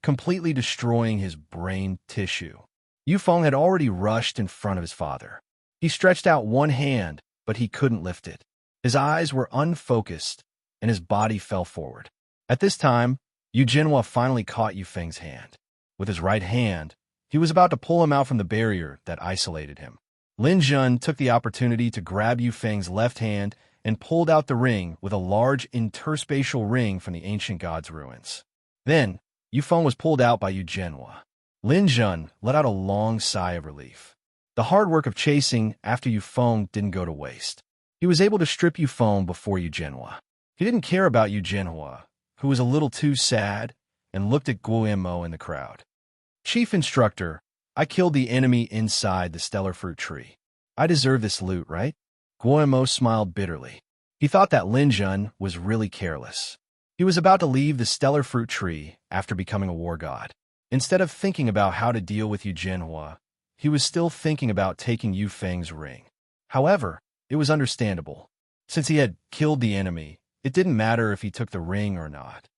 completely destroying his brain tissue. Yu Feng had already rushed in front of his father. He stretched out one hand, but he couldn't lift it. His eyes were unfocused, and his body fell forward. At this time, Yu Jinhua finally caught Yu Feng's hand. With his right hand, he was about to pull him out from the barrier that isolated him. Lin Jun took the opportunity to grab Yu Feng's left hand and pulled out the ring with a large interspatial ring from the ancient god's ruins. Then, Yu Feng was pulled out by Yu Jinhua. Lin Jun let out a long sigh of relief. The hard work of chasing after Yu Feng didn't go to waste. He was able to strip Yu Feng before Yu Jinhua. He didn't care about Yu Jinhua, who was a little too sad, and looked at Guillermo in the crowd. "Chief Instructor, I killed the enemy inside the stellar fruit tree. I deserve this loot, right?" Guillermo smiled bitterly. He thought that Lin Jun was really careless. He was about to leave the stellar fruit tree after becoming a war god. Instead of thinking about how to deal with Yu Jinhua, he was still thinking about taking Yu Feng's ring. However, it was understandable. Since he had killed the enemy, it didn't matter if he took the ring or not.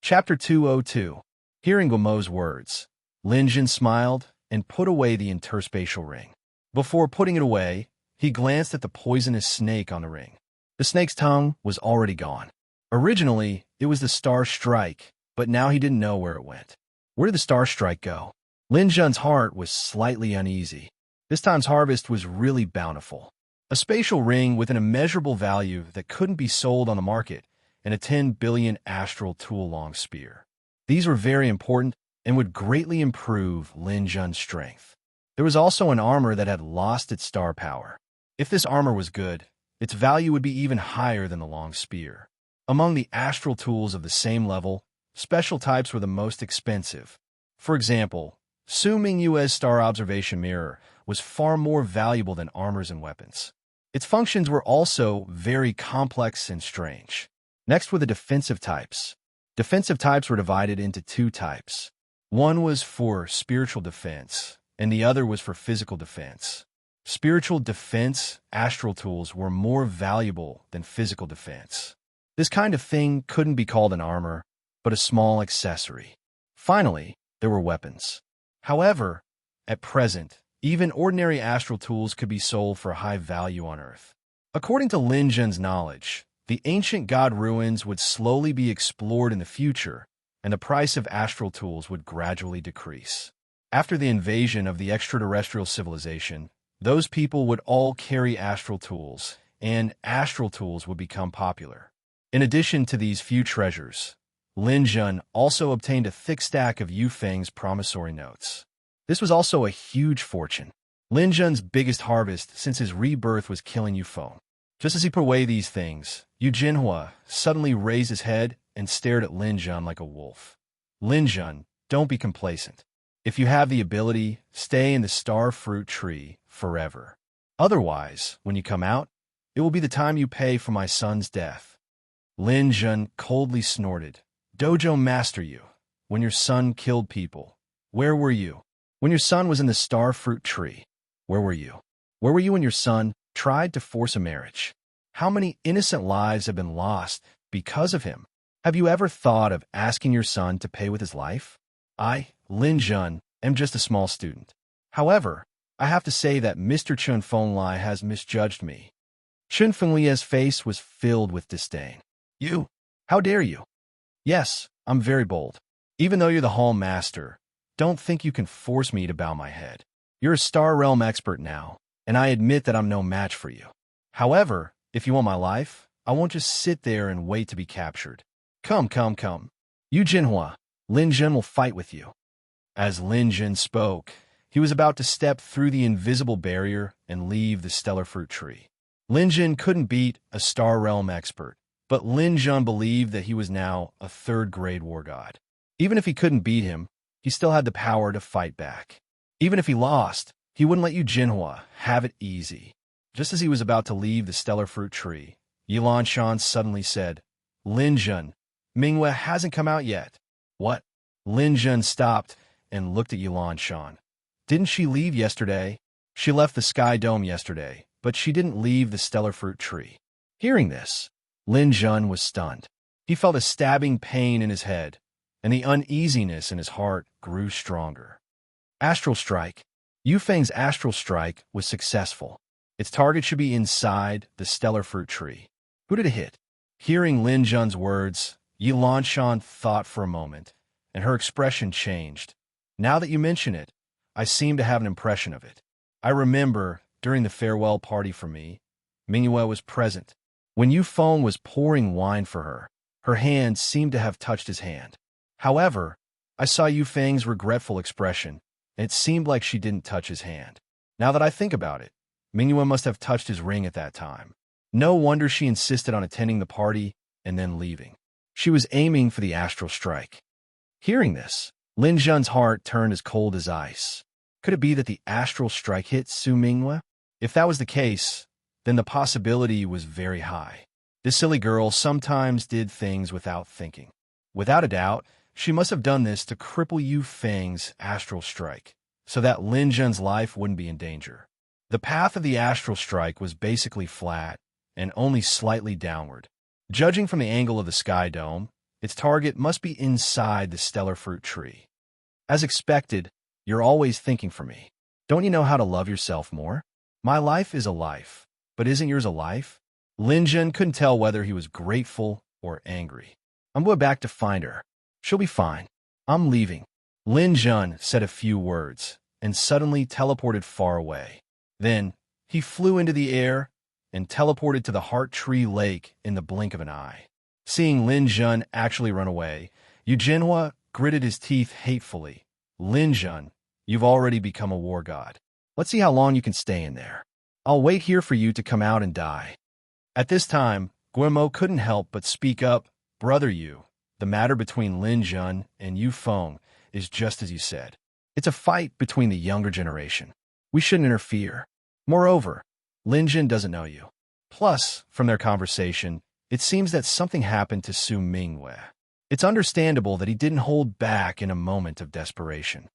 Chapter 202. Hearing Guillermo's words, Lin Jun smiled and put away the interspatial ring. Before putting it away, he glanced at the poisonous snake on the ring. The snake's tongue was already gone. Originally, it was the star strike, but now he didn't know where it went. Where did the star strike go? Lin Jun's heart was slightly uneasy. This time's harvest was really bountiful. A spatial ring with an immeasurable value that couldn't be sold on the market, and a 10 billion astral tool-long spear. These were very important and would greatly improve Lin Jun's strength. There was also an armor that had lost its star power. If this armor was good, its value would be even higher than the long spear. Among the astral tools of the same level, special types were the most expensive. For example, Su Mingyue's star observation mirror was far more valuable than armors and weapons. Its functions were also very complex and strange. Next were the defensive types. Defensive types were divided into 2 types. One was for spiritual defense, and the other was for physical defense. Spiritual defense astral tools were more valuable than physical defense. This kind of thing couldn't be called an armor, but a small accessory. Finally, there were weapons. However, at present, even ordinary astral tools could be sold for high value on Earth. According to Lin Jun's knowledge, the ancient god ruins would slowly be explored in the future, and the price of astral tools would gradually decrease. After the invasion of the extraterrestrial civilization, those people would all carry astral tools, and astral tools would become popular. In addition to these few treasures, Lin Jun also obtained a thick stack of Yu Feng's promissory notes. This was also a huge fortune. Lin Jun's biggest harvest since his rebirth was killing Yu Feng. Just as he put away these things, Yu Jinhua suddenly raised his head and stared at Lin Jun like a wolf. "Lin Jun, don't be complacent. If you have the ability, stay in the star fruit tree forever. Otherwise, when you come out, it will be the time you pay for my son's death." Lin Jun coldly snorted. "Dojo Master Yu, when your son killed people, where were you? When your son was in the star fruit tree, where were you? Where were you when your son tried to force a marriage? How many innocent lives have been lost because of him? Have you ever thought of asking your son to pay with his life? I, Lin Jun, am just a small student. However, I have to say that Mr. Chun Fenglai has misjudged me." Chun Fenglia's face was filled with disdain. "You? How dare you?" "Yes, I'm very bold. Even though you're the Hall Master, don't think you can force me to bow my head. You're a Star Realm expert now, and I admit that I'm no match for you. However, if you want my life, I won't just sit there and wait to be captured. Come. Yu Jinhua, Lin Jun will fight with you." As Lin Jun spoke, he was about to step through the invisible barrier and leave the stellar fruit tree. Lin Jun couldn't beat a Star Realm expert, but Lin Jun believed that he was now a 3rd-grade war god. Even if he couldn't beat him, he still had the power to fight back. Even if he lost, he wouldn't let Yu Jinhua have it easy. Just as he was about to leave the stellar fruit tree, Yilan Shan suddenly said, Lin Jun, Mingwe hasn't come out yet. What? Lin Jun stopped and looked at Yilan Shan. Didn't she leave yesterday? She left the sky dome yesterday, but she didn't leave the stellar fruit tree. Hearing this, Lin Jun was stunned. He felt a stabbing pain in his head, and the uneasiness in his heart grew stronger. Astral Strike. Yu Feng's astral strike was successful. Its target should be inside the stellar fruit tree. Who did it hit? Hearing Lin Jun's words, Yilan Shan thought for a moment, and her expression changed. Now that you mention it, I seem to have an impression of it. I remember, during the farewell party for me, Mingyue was present. When Yu Feng was pouring wine for her hand seemed to have touched his hand. However, I saw Yu Feng's regretful expression, and it seemed like she didn't touch his hand. Now that I think about it, Mingyue must have touched his ring at that time. No wonder she insisted on attending the party and then leaving. She was aiming for the astral strike. Hearing this, Lin Jun's heart turned as cold as ice. Could it be that the astral strike hit Su Mingyue? If that was the case, then the possibility was very high. This silly girl sometimes did things without thinking. Without a doubt, she must have done this to cripple Yu Feng's astral strike, so that Lin Jun's life wouldn't be in danger. The path of the astral strike was basically flat and only slightly downward. Judging from the angle of the sky dome, its target must be inside the stellar fruit tree. As expected, you're always thinking for me. Don't you know how to love yourself more? My life is a life, but isn't yours a life? Lin Jun couldn't tell whether he was grateful or angry. I'm going back to find her. She'll be fine. I'm leaving. Lin Jun said a few words and suddenly teleported far away. Then, he flew into the air and teleported to the Heart Tree Lake in the blink of an eye. Seeing Lin Jun actually run away, Yu Jinhua gritted his teeth hatefully. Lin Jun, you've already become a war god. Let's see how long you can stay in there. I'll wait here for you to come out and die. At this time, Guillermo couldn't help but speak up. Brother Yu, the matter between Lin Jun and Yu Feng is just as you said. It's a fight between the younger generation. We shouldn't interfere. Moreover, Lin Jun doesn't know you. Plus, from their conversation, it seems that something happened to Su Mingyue. It's understandable that he didn't hold back in a moment of desperation.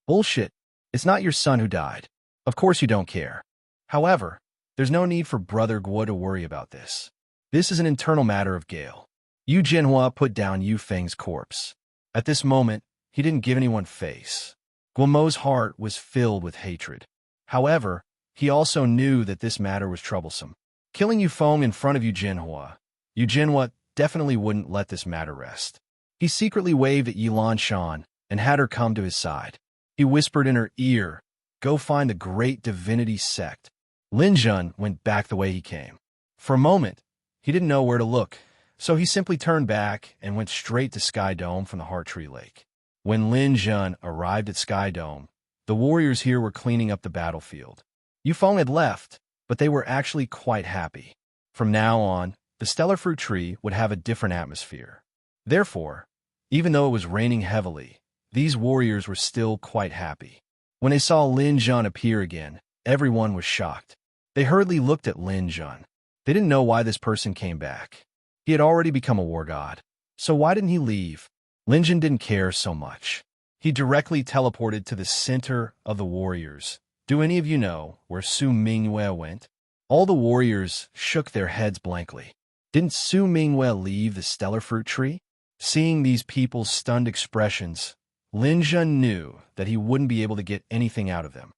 Bullshit. It's not your son who died. Of course you don't care. However, there's no need for Brother Guo to worry about this. This is an internal matter of Gale. Yu Jinhua put down Yu Feng's corpse. At this moment, he didn't give anyone face. Guomo's heart was filled with hatred. However, he also knew that this matter was troublesome. Killing Yu Feng in front of Yu Jinhua definitely wouldn't let this matter rest. He secretly waved at Yilan Shan and had her come to his side. He whispered in her ear, "Go find the great divinity sect." Lin Jun went back the way he came. For a moment, he didn't know where to look, so he simply turned back and went straight to Sky Dome from the Heart Tree Lake. When Lin Jun arrived at Sky Dome, the warriors here were cleaning up the battlefield. Yu Feng had left, but they were actually quite happy. From now on, the stellar fruit tree would have a different atmosphere. Therefore, even though it was raining heavily, these warriors were still quite happy. When they saw Lin Jun appear again, everyone was shocked. They hurriedly looked at Lin Jun. They didn't know why this person came back. He had already become a war god. So why didn't he leave? Lin Jun didn't care so much. He directly teleported to the center of the warriors. Do any of you know where Su Mingyue went? All the warriors shook their heads blankly. Didn't Su Mingyue leave the stellar fruit tree? Seeing these people's stunned expressions, Lin Jun knew that he wouldn't be able to get anything out of them.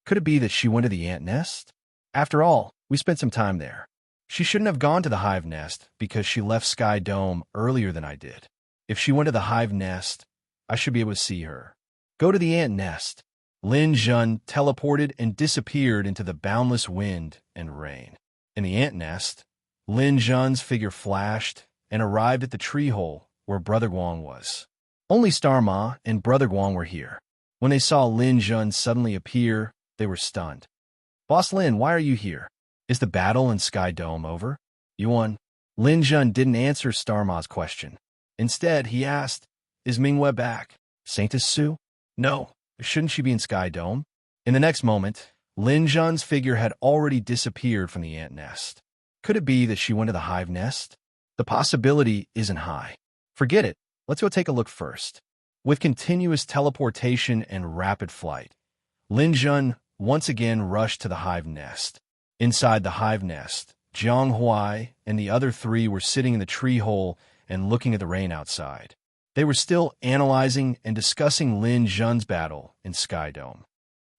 Could it be that she went to the ant nest? After all, we spent some time there. She shouldn't have gone to the hive nest because she left Sky Dome earlier than I did. If she went to the hive nest, I should be able to see her. Go to the ant nest. Lin Jun teleported and disappeared into the boundless wind and rain. In the ant nest, Lin Jun's figure flashed and arrived at the tree hole where Brother Guang was. Only Star Ma and Brother Guang were here. When they saw Lin Jun suddenly appear, they were stunned. Boss Lin, why are you here? Is the battle in Sky Dome over? Yuan. Lin Jun didn't answer Star Ma's question. Instead, he asked, is Mingyue back? Saintess Su? No. Shouldn't she be in Sky Dome? In the next moment, Lin Zhen's figure had already disappeared from the ant nest. Could it be that she went to the hive nest? The possibility isn't high. Forget it. Let's go take a look first. With continuous teleportation and rapid flight, Lin Zhen once again rushed to the hive nest. Inside the hive nest, Jiang Huai and the other three were sitting in the tree hole and looking at the rain outside. They were still analyzing and discussing Lin Zhen's battle in Sky Dome.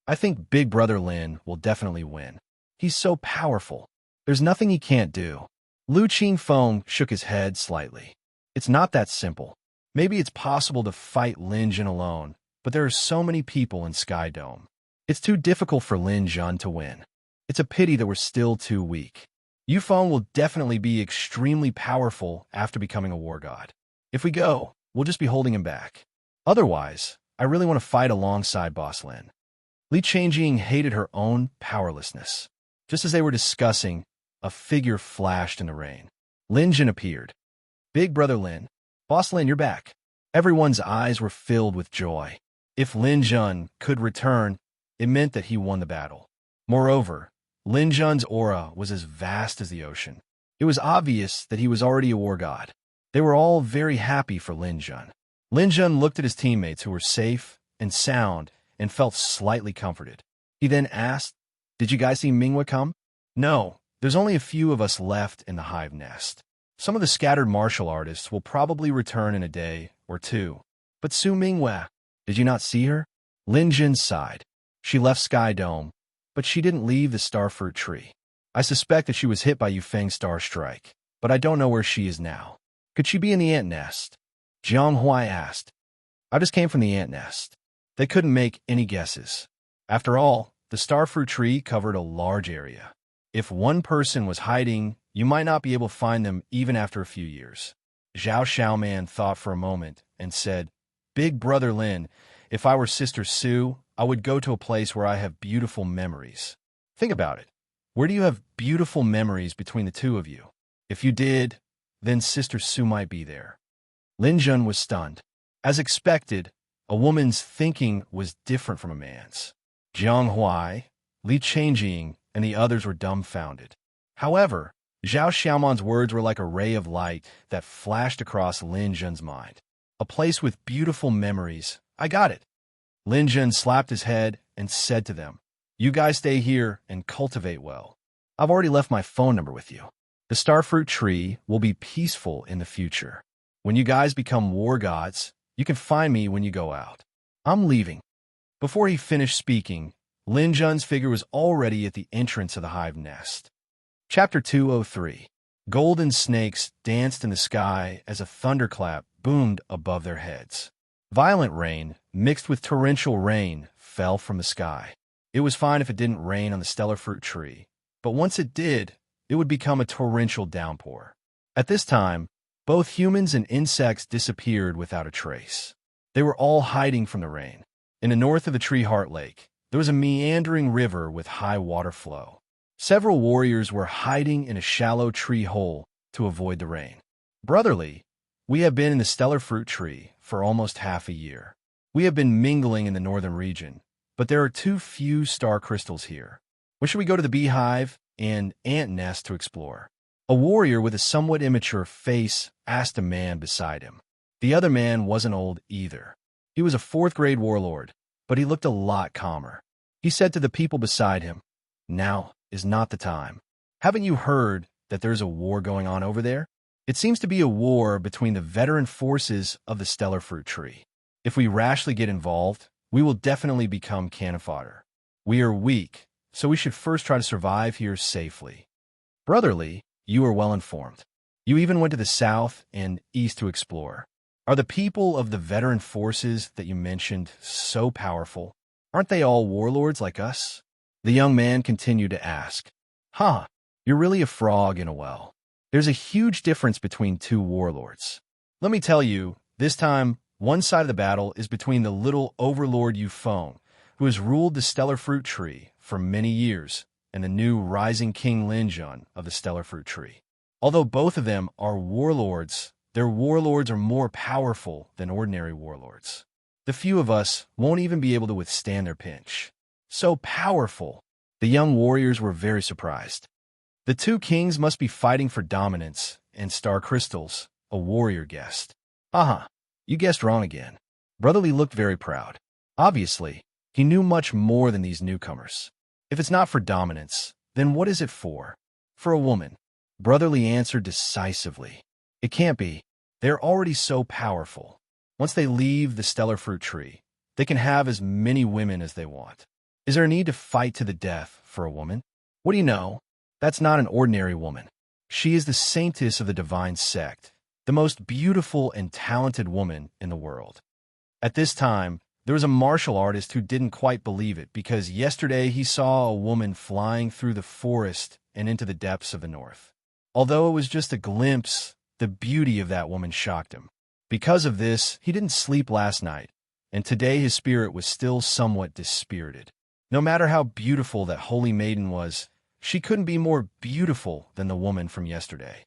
I think Big Brother Lin will definitely win. He's so powerful. There's nothing he can't do. Lu Qingfeng shook his head slightly. It's not that simple. Maybe it's possible to fight Lin Zhen alone, but there are so many people in Sky Dome. It's too difficult for Lin Zhen to win. It's a pity that we're still too weak. Yufeng will definitely be extremely powerful after becoming a war god. If we go, we'll just be holding him back. Otherwise, I really want to fight alongside Boss Lin. Li Changjing hated her own powerlessness. Just as they were discussing, a figure flashed in the rain. Lin Zhen appeared. Big Brother Lin. Boss Lin, you're back. Everyone's eyes were filled with joy. If Lin Zhen could return, it meant that he won the battle. Moreover, Lin Zhen's aura was as vast as the ocean. It was obvious that he was already a war god. They were all very happy for Lin Zhen. Lin Zhen looked at his teammates who were safe and sound and felt slightly comforted. He then asked, "Did you guys see Mingwe come?" "No, there's only a few of us left in the hive nest. Some of the scattered martial artists will probably return in a day or two. But Su Mingwe, did you not see her?" Lin Zhen sighed. She left Sky Dome, but she didn't leave the starfruit tree. I suspect that she was hit by Yufeng's star strike, but I don't know where she is now. Could she be in the ant nest? Jiang Huai asked. I just came from the ant nest. They couldn't make any guesses. After all, the starfruit tree covered a large area. If one person was hiding, you might not be able to find them even after a few years. Zhao Xiaoman thought for a moment and said, Big Brother Lin, if I were Sister Su, I would go to a place where I have beautiful memories. Think about it. Where do you have beautiful memories between the two of you? If you did, then Sister Su might be there. Lin Zhen was stunned. As expected, a woman's thinking was different from a man's. Jiang Huai, Li Changjing, and the others were dumbfounded. However, Zhao Xiaoman's words were like a ray of light that flashed across Lin Zhen's mind. A place with beautiful memories. I got it. Lin Zhen slapped his head and said to them, You guys stay here and cultivate well. I've already left my phone number with you. The starfruit tree will be peaceful in the future. When you guys become war gods, you can find me when you go out. I'm leaving. Before he finished speaking, Lin Zhen's figure was already at the entrance of the hive nest. Chapter 203. Golden snakes danced in the sky as a thunderclap boomed above their heads. Violent rain, mixed with torrential rain, fell from the sky. It was fine if it didn't rain on the stellar fruit tree, but once it did, it would become a torrential downpour. At this time, both humans and insects disappeared without a trace. They were all hiding from the rain. In the north of the Tree Heart Lake, there was a meandering river with high water flow. Several warriors were hiding in a shallow tree hole to avoid the rain. Brotherly, we have been in the stellar fruit tree for almost half a year. We have been mingling in the northern region, but there are too few star crystals here. When should we go to the beehive and ant nest to explore? A warrior with a somewhat immature face asked a man beside him. The other man wasn't old either. He was a fourth-grade warlord, but he looked a lot calmer. He said to the people beside him, Now is not the time. Haven't you heard that there's a war going on over there? It seems to be a war between the veteran forces of the stellar fruit tree. If we rashly get involved, we will definitely become cannon fodder. We are weak, so we should first try to survive here safely. Brotherly, you are well informed. You even went to the south and east to explore. Are the people of the veteran forces that you mentioned so powerful? Aren't they all warlords like us? The young man continued to ask. You're really a frog in a well. There's a huge difference between two warlords. Let me tell you, this time, one side of the battle is between the little overlord Yufeng, who has ruled the stellar fruit tree for many years, and the new rising king Lin Zhen of the stellar fruit tree. Although both of them are warlords, their warlords are more powerful than ordinary warlords. The few of us won't even be able to withstand their pinch. So powerful. The young warriors were very surprised. The two kings must be fighting for dominance, and star crystals, a warrior guessed. Uh-huh, you guessed wrong again. Brotherly looked very proud. Obviously, he knew much more than these newcomers. If it's not for dominance, then what is it for? For a woman. Brotherly answered decisively. It can't be. They're already so powerful. Once they leave the stellar fruit tree, they can have as many women as they want. Is there a need to fight to the death for a woman? What do you know? That's not an ordinary woman. She is the saintess of the divine sect, the most beautiful and talented woman in the world. At this time, there was a martial artist who didn't quite believe it because yesterday he saw a woman flying through the forest and into the depths of the north. Although it was just a glimpse, the beauty of that woman shocked him. Because of this, he didn't sleep last night, and today his spirit was still somewhat dispirited. No matter how beautiful that holy maiden was, she couldn't be more beautiful than the woman from yesterday.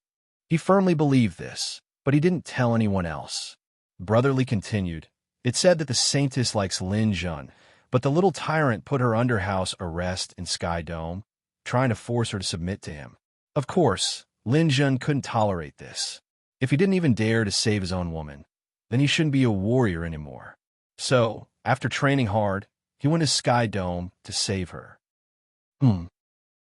He firmly believed this, but he didn't tell anyone else. Brotherly continued, "It said that the saintess likes Lin Jun, but the little tyrant put her under house arrest in Sky Dome, trying to force her to submit to him. Of course, Lin Jun couldn't tolerate this. If he didn't even dare to save his own woman, then he shouldn't be a warrior anymore. So, after training hard, he went to Sky Dome to save her."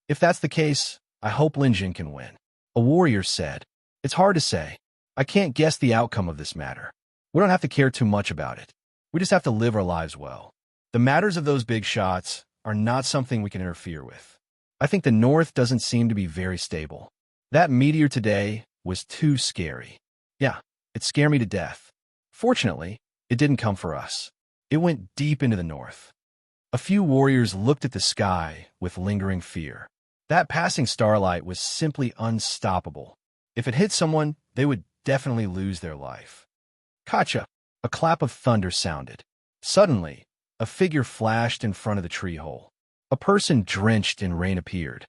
If that's the case, I hope Lin Jun can win. A warrior said, "It's hard to say. I can't guess the outcome of this matter. We don't have to care too much about it. We just have to live our lives well. The matters of those big shots are not something we can interfere with. I think the North doesn't seem to be very stable. That meteor today was too scary. Yeah, it scared me to death. Fortunately, it didn't come for us. It went deep into the North." A few warriors looked at the sky with lingering fear. That passing starlight was simply unstoppable. If it hit someone, they would definitely lose their life. Kacha! A clap of thunder sounded. Suddenly, a figure flashed in front of the tree hole. A person drenched in rain appeared.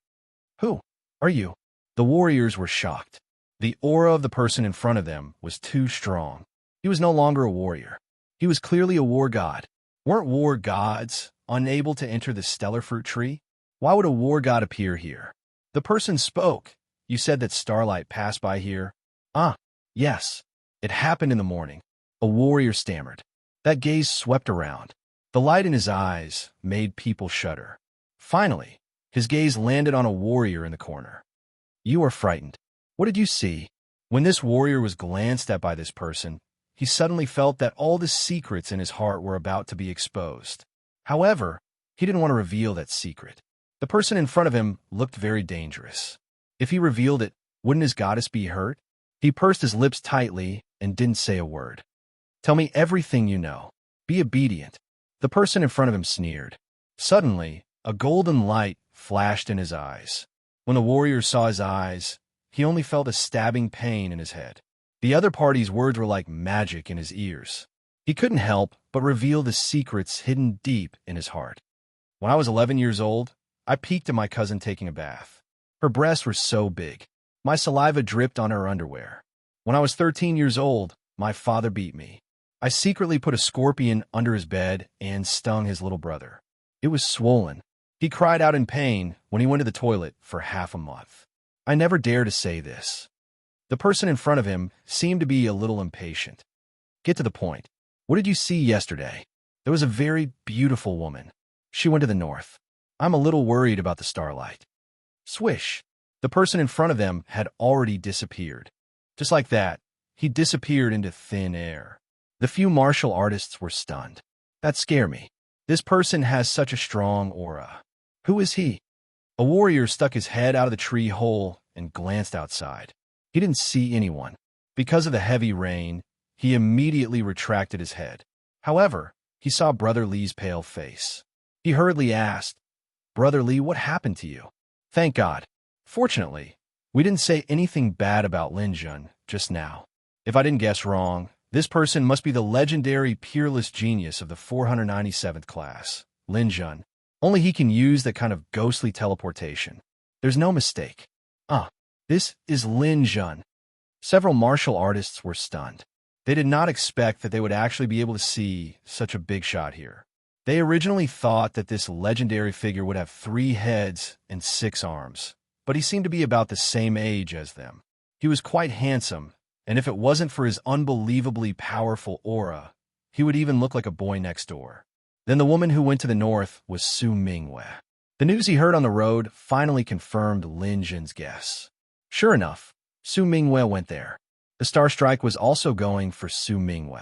"Who are you?" The warriors were shocked. The aura of the person in front of them was too strong. He was no longer a warrior. He was clearly a war god. Weren't war gods unable to enter the stellar fruit tree? Why would a war god appear here? The person spoke. "You said that starlight passed by here?" "Ah, yes. It happened in the morning." A warrior stammered. That gaze swept around. The light in his eyes made people shudder. Finally, his gaze landed on a warrior in the corner. "You are frightened. What did you see?" When this warrior was glanced at by this person, he suddenly felt that all the secrets in his heart were about to be exposed. However, he didn't want to reveal that secret. The person in front of him looked very dangerous. If he revealed it, wouldn't his goddess be hurt? He pursed his lips tightly and didn't say a word. "Tell me everything you know. Be obedient." The person in front of him sneered. Suddenly, a golden light flashed in his eyes. When the warrior saw his eyes, he only felt a stabbing pain in his head. The other party's words were like magic in his ears. He couldn't help but reveal the secrets hidden deep in his heart. "When I was 11 years old, I peeked at my cousin taking a bath. Her breasts were so big. My saliva dripped on her underwear. When I was 13 years old, my father beat me. I secretly put a scorpion under his bed and stung his little brother. It was swollen. He cried out in pain when he went to the toilet for half a month. I never dared to say this." The person in front of him seemed to be a little impatient. "Get to the point. What did you see yesterday?" "There was a very beautiful woman. She went to the north. I'm a little worried about the starlight." Swish! The person in front of them had already disappeared. Just like that, he disappeared into thin air. The few martial artists were stunned. "That scared me. This person has such a strong aura. Who is he?" A warrior stuck his head out of the tree hole and glanced outside. He didn't see anyone. Because of the heavy rain, he immediately retracted his head. However, he saw Brother Lee's pale face. He hurriedly asked, "Brother Lee, what happened to you?" "Thank God. Fortunately, we didn't say anything bad about Lin Jun just now. If I didn't guess wrong, this person must be the legendary peerless genius of the 497th class, Lin Jun. Only he can use that kind of ghostly teleportation. There's no mistake. This is Lin Jun." Several martial artists were stunned. They did not expect that they would actually be able to see such a big shot here. They originally thought that this legendary figure would have 3 heads and 6 arms, but he seemed to be about the same age as them. He was quite handsome, and if it wasn't for his unbelievably powerful aura, he would even look like a boy next door. Then the woman who went to the north was Su Mingwe. The news he heard on the road finally confirmed Lin Jin's guess. Sure enough, Su Mingwe went there. The Star Strike was also going for Su Mingwe.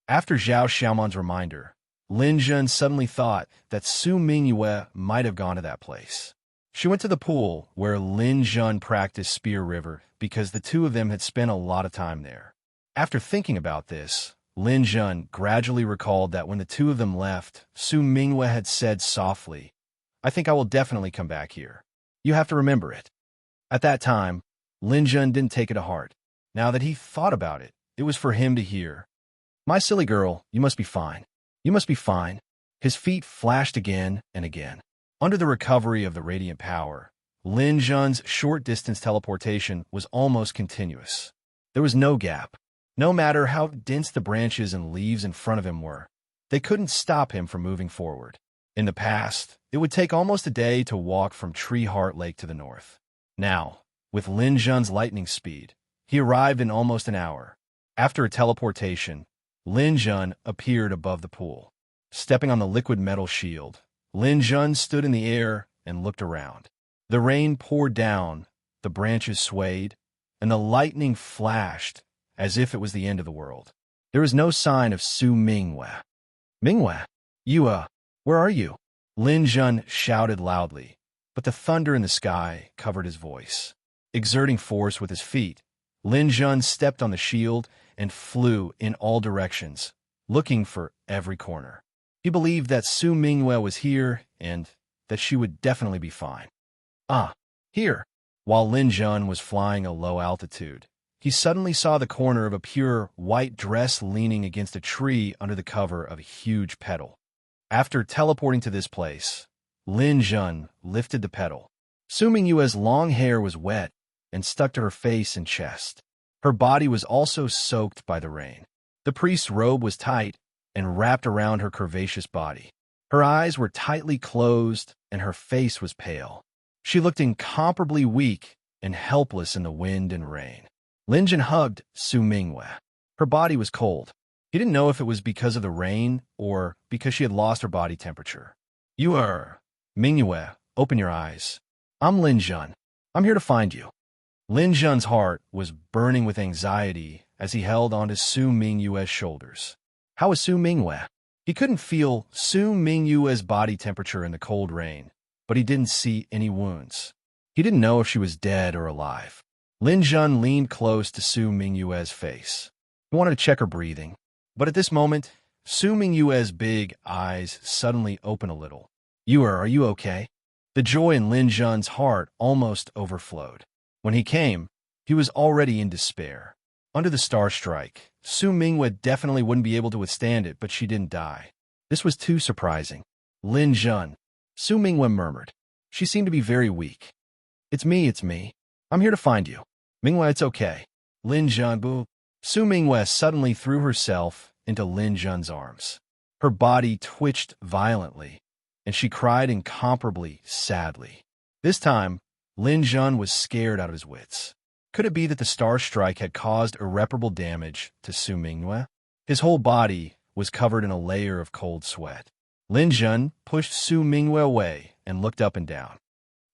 After Zhao Xiaoman's reminder, Lin Jun suddenly thought that Su Mingwe might have gone to that place. She went to the pool where Lin Jun practiced Spear River because the two of them had spent a lot of time there. After thinking about this, Lin Jun gradually recalled that when the two of them left, Su Mingwe had said softly, "I think I will definitely come back here. You have to remember it." At that time, Lin Jun didn't take it to heart. Now that he thought about it, it was for him to hear. "My silly girl, you must be fine. You must be fine." His feet flashed again and again. Under the recovery of the radiant power, Lin Jun's short-distance teleportation was almost continuous. There was no gap. No matter how dense the branches and leaves in front of him were, they couldn't stop him from moving forward. In the past, it would take almost a day to walk from Tree Heart Lake to the north. Now, with Lin Jun's lightning speed, he arrived in almost an hour. After a teleportation, Lin Jun appeared above the pool. Stepping on the liquid metal shield, Lin Jun stood in the air and looked around. The rain poured down, the branches swayed, and the lightning flashed as if it was the end of the world. There was no sign of Su Mingwe. "Mingwe, where are you?" Lin Jun shouted loudly, but the thunder in the sky covered his voice. Exerting force with his feet, Lin Jun stepped on the shield and flew in all directions, looking for every corner. He believed that Su Mingwe was here and that she would definitely be fine. "Ah, here." While Lin Jun was flying a low altitude, he suddenly saw the corner of a pure white dress leaning against a tree under the cover of a huge petal. After teleporting to this place, Lin Jun lifted the petal. Su Mingwe's long hair was wet and stuck to her face and chest. Her body was also soaked by the rain. The priest's robe was tight and wrapped around her curvaceous body. Her eyes were tightly closed and her face was pale. She looked incomparably weak and helpless in the wind and rain. Lin Jun hugged Su Mingwe. Her body was cold. He didn't know if it was because of the rain or because she had lost her body temperature. "You are Mingwe, open your eyes. I'm Lin Jun. I'm here to find you." Lin Jun's heart was burning with anxiety as he held onto Su Mingwe's shoulders. How was Su Mingwe? He couldn't feel Su Mingwe's body temperature in the cold rain, but he didn't see any wounds. He didn't know if she was dead or alive. Lin Jun leaned close to Su Mingwe's face. He wanted to check her breathing, but at this moment, Su Mingwe's big eyes suddenly opened a little. Are you okay?" The joy in Lin Jun's heart almost overflowed. When he came, he was already in despair. Under the Star Strike, Su Mingwe definitely wouldn't be able to withstand it, but she didn't die. This was too surprising. "Lin Jun," Su Mingwe murmured. She seemed to be very weak. It's me. I'm here to find you." "Mingwe, it's okay." Lin Jun, boo. Su Mingwe suddenly threw herself into Lin Jun's arms. Her body twitched violently, and she cried incomparably sadly. This time, Lin Jun was scared out of his wits. Could it be that the Star Strike had caused irreparable damage to Su Mingwe? His whole body was covered in a layer of cold sweat. Lin Jun pushed Su Mingwe away and looked up and down.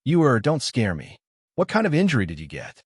Don't scare me. What kind of injury did you get?"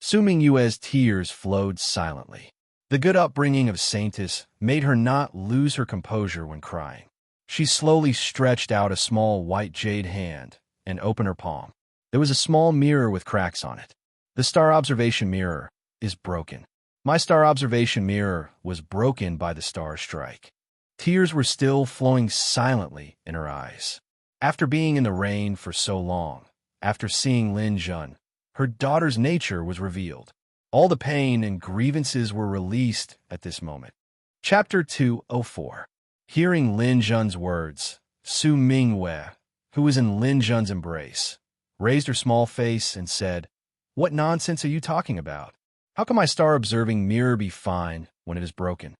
Su Mingwe's tears flowed silently. The good upbringing of Saintess made her not lose her composure when crying. She slowly stretched out a small white jade hand and opened her palm. There was a small mirror with cracks on it. "The star observation mirror is broken. My star observation mirror was broken by the Star Strike." Tears were still flowing silently in her eyes. After being in the rain for so long, after seeing Lin Jun, her daughter's nature was revealed. All the pain and grievances were released at this moment. Chapter 204. Hearing Lin Jun's words, Su Mingwe, who was in Lin Jun's embrace, raised her small face and said, "What nonsense are you talking about? How can my star-observing mirror be fine when it is broken?"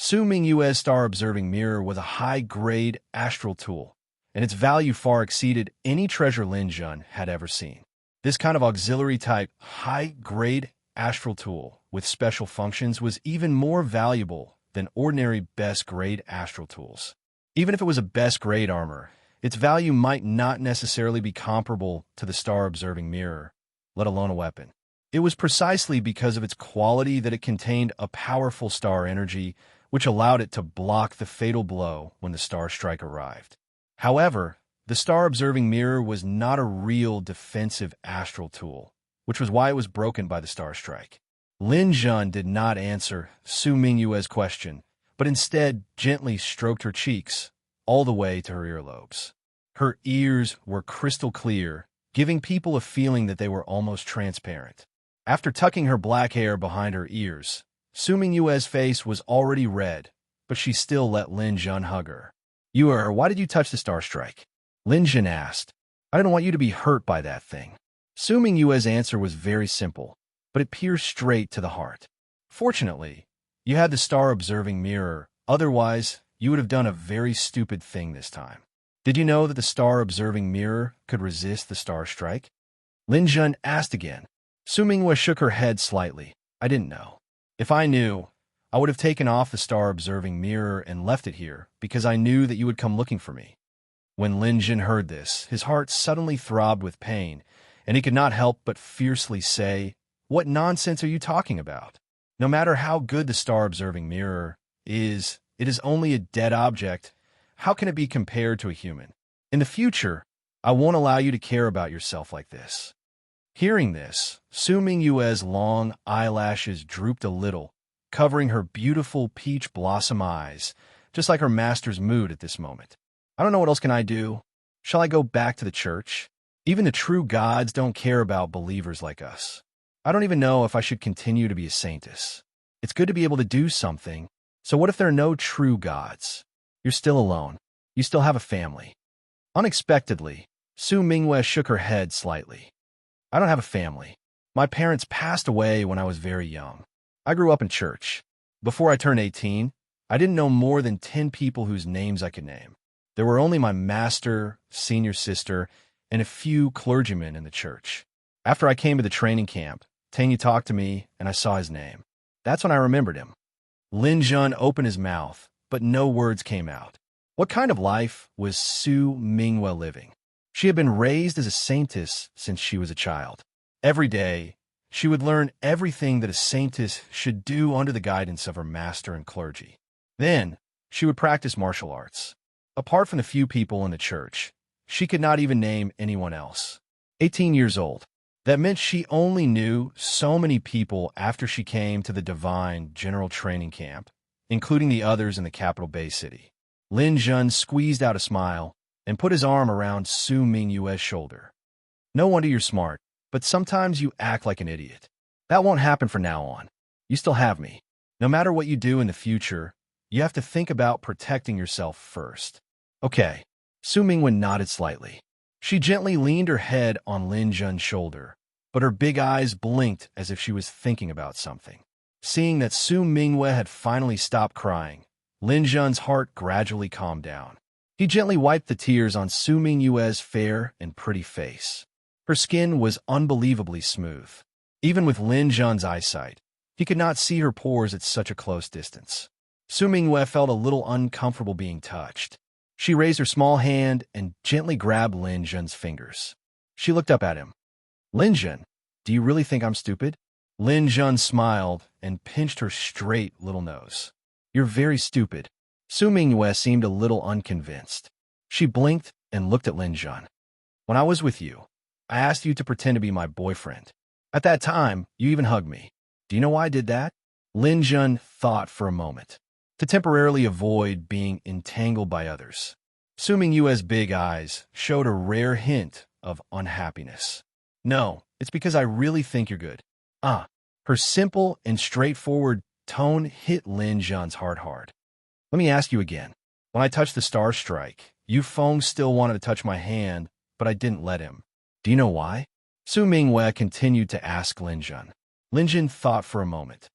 Su Mingyue's star-observing mirror was a high-grade astral tool, and its value far exceeded any treasure Lin Jun had ever seen. This kind of auxiliary-type, high-grade astral tool with special functions was even more valuable than ordinary best-grade astral tools. Even if it was a best-grade armor, its value might not necessarily be comparable to the star-observing mirror, let alone a weapon. It was precisely because of its quality that it contained a powerful star energy, which allowed it to block the fatal blow when the star strike arrived. However, the star-observing mirror was not a real defensive astral tool, which was why it was broken by the star strike. Lin Jun did not answer Su Mingyue's question, but instead gently stroked her cheeks, all the way to her earlobes. Her ears were crystal clear, giving people a feeling that they were almost transparent. After tucking her black hair behind her ears, Su Mingyue's face was already red, but she still let Lin Jun hug her. Why did you touch the star strike? Lin Jun asked. I didn't want you to be hurt by that thing. Su Mingyue's answer was very simple, but it pierced straight to the heart. Fortunately, you had the star-observing mirror, otherwise you would have done a very stupid thing this time. Did you know that the star-observing mirror could resist the star strike? Lin Jun asked again. Su Mingyue shook her head slightly. I didn't know. If I knew, I would have taken off the star-observing mirror and left it here, because I knew that you would come looking for me. When Lin Jun heard this, his heart suddenly throbbed with pain, and he could not help but fiercely say, What nonsense are you talking about? No matter how good the star-observing mirror is, it is only a dead object. How can it be compared to a human? In the future, I won't allow you to care about yourself like this. Hearing this, Su Mingyue's long eyelashes drooped a little, covering her beautiful peach blossom eyes, just like her master's mood at this moment. I don't know what else can I do. Shall I go back to the church? Even the true gods don't care about believers like us. I don't even know if I should continue to be a saintess. It's good to be able to do something. So what if there are no true gods? You're still alone. You still have a family. Unexpectedly, Su Mingyue shook her head slightly. I don't have a family. My parents passed away when I was very young. I grew up in church. Before I turned 18, I didn't know more than 10 people whose names I could name. There were only my master, senior sister, and a few clergymen in the church. After I came to the training camp, Tanyu talked to me, and I saw his name. That's when I remembered him. Lin Jun opened his mouth, but no words came out. What kind of life was Su Mingyue living? She had been raised as a saintess since she was a child. Every day, she would learn everything that a saintess should do under the guidance of her master and clergy. Then, she would practice martial arts. Apart from the few people in the church, she could not even name anyone else. 18 years old. That meant she only knew so many people after she came to the Divine General Training Camp, including the others in the capital Bay City. Lin Jun squeezed out a smile and put his arm around Su Mingyue's shoulder. No wonder you're smart, but sometimes you act like an idiot. That won't happen from now on. You still have me. No matter what you do in the future, you have to think about protecting yourself first. Okay. Su Mingyue nodded slightly. She gently leaned her head on Lin Jun's shoulder, but her big eyes blinked as if she was thinking about something. Seeing that Su Mingyue had finally stopped crying, Lin Jun's heart gradually calmed down. He gently wiped the tears on Su Mingyue's fair and pretty face. Her skin was unbelievably smooth. Even with Lin Jun's eyesight, he could not see her pores at such a close distance. Su Mingyue felt a little uncomfortable being touched. She raised her small hand and gently grabbed Lin Jun's fingers. She looked up at him. Lin Jun, do you really think I'm stupid? Lin Jun smiled and pinched her straight little nose. You're very stupid. Su Mingyue seemed a little unconvinced. She blinked and looked at Lin Jun. When I was with you, I asked you to pretend to be my boyfriend. At that time, you even hugged me. Do you know why I did that? Lin Jun thought for a moment. To temporarily avoid being entangled by others. Su Mingyue's big eyes showed a rare hint of unhappiness. No, it's because I really think you're good. Her simple and straightforward tone hit Lin Jun's heart hard. Let me ask you again. When I touched the star strike, Yu Feng still wanted to touch my hand, but I didn't let him. Do you know why? Su Mingyue continued to ask Lin Jun. Lin Jun thought for a moment.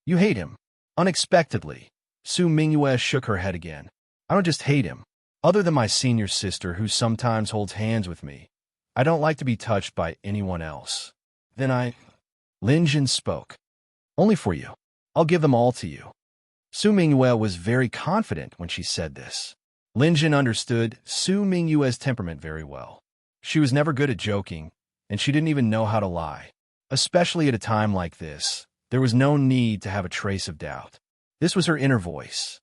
You hate him. Unexpectedly, Su Mingyue shook her head again. I don't just hate him. Other than my senior sister who sometimes holds hands with me, I don't like to be touched by anyone else. Lin Jin spoke. Only for you. I'll give them all to you. Su Mingyue was very confident when she said this. Lin Jin understood Su Mingyue's temperament very well. She was never good at joking, and she didn't even know how to lie. Especially at a time like this, there was no need to have a trace of doubt. This was her inner voice.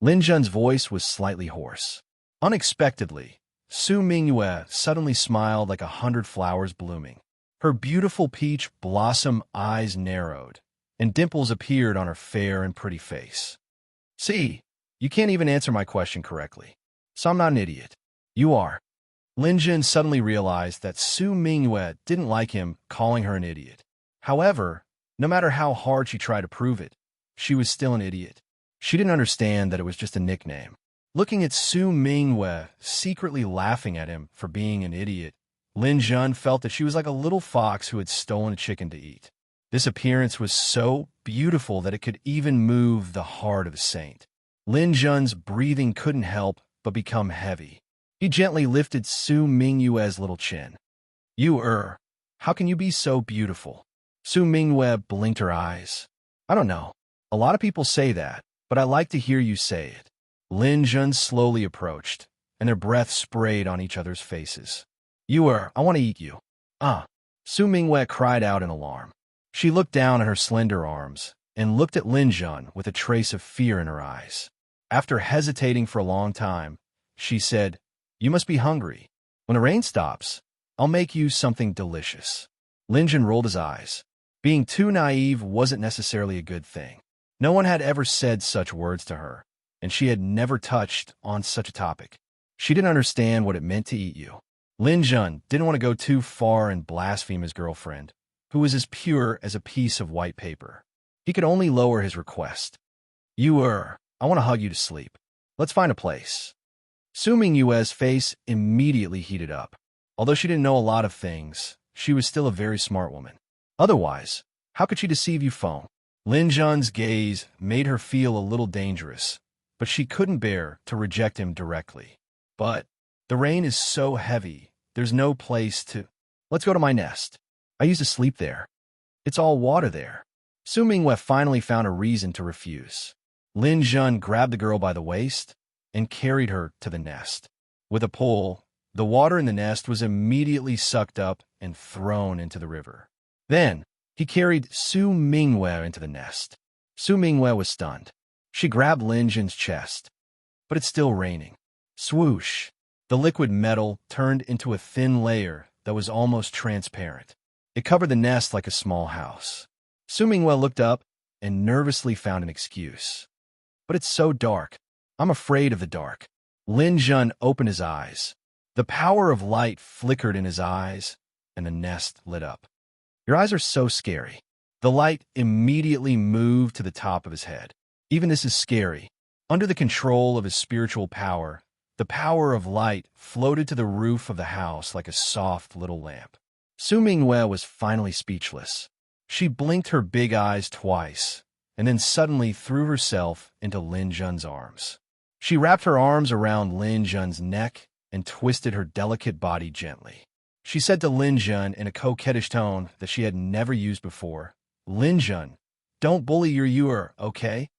Lin Jun's voice was slightly hoarse. Unexpectedly, Su Mingyue suddenly smiled like 100 flowers blooming. Her beautiful peach blossom eyes narrowed, and dimples appeared on her fair and pretty face. See, you can't even answer my question correctly, so I'm not an idiot. You are. Lin Jin suddenly realized that Su Mingyue didn't like him calling her an idiot. However, no matter how hard she tried to prove it, she was still an idiot. She didn't understand that it was just a nickname. Looking at Su Mingyue secretly laughing at him for being an idiot, Lin Jun felt that she was like a little fox who had stolen a chicken to eat. This appearance was so beautiful that it could even move the heart of a saint. Lin Jun's breathing couldn't help but become heavy. He gently lifted Su Mingyue's little chin. How can you be so beautiful? Su Mingyue blinked her eyes. I don't know. A lot of people say that, but I like to hear you say it. Lin Jun slowly approached, and their breath sprayed on each other's faces. I want to eat you. Su Mingyue cried out in alarm. She looked down at her slender arms and looked at Lin Jun with a trace of fear in her eyes. After hesitating for a long time, she said, You must be hungry. When the rain stops, I'll make you something delicious. Lin Jun rolled his eyes. Being too naive wasn't necessarily a good thing. No one had ever said such words to her, and she had never touched on such a topic. She didn't understand what it meant to eat you. Lin Jun didn't want to go too far and blaspheme his girlfriend, who was as pure as a piece of white paper. He could only lower his request. I want to hug you to sleep. Let's find a place. Su Mingyue's face immediately heated up. Although she didn't know a lot of things, she was still a very smart woman. Otherwise, how could she deceive you, Feng? Lin Jun's gaze made her feel a little dangerous, but she couldn't bear to reject him directly. But the rain is so heavy, there's no place to... Let's go to my nest. I used to sleep there. It's all water there. Su Mingyue finally found a reason to refuse. Lin Jun grabbed the girl by the waist and carried her to the nest. With a pull, the water in the nest was immediately sucked up and thrown into the river. Then, he carried Su Mingyue into the nest. Su Mingyue was stunned. She grabbed Lin Jun's chest. But it's still raining. Swoosh! The liquid metal turned into a thin layer that was almost transparent. It covered the nest like a small house. Su Mingyue looked up and nervously found an excuse. But it's so dark. I'm afraid of the dark. Lin Jun opened his eyes. The power of light flickered in his eyes, and the nest lit up. Your eyes are so scary. The light immediately moved to the top of his head. Even this is scary. Under the control of his spiritual power, the power of light floated to the roof of the house like a soft little lamp. Su Mingyue was finally speechless. She blinked her big eyes twice, and then suddenly threw herself into Lin Jun's arms. She wrapped her arms around Lin Jun's neck and twisted her delicate body gently. She said to Lin Jun in a coquettish tone that she had never used before, Lin Jun, don't bully your okay?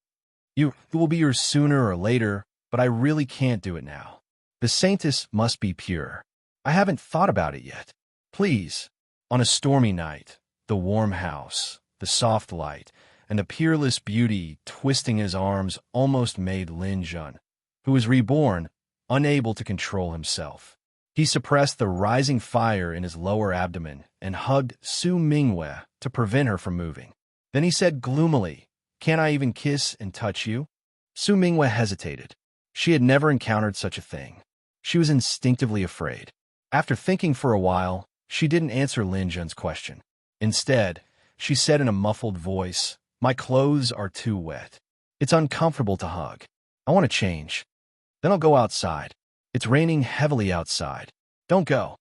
It will be yours sooner or later, but I really can't do it now. The saintess must be pure. I haven't thought about it yet. Please. On a stormy night, the warm house, the soft light, and the peerless beauty twisting his arms almost made Lin Jun, who was reborn, unable to control himself. He suppressed the rising fire in his lower abdomen and hugged Su Mingyue to prevent her from moving. Then he said gloomily, Can't I even kiss and touch you? Su Mingyue hesitated. She had never encountered such a thing. She was instinctively afraid. After thinking for a while, she didn't answer Lin Jun's question. Instead, she said in a muffled voice, My clothes are too wet. It's uncomfortable to hug. I want to change. Then I'll go outside. It's raining heavily outside. Don't go.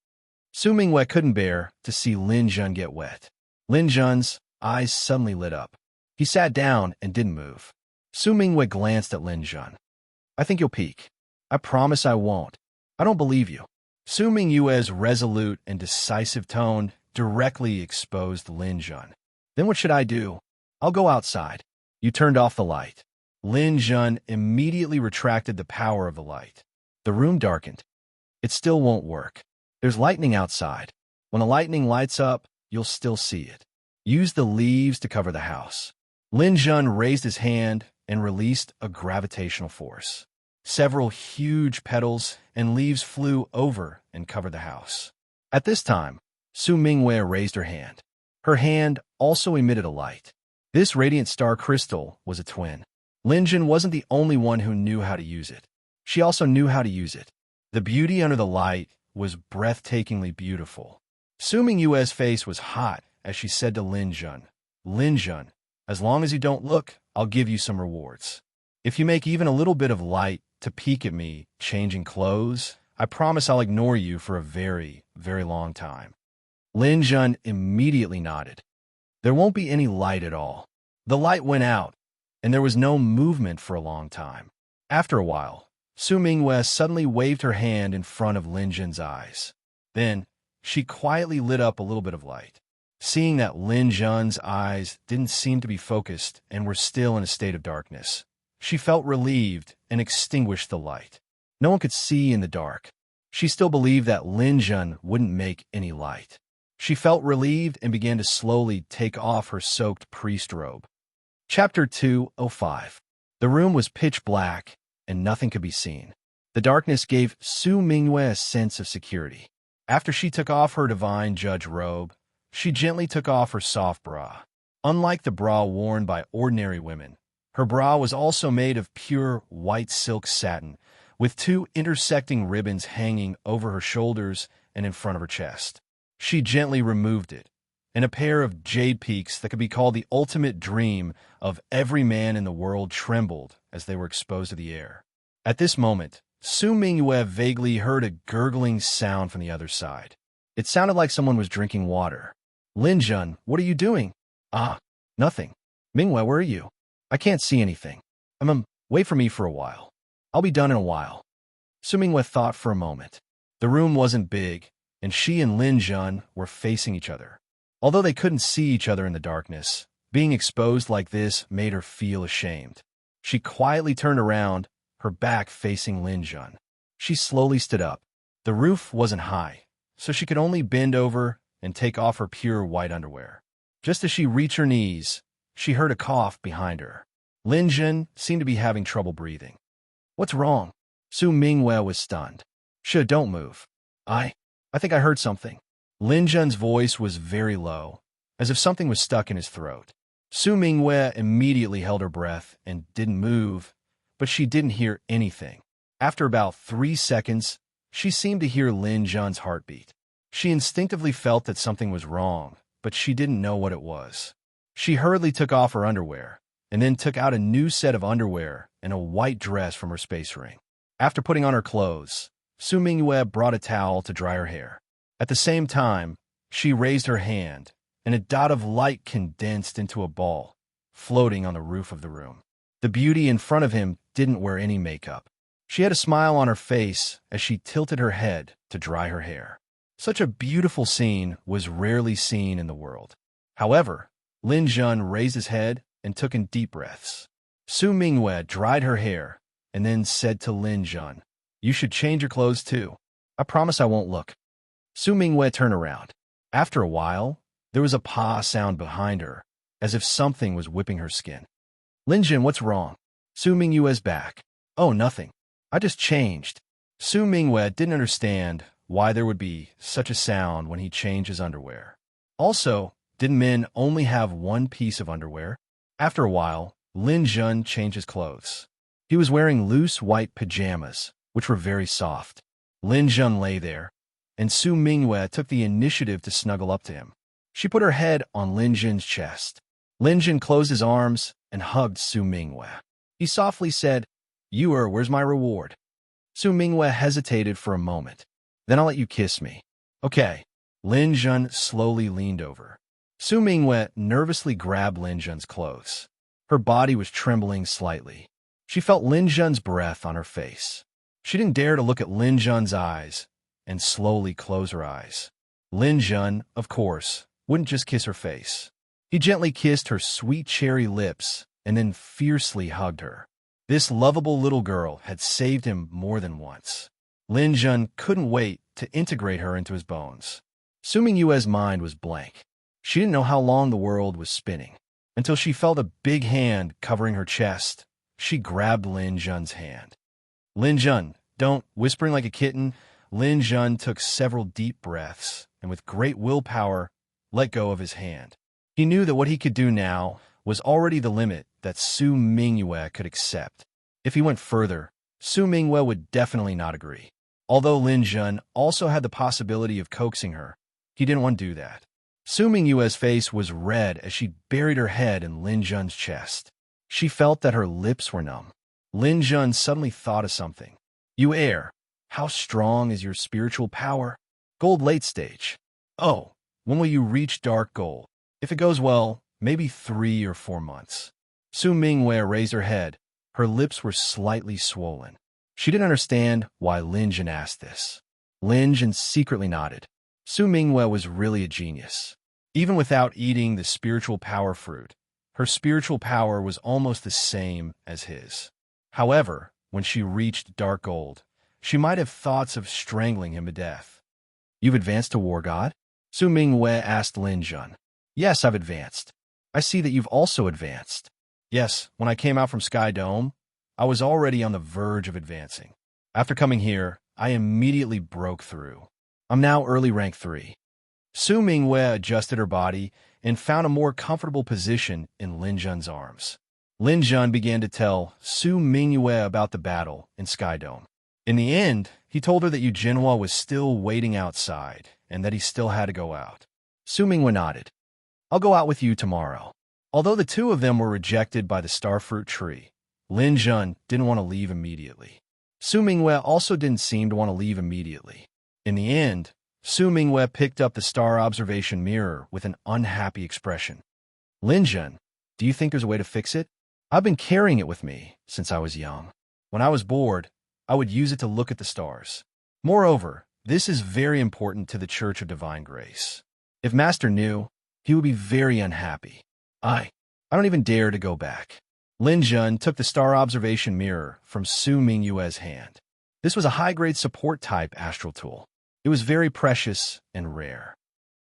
Su Mingyue couldn't bear to see Lin Jun get wet. Lin Jun's eyes suddenly lit up. He sat down and didn't move. Su Mingwei glanced at Lin Jun. I think you'll peek. I promise I won't. I don't believe you. Su Mingyue's resolute and decisive tone directly exposed Lin Jun. Then what should I do? I'll go outside. You turned off the light. Lin Jun immediately retracted the power of the light. The room darkened. It still won't work. There's lightning outside. When the lightning lights up, you'll still see it. Use the leaves to cover the house. Lin Jun raised his hand and released a gravitational force. Several huge petals and leaves flew over and covered the house. At this time, Su Mingwei raised her hand. Her hand also emitted a light. This radiant star crystal was a twin. Lin Jun wasn't the only one who knew how to use it. She also knew how to use it. The beauty under the light was breathtakingly beautiful. Su Mingyue's face was hot as she said to Lin Jun, Lin Jun, as long as you don't look, I'll give you some rewards. If you make even a little bit of light to peek at me changing clothes, I promise I'll ignore you for a very, very long time. Lin Jun immediately nodded. There won't be any light at all. The light went out, and there was no movement for a long time. After a while, Su Mingwei suddenly waved her hand in front of Lin Jun's eyes. Then, she quietly lit up a little bit of light. Seeing that Lin Jun's eyes didn't seem to be focused and were still in a state of darkness, she felt relieved and extinguished the light. No one could see in the dark. She still believed that Lin Jun wouldn't make any light. She felt relieved and began to slowly take off her soaked priest robe. Chapter 205. The room was pitch black, and nothing could be seen. The darkness gave Su Mingwei a sense of security. After she took off her divine judge robe, she gently took off her soft bra. Unlike the bra worn by ordinary women, her bra was also made of pure white silk satin, with two intersecting ribbons hanging over her shoulders and in front of her chest. She gently removed it, and a pair of jade peaks that could be called the ultimate dream of every man in the world trembled as they were exposed to the air. At this moment, Su Mingwei vaguely heard a gurgling sound from the other side. It sounded like someone was drinking water. Lin Jun, what are you doing? Ah, nothing. Mingwei, where are you? I can't see anything. Wait for me for a while. I'll be done in a while. Su Mingwei thought for a moment. The room wasn't big, and she and Lin Jun were facing each other. Although they couldn't see each other in the darkness, being exposed like this made her feel ashamed. She quietly turned around, her back facing Lin Jun. She slowly stood up. The roof wasn't high, so she could only bend over and take off her pure white underwear. Just as she reached her knees, she heard a cough behind her. Lin Jun seemed to be having trouble breathing. What's wrong? Su Mingwei was stunned. Don't move. I think I heard something. Lin Jun's voice was very low, as if something was stuck in his throat. Su Mingwei immediately held her breath and didn't move, but she didn't hear anything. After about 3 seconds, she seemed to hear Lin Jun's heartbeat. She instinctively felt that something was wrong, but she didn't know what it was. She hurriedly took off her underwear, and then took out a new set of underwear and a white dress from her space ring. After putting on her clothes, Su Mingwei brought a towel to dry her hair. At the same time, she raised her hand, and a dot of light condensed into a ball, floating on the roof of the room. The beauty in front of him didn't wear any makeup. She had a smile on her face as she tilted her head to dry her hair. Such a beautiful scene was rarely seen in the world. However, Lin Jun raised his head and took in deep breaths. Su Mingwei dried her hair and then said to Lin Jun, "You should change your clothes too. I promise I won't look." Su Mingwei turned around. After a while, there was a pah sound behind her, as if something was whipping her skin. Lin Jun, what's wrong? Su Mingyue's back. Oh, nothing. I just changed. Su Mingwei didn't understand why there would be such a sound when he changed his underwear. Also, didn't men only have one piece of underwear? After a while, Lin Jun changed his clothes. He was wearing loose white pajamas, which were very soft. Lin Jun lay there, and Su Mingwei took the initiative to snuggle up to him. She put her head on Lin Jun's chest. Lin Jun closed his arms and hugged Su Mingwei. He softly said, Where's my reward? Su Mingwei hesitated for a moment. Then I'll let you kiss me. Okay. Lin Jun slowly leaned over. Su Mingwei nervously grabbed Lin Jun's clothes. Her body was trembling slightly. She felt Lin Jun's breath on her face. She didn't dare to look at Lin Jun's eyes and slowly close her eyes. Lin Jun, of course, wouldn't just kiss her face. He gently kissed her sweet cherry lips and then fiercely hugged her. This lovable little girl had saved him more than once. Lin Jun couldn't wait to integrate her into his bones. Su Mingyue's mind was blank. She didn't know how long the world was spinning, until she felt a big hand covering her chest. She grabbed Lin Jun's hand. Lin Jun, don't, whispering like a kitten, Lin Jun took several deep breaths and with great willpower let go of his hand. He knew that what he could do now was already the limit that Su Mingyue could accept. If he went further, Su Mingyue would definitely not agree. Although Lin Jun also had the possibility of coaxing her, he didn't want to do that. Su Mingyue's face was red as she buried her head in Lin Jun's chest. She felt that her lips were numb. Lin Jun suddenly thought of something. You heir, how strong is your spiritual power? Gold late stage. Oh, when will you reach dark gold? If it goes well, maybe 3 or 4 months. Su Mingyue raised her head. Her lips were slightly swollen. She didn't understand why Lin Jun asked this. Lin Jun secretly nodded. Su Mingyue was really a genius. Even without eating the spiritual power fruit, her spiritual power was almost the same as his. However, when she reached dark gold, she might have thoughts of strangling him to death. You've advanced to war god? Su Mingyue asked Lin Jun. Yes, I've advanced. I see that you've also advanced. Yes, when I came out from Sky Dome, I was already on the verge of advancing. After coming here, I immediately broke through. I'm now early rank 3. Su Mingyue adjusted her body and found a more comfortable position in Lin Jun's arms. Lin Jun began to tell Su Mingyue about the battle in Sky Dome. In the end, he told her that Yu Jinhua was still waiting outside and that he still had to go out. Su Mingyue nodded. I'll go out with you tomorrow. Although the two of them were rejected by the starfruit tree, Lin Jun didn't want to leave immediately. Su Mingyue also didn't seem to want to leave immediately. In the end, Su Mingyue picked up the star observation mirror with an unhappy expression. Lin Jun, do you think there's a way to fix it? I've been carrying it with me since I was young. When I was bored, I would use it to look at the stars. Moreover, this is very important to the Church of Divine Grace. If Master knew, he would be very unhappy. I don't even dare to go back. Lin Jun took the star observation mirror from Su Mingyue's hand. This was a high-grade support-type astral tool. It was very precious and rare.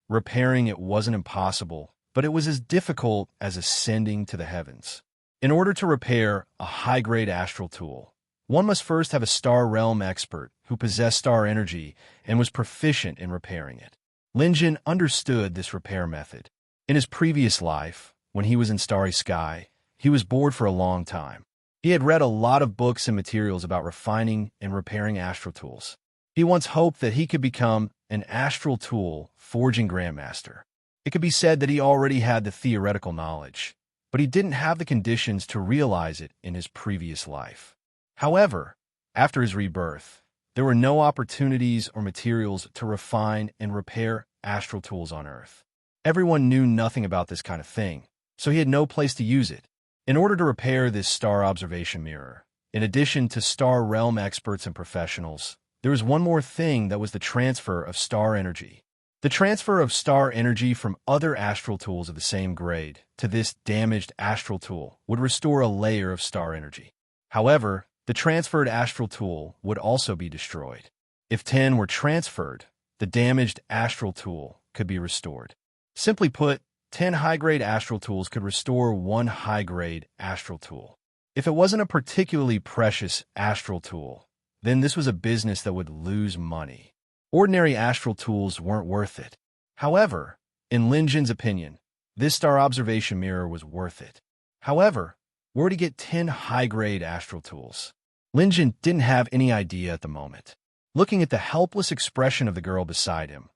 Repairing it wasn't impossible, but it was as difficult as ascending to the heavens. In order to repair a high-grade astral tool, one must first have a star realm expert who possessed star energy and was proficient in repairing it. Lin Jun understood this repair method. In his previous life, when he was in Starry Sky, he was bored for a long time. He had read a lot of books and materials about refining and repairing astral tools. He once hoped that he could become an astral tool forging grandmaster. It could be said that he already had the theoretical knowledge, but he didn't have the conditions to realize it in his previous life. However, after his rebirth, there were no opportunities or materials to refine and repair astral tools on Earth. Everyone knew nothing about this kind of thing, so he had no place to use it. In order to repair this star observation mirror, in addition to star realm experts and professionals, there was one more thing that was the transfer of star energy. The transfer of star energy from other astral tools of the same grade to this damaged astral tool would restore a layer of star energy. However, the transferred astral tool would also be destroyed. If 10 were transferred, the damaged astral tool could be restored. Simply put, 10 high-grade astral tools could restore 1 high-grade astral tool. If it wasn't a particularly precious astral tool, then this was a business that would lose money. Ordinary astral tools weren't worth it. However, in Lin Jun's opinion, this star observation mirror was worth it. However, where to get 10 high-grade astral tools? Lin Jun didn't have any idea at the moment. Looking at the helpless expression of the girl beside him,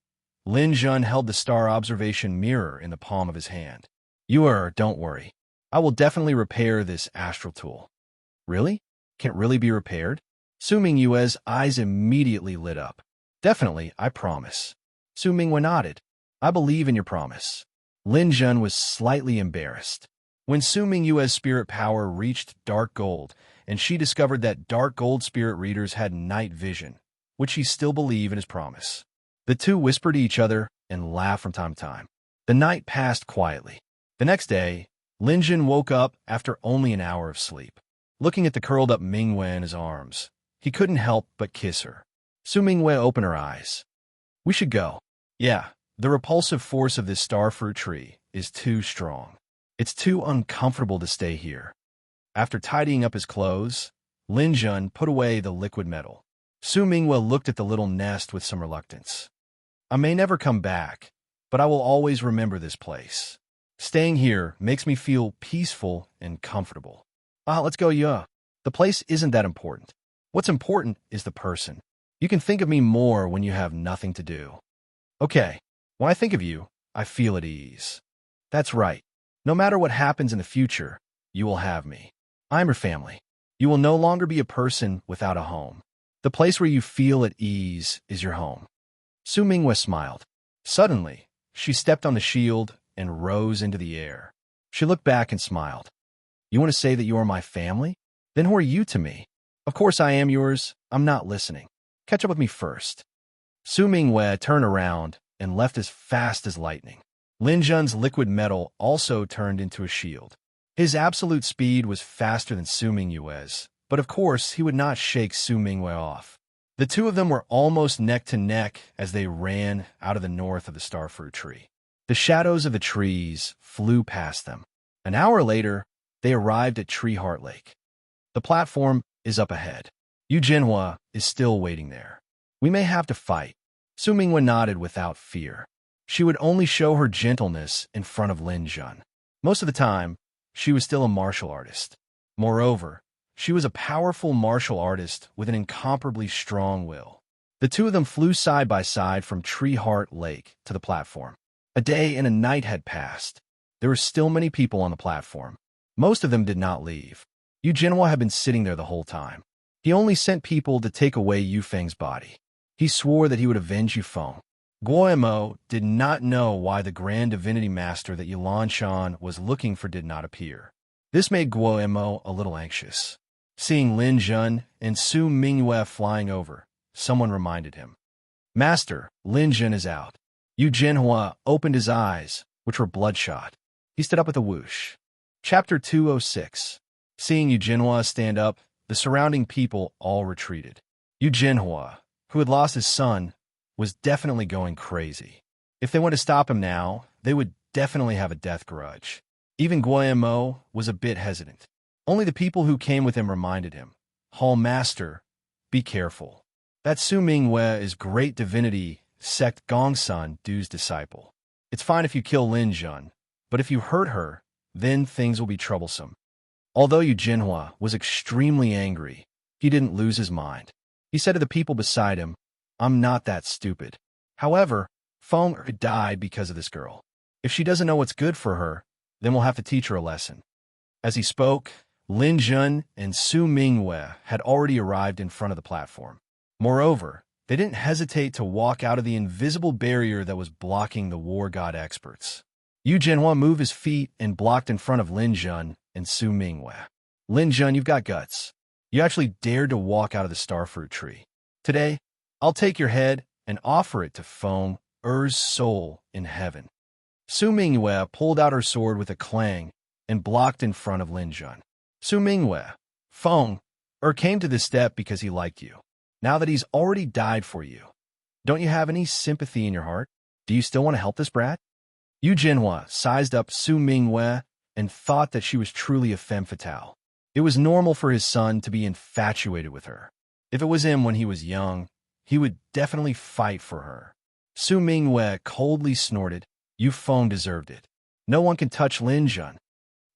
Lin Jun held the star observation mirror in the palm of his hand. Don't worry. I will definitely repair this astral tool. Really? Can it really be repaired? Su Mingyue's eyes immediately lit up. Definitely, I promise. Su Mingyue nodded. I believe in your promise. Lin Jun was slightly embarrassed. When Su Mingyue's spirit power reached dark gold, and she discovered that dark gold spirit readers had night vision, would she still believe in his promise? The two whispered to each other and laughed from time to time. The night passed quietly. The next day, Lin Jun woke up after only an hour of sleep. Looking at the curled-up Mingyue in his arms, he couldn't help but kiss her. Su Mingyue opened her eyes. "We should go." "Yeah, the repulsive force of this starfruit tree is too strong. It's too uncomfortable to stay here." After tidying up his clothes, Lin Jun put away the liquid metal. Su Mingyue looked at the little nest with some reluctance. "I may never come back, but I will always remember this place. Staying here makes me feel peaceful and comfortable." Let's go, yeah. The place isn't that important. What's important is the person. You can think of me more when you have nothing to do. Okay, when I think of you, I feel at ease. That's right. No matter what happens in the future, you will have me. I'm your family. You will no longer be a person without a home. The place where you feel at ease is your home. Su Mingyue smiled. Suddenly, she stepped on the shield and rose into the air. She looked back and smiled. "You want to say that you are my family? Then who are you to me?" "Of course I am yours. I'm not listening. Catch up with me first." Su Mingyue turned around and left as fast as lightning. Lin Jun's liquid metal also turned into a shield. His absolute speed was faster than Su Mingyue's, but of course he would not shake Su Mingyue off. The two of them were almost neck to neck as they ran out of the north of the starfruit tree. The shadows of the trees flew past them. An hour later, they arrived at Tree Heart Lake. The platform is up ahead. Yu Jinhua is still waiting there. "We may have to fight." Su Mingyue nodded without fear. She would only show her gentleness in front of Lin Jun. Most of the time, she was still a martial artist. Moreover, she was a powerful martial artist with an incomparably strong will. The two of them flew side by side from Tree Heart Lake to the platform. A day and a night had passed. There were still many people on the platform. Most of them did not leave. Yu Jinhua had been sitting there the whole time. He only sent people to take away Yu Feng's body. He swore that he would avenge Yu Feng. Guoemo did not know why the Grand Divinity Master that Yulan Shan was looking for did not appear. This made Guoemo a little anxious. Seeing Lin Jun and Su Mingyue flying over, someone reminded him. "Master, Lin Jun is out." Yu Jinhua opened his eyes, which were bloodshot. He stood up with a whoosh. Chapter 206. Seeing Yu Jinhua stand up, the surrounding people all retreated. Yu Jinhua, who had lost his son, was definitely going crazy. If they went to stop him now, they would definitely have a death grudge. Even Guoemo was a bit hesitant. Only the people who came with him reminded him, "Hall Master, be careful. That Su Mingyue is great divinity sect Gongsun Du's disciple. It's fine if you kill Lin Jun, but if you hurt her, then things will be troublesome." Although Yu Jinhua was extremely angry, he didn't lose his mind. He said to the people beside him, "I'm not that stupid. However, Feng died because of this girl. If she doesn't know what's good for her, then we'll have to teach her a lesson." As he spoke, Lin Jun and Su Mingyue had already arrived in front of the platform. Moreover, they didn't hesitate to walk out of the invisible barrier that was blocking the war god experts. Yu Jinhua moved his feet and blocked in front of Lin Jun and Su Mingyue. "Lin Jun, you've got guts. You actually dared to walk out of the starfruit tree. Today, I'll take your head and offer it to Feng Er's soul in heaven." Su Mingyue pulled out her sword with a clang and blocked in front of Lin Jun. "Su Mingyue, Feng came to this step because he liked you. Now that he's already died for you, don't you have any sympathy in your heart? Do you still want to help this brat?" Yu Jinhua sized up Su Mingyue and thought that she was truly a femme fatale. It was normal for his son to be infatuated with her. If it was him when he was young, he would definitely fight for her. Su Mingyue coldly snorted, "Yu Feng deserved it. No one can touch Lin Jun."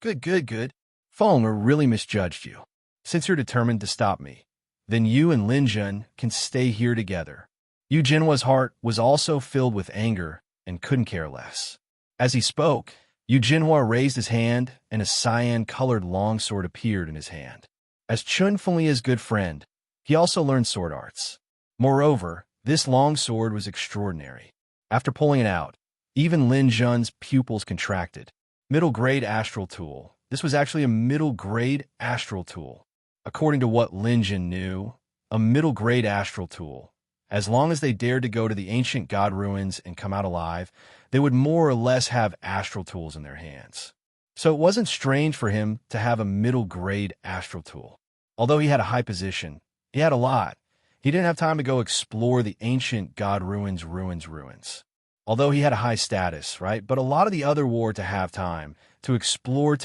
Good. Feng really misjudged you. Since you're determined to stop me, then you and Lin Jun can stay here together." Yu Jinhua's heart was also filled with anger and couldn't care less. As he spoke, Yu Jinhua raised his hand and a cyan-colored longsword appeared in his hand. As Chun Fenglia's good friend, he also learned sword arts. Moreover, this longsword was extraordinary. After pulling it out, even Lin Jun's pupils contracted. Middle-grade astral tool, This was actually a middle-grade astral tool. According to what Lin Jin knew, a middle-grade astral tool. As long as they dared to go to the ancient god ruins and come out alive, they would more or less have astral tools in their hands. So it wasn't strange for him to have a middle-grade astral tool. Although he had a high position, he had a lot. He didn't have time to go explore the ancient god ruins. Although he had a high status, right? But a lot of the other wore to have time to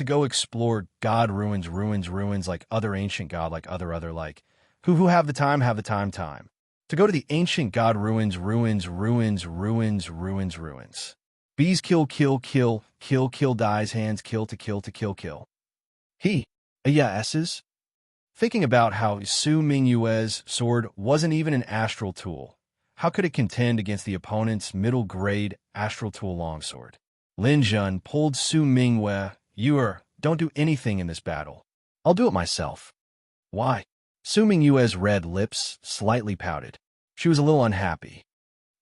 go explore god ruins like other ancient god, like other like, who have the time, time. To go to the ancient god ruins. Bees kill, dies, hands kill to kill. S's. Thinking about how Su Mingyue's sword wasn't even an astral tool. How could it contend against the opponent's middle-grade astral tool longsword? Lin Jun pulled Su Mingyue. Don't do anything in this battle. I'll do it myself. Why? Su Mingyue's red lips slightly pouted. She was a little unhappy.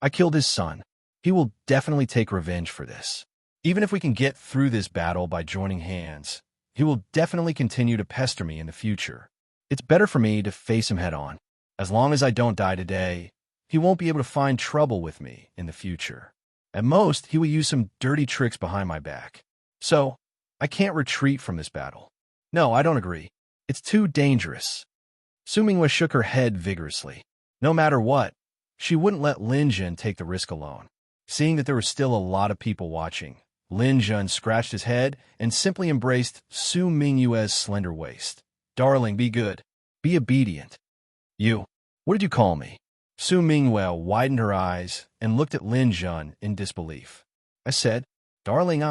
I killed his son. He will definitely take revenge for this. Even if we can get through this battle by joining hands, he will definitely continue to pester me in the future. It's better for me to face him head on. As long as I don't die today, he won't be able to find trouble with me in the future. At most, he will use some dirty tricks behind my back. So, I can't retreat from this battle. No, I don't agree. It's too dangerous. Su Mingyue shook her head vigorously. No matter what, she wouldn't let Lin Jun take the risk alone. Seeing that there were still a lot of people watching, Lin Jun scratched his head and simply embraced Su Mingyue's slender waist. Darling, be good. Be obedient. What did you call me? Su Mingyue widened her eyes and looked at Lin Jun in disbelief. I said, darling,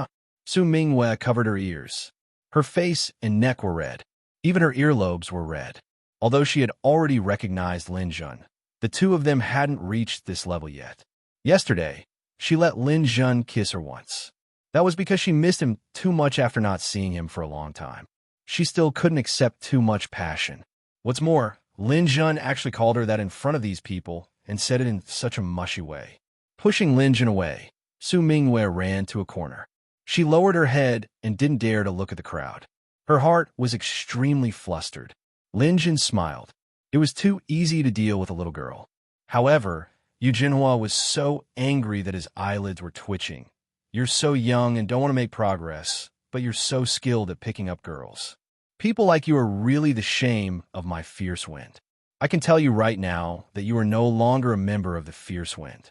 Su Mingyue covered her ears. Her face and neck were red. Even her earlobes were red. Although she had already recognized Lin Jun, the two of them hadn't reached this level yet. Yesterday, she let Lin Jun kiss her once. That was because she missed him too much after not seeing him for a long time. She still couldn't accept too much passion. What's more, Lin Jun actually called her that in front of these people and said it in such a mushy way. Pushing Lin Jun away, Su Mingyue ran to a corner. She lowered her head and didn't dare to look at the crowd. Her heart was extremely flustered. Lin Jun smiled. It was too easy to deal with a little girl. However, Yu Jinhua was so angry that his eyelids were twitching. You're so young and don't want to make progress, but you're so skilled at picking up girls. People like you are really the shame of my fierce wind. I can tell you right now that you are no longer a member of the fierce wind.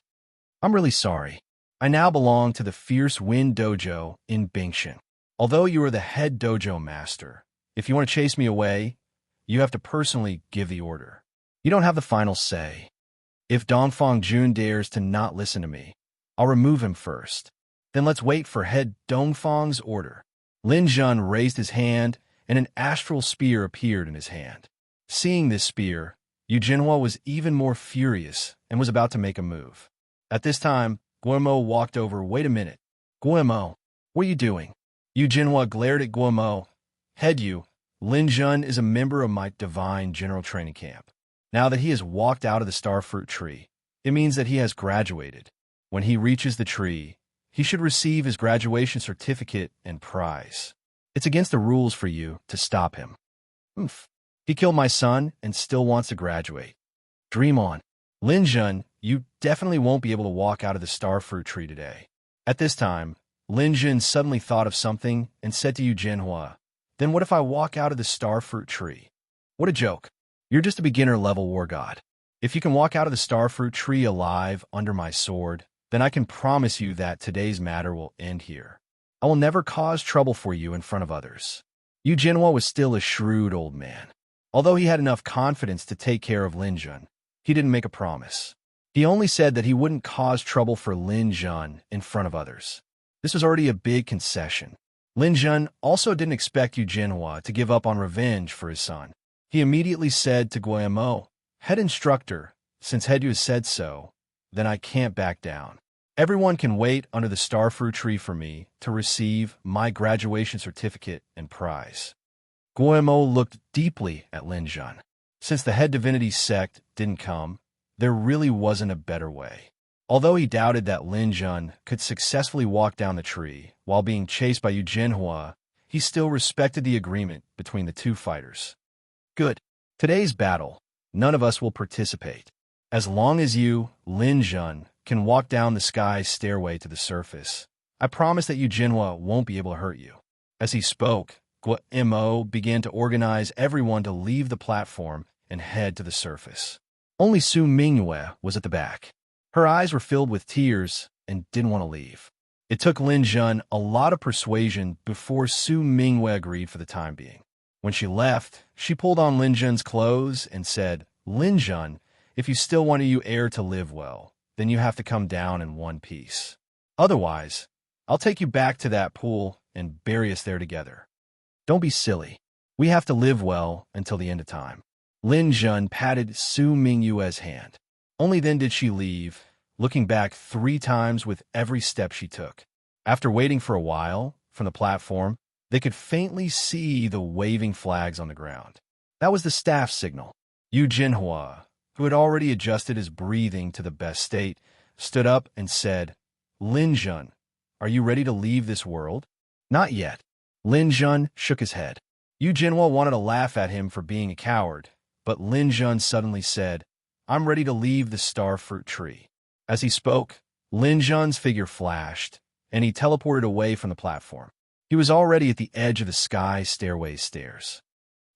I'm really sorry. I now belong to the fierce wind dojo in Bingshan. Although you are the head dojo master, if you want to chase me away, you have to personally give the order. You don't have the final say. If Dongfang Jun dares to not listen to me, I'll remove him first. Then let's wait for head Dongfang's order. Lin Jun raised his hand, and an astral spear appeared in his hand. Seeing this spear, Yu Jinhua was even more furious and was about to make a move. At this time, Guillermo walked over. Wait a minute. Guillermo, what are you doing? Yu Jinhua glared at Guillermo. Head Yu, Lin Jun is a member of my divine general training camp. Now that he has walked out of the starfruit tree, it means that he has graduated. When he reaches the tree, he should receive his graduation certificate and prize. It's against the rules for you to stop him. Oof. He killed my son and still wants to graduate. Dream on. Lin Jun, you definitely won't be able to walk out of the starfruit tree today. At this time, Lin Jun suddenly thought of something and said to Yu Jinhua, then what if I walk out of the starfruit tree? What a joke. You're just a beginner-level war god. If you can walk out of the starfruit tree alive under my sword, then I can promise you that today's matter will end here. I will never cause trouble for you in front of others. Yu Jinhua was still a shrewd old man. Although he had enough confidence to take care of Lin Jun, he didn't make a promise. He only said that he wouldn't cause trouble for Lin Jun in front of others. This was already a big concession. Lin Jun also didn't expect Yu Jinhua to give up on revenge for his son. He immediately said to Guillermo, head instructor, since Head Yu has said so, then I can't back down. Everyone can wait under the starfruit tree for me to receive my graduation certificate and prize. Guillermo looked deeply at Lin Jun. Since the head divinity sect didn't come, there really wasn't a better way. Although he doubted that Lin Jun could successfully walk down the tree while being chased by Yu Jinhua, he still respected the agreement between the two fighters. Good. Today's battle, none of us will participate. As long as you, Lin Jun, can walk down the sky's stairway to the surface, I promise that Yu Jinhua won't be able to hurt you. As he spoke, Guo Mo began to organize everyone to leave the platform and head to the surface. Only Su Mingyue was at the back. Her eyes were filled with tears and didn't want to leave. It took Lin Jun a lot of persuasion before Su Mingyue agreed for the time being. When she left, she pulled on Lin Jun's clothes and said, "Lin Jun, if you still want Yu heir to live well, then you have to come down in one piece. Otherwise, I'll take you back to that pool and bury us there together. Don't be silly. We have to live well until the end of time." Lin Jun patted Su Mingyue's hand. Only then did she leave, looking back 3 times with every step she took. After waiting for a while, from the platform, they could faintly see the waving flags on the ground. That was the staff signal. Yu Jinhua, who had already adjusted his breathing to the best state, stood up and said, "Lin Jun, are you ready to leave this world?" "Not yet." Lin Jun shook his head. Yu Jinhua wanted to laugh at him for being a coward, but Lin Jun suddenly said, "I'm ready to leave the starfruit tree." As he spoke, Lin Jun's figure flashed, and he teleported away from the platform. He was already at the edge of the sky stairway's stairs.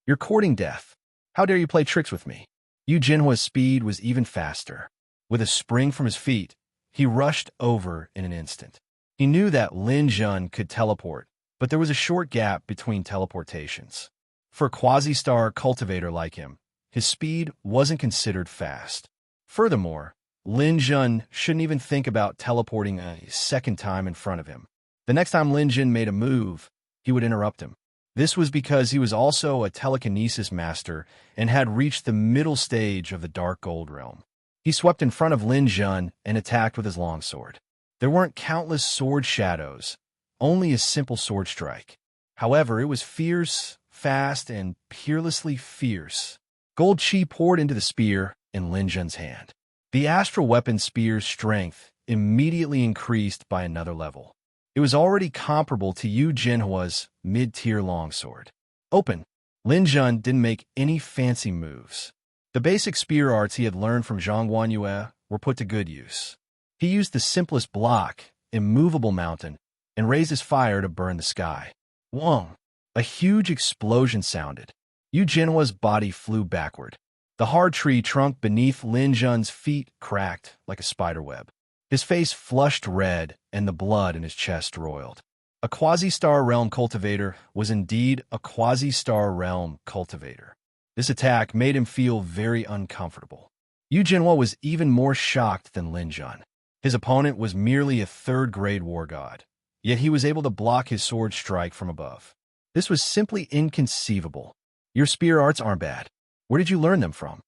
"You're courting death. How dare you play tricks with me?" Yu Jinhua's speed was even faster. With a spring from his feet, he rushed over in an instant. He knew that Lin Jun could teleport, but there was a short gap between teleportations. For a quasi-star cultivator like him, his speed wasn't considered fast. Furthermore, Lin Jun shouldn't even think about teleporting a second time in front of him. The next time Lin Jun made a move, he would interrupt him. This was because he was also a telekinesis master and had reached the middle stage of the Dark Gold Realm. He swept in front of Lin Jun and attacked with his longsword. There weren't countless sword shadows, only a simple sword strike. However, it was fierce, fast, and peerlessly fierce. Gold chi poured into the spear in Lin Jun's hand. The astral weapon spear's strength immediately increased by another level. It was already comparable to Yu Jinhua's mid-tier longsword. Open. Lin Jun didn't make any fancy moves. The basic spear arts he had learned from Zhang Guanyue were put to good use. He used the simplest block, immovable mountain, and raised his fire to burn the sky. Whoa! A huge explosion sounded. Yu Jinhua's body flew backward. The hard tree trunk beneath Lin Jun's feet cracked like a spiderweb. His face flushed red, and the blood in his chest roiled. A quasi-star realm cultivator was indeed a quasi-star realm cultivator. This attack made him feel very uncomfortable. Yu Jinhua was even more shocked than Lin Jun. His opponent was merely a third-grade war god, yet he was able to block his sword strike from above. This was simply inconceivable. "Your spear arts aren't bad. Where did you learn them from?"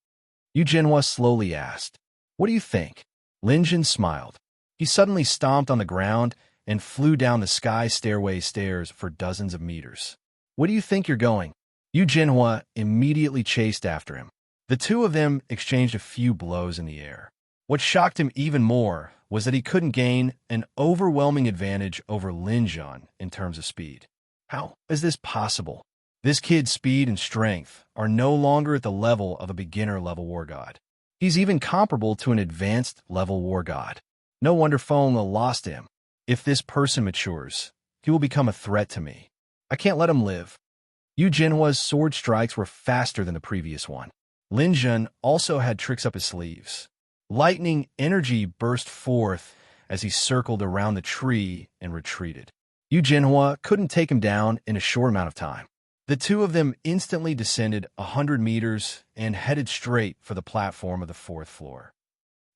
Yu Jinhua slowly asked. "What do you think?" Lin Jun smiled. He suddenly stomped on the ground and flew down the sky stairway stairs for dozens of meters. "Where do you think you're going?" Yu Jinhua immediately chased after him. The two of them exchanged a few blows in the air. What shocked him even more was that he couldn't gain an overwhelming advantage over Lin Jun in terms of speed. How is this possible? This kid's speed and strength are no longer at the level of a beginner-level war god. He's even comparable to an advanced-level war god. No wonder Feng lost him. If this person matures, he will become a threat to me. I can't let him live. Yu Jinhua's sword strikes were faster than the previous one. Lin Jun also had tricks up his sleeves. Lightning energy burst forth as he circled around the tree and retreated. Yu Jinhua couldn't take him down in a short amount of time. The two of them instantly descended 100 meters and headed straight for the platform of the 4th floor.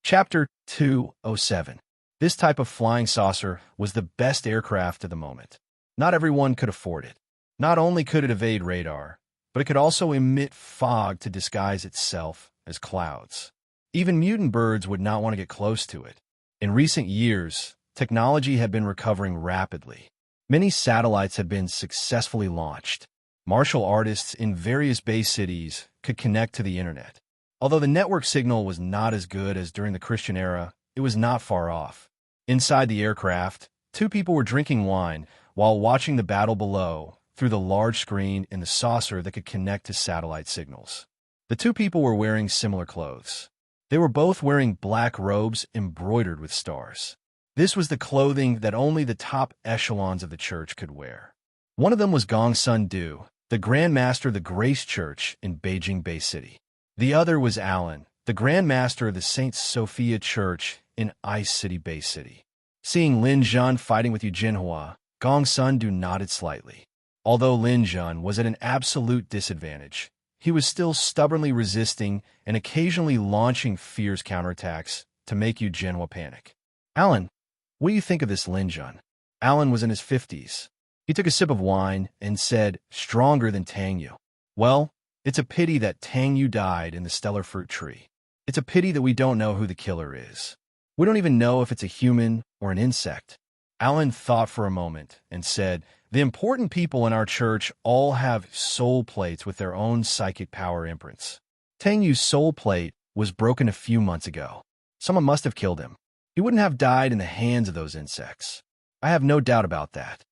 Chapter 207. This type of flying saucer was the best aircraft at the moment. Not everyone could afford it. Not only could it evade radar, but it could also emit fog to disguise itself as clouds. Even mutant birds would not want to get close to it. In recent years, technology had been recovering rapidly. Many satellites had been successfully launched. Martial artists in various base cities could connect to the internet. Although the network signal was not as good as during the Christian era, it was not far off. Inside the aircraft, 2 people were drinking wine while watching the battle below through the large screen in the saucer that could connect to satellite signals. The two people were wearing similar clothes. They were both wearing black robes embroidered with stars. This was the clothing that only the top echelons of the church could wear. One of them was Gongsun Du, the Grand Master of the Grace Church in Beijing Bay City. The other was Alan, the Grand Master of the St. Sophia Church in Ice City Bay City. Seeing Lin Zhan fighting with Yu Jinhua, Gongsun Du nodded slightly. Although Lin Zhan was at an absolute disadvantage, he was still stubbornly resisting and occasionally launching fierce counterattacks to make Yu Jinhua panic. Alan, what do you think of this Lin Zhan? Alan was in his 50s. He took a sip of wine and said, stronger than Tang Yu. Well, it's a pity that Tang Yu died in the stellar fruit tree. It's a pity that we don't know who the killer is. We don't even know if it's a human or an insect. Alan thought for a moment and said, the important people in our church all have soul plates with their own psychic power imprints. Tang Yu's soul plate was broken a few months ago. Someone must have killed him. He wouldn't have died in the hands of those insects. I have no doubt about that.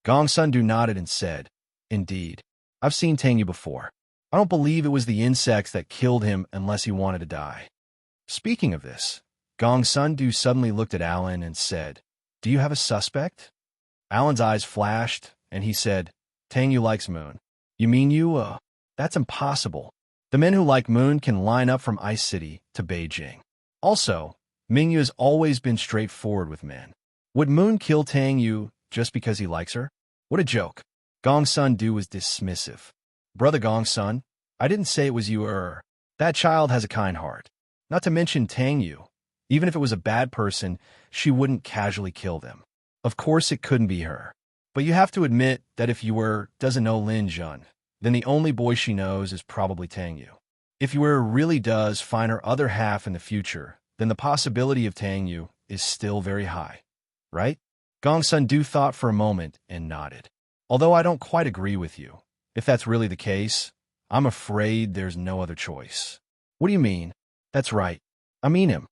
Gongsun Du nodded and said, indeed, I've seen Tang Yu before. I don't believe it was the insects that killed him unless he wanted to die. Speaking of this, Gongsun Du suddenly looked at Alan and said, do you have a suspect? Alan's eyes flashed, and he said, Tang Yu likes Moon. You mean you? That's impossible. The men who like Moon can line up from Ice City to Beijing. Also, Mingyu has always been straightforward with men. Would Moon kill Tang Yu just because he likes her? What a joke. Gongsun Du was dismissive. Brother Gongsun, I didn't say it was you. That child has a kind heart. Not to mention Tang Yu. Even if it was a bad person, she wouldn't casually kill them. Of course it couldn't be her. But you have to admit that if Yu doesn't know Lin Zhan, then the only boy she knows is probably Tang Yu. If Yu really does find her other half in the future, then the possibility of Tang Yu is still very high. Right? Gongsun Du thought for a moment and nodded. Although I don't quite agree with you. If that's really the case, I'm afraid there's no other choice. What do you mean? That's right. I mean him.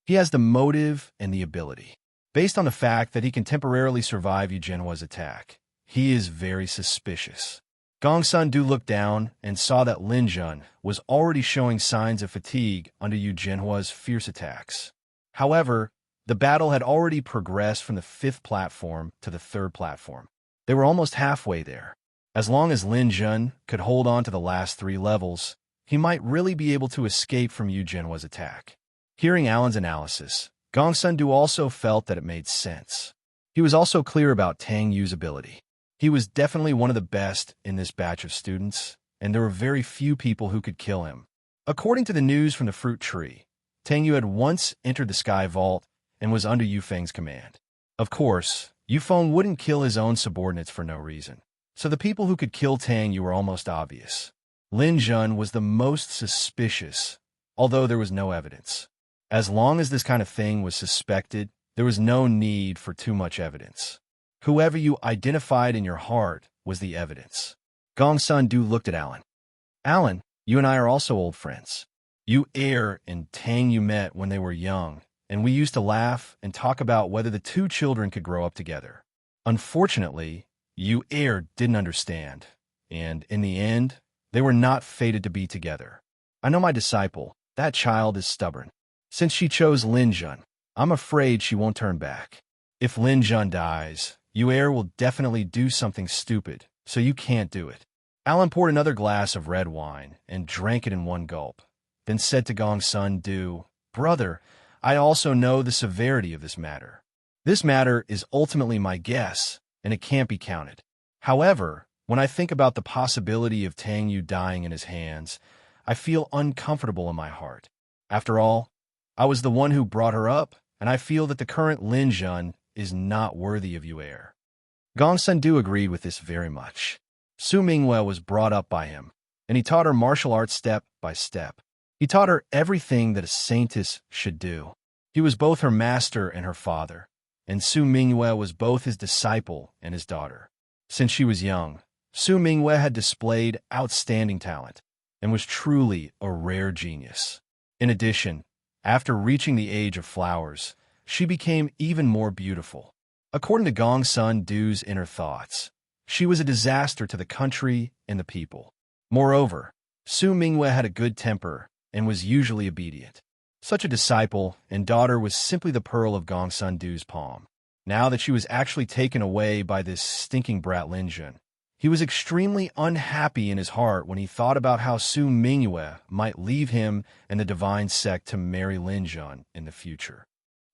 He has the motive and the ability. Based on the fact that he can temporarily survive Yu Jinhua's attack, he is very suspicious. Gongsun Du looked down and saw that Lin Zhan was already showing signs of fatigue under Yu Jinhua's fierce attacks. However, the battle had already progressed from the 5th platform to the 3rd platform. They were almost halfway there. As long as Lin Zhan could hold on to the last 3 levels, he might really be able to escape from Yu Jinhua's attack. Hearing Alan's analysis, Gongsun Du also felt that it made sense. He was also clear about Tang Yu's ability. He was definitely one of the best in this batch of students, and there were very few people who could kill him. According to the news from the fruit tree, Tang Yu had once entered the Sky Vault and was under Yu Feng's command. Of course, Yu Feng wouldn't kill his own subordinates for no reason, so the people who could kill Tang Yu were almost obvious. Lin Zhan was the most suspicious, although there was no evidence. As long as this kind of thing was suspected, there was no need for too much evidence. Whoever you identified in your heart was the evidence. Gongsun Du looked at Alan. Alan, you and I are also old friends. Yu and Tang Yu met when they were young, and we used to laugh and talk about whether the two children could grow up together. Unfortunately, Yu didn't understand, and in the end, they were not fated to be together. I know my disciple, that child is stubborn. Since she chose Lin Zhan, I'm afraid she won't turn back. If Lin Zhan dies, Yu will definitely do something stupid, so you can't do it. Alan poured another glass of red wine and drank it in one gulp, then said to Gongsun Du, Brother, I also know the severity of this matter. This matter is ultimately my guess, and it can't be counted. However, when I think about the possibility of Tang Yu dying in his hands, I feel uncomfortable in my heart. After all, I was the one who brought her up, and I feel that the current Lin Zhan is not worthy of Yu. Gongsun Du agreed with this very much. Su Mingwe was brought up by him, and he taught her martial arts step by step. He taught her everything that a saintess should do. He was both her master and her father, and Su Mingwe was both his disciple and his daughter. Since she was young, Su Mingwe had displayed outstanding talent and was truly a rare genius. In addition, after reaching the age of flowers, she became even more beautiful. According to Gongsun Du's inner thoughts, She was a disaster to the country and the people. Moreover, Su Mingwe had a good temper and was usually obedient. Such a disciple and daughter was simply the pearl of Gongsun Du's palm. Now that she was actually taken away by this stinking brat Lin Jun, he was extremely unhappy in his heart when he thought about how Su Mingyue might leave him and the divine sect to marry Lin Jun in the future.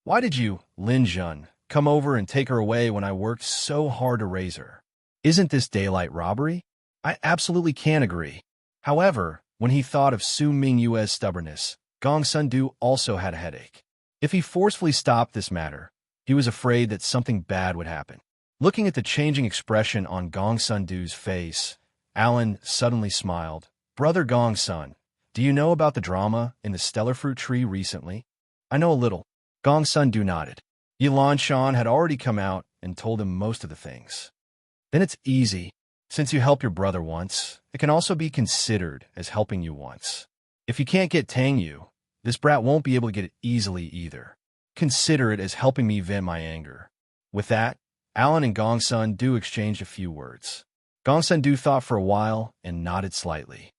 Why did you, Lin Jun, come over and take her away when I worked so hard to raise her? Isn't this daylight robbery? I absolutely can't agree. However, when he thought of Su Mingyue's stubbornness, Gongsun Du also had a headache. If he forcefully stopped this matter, he was afraid that something bad would happen. Looking at the changing expression on Gongsun Du's face, Alan suddenly smiled. Brother Gongsun, do you know about the drama in the stellar fruit tree recently? I know a little. Gongsun Du nodded. Yilan Shan had already come out and told him most of the things. Then it's easy. Since you helped your brother once, it can also be considered as helping you once. If you can't get Tang Yu, this brat won't be able to get it easily either. Consider it as helping me vent my anger. With that, Alan and Gongsun Du exchanged a few words. Gongsun Du thought for a while and nodded slightly.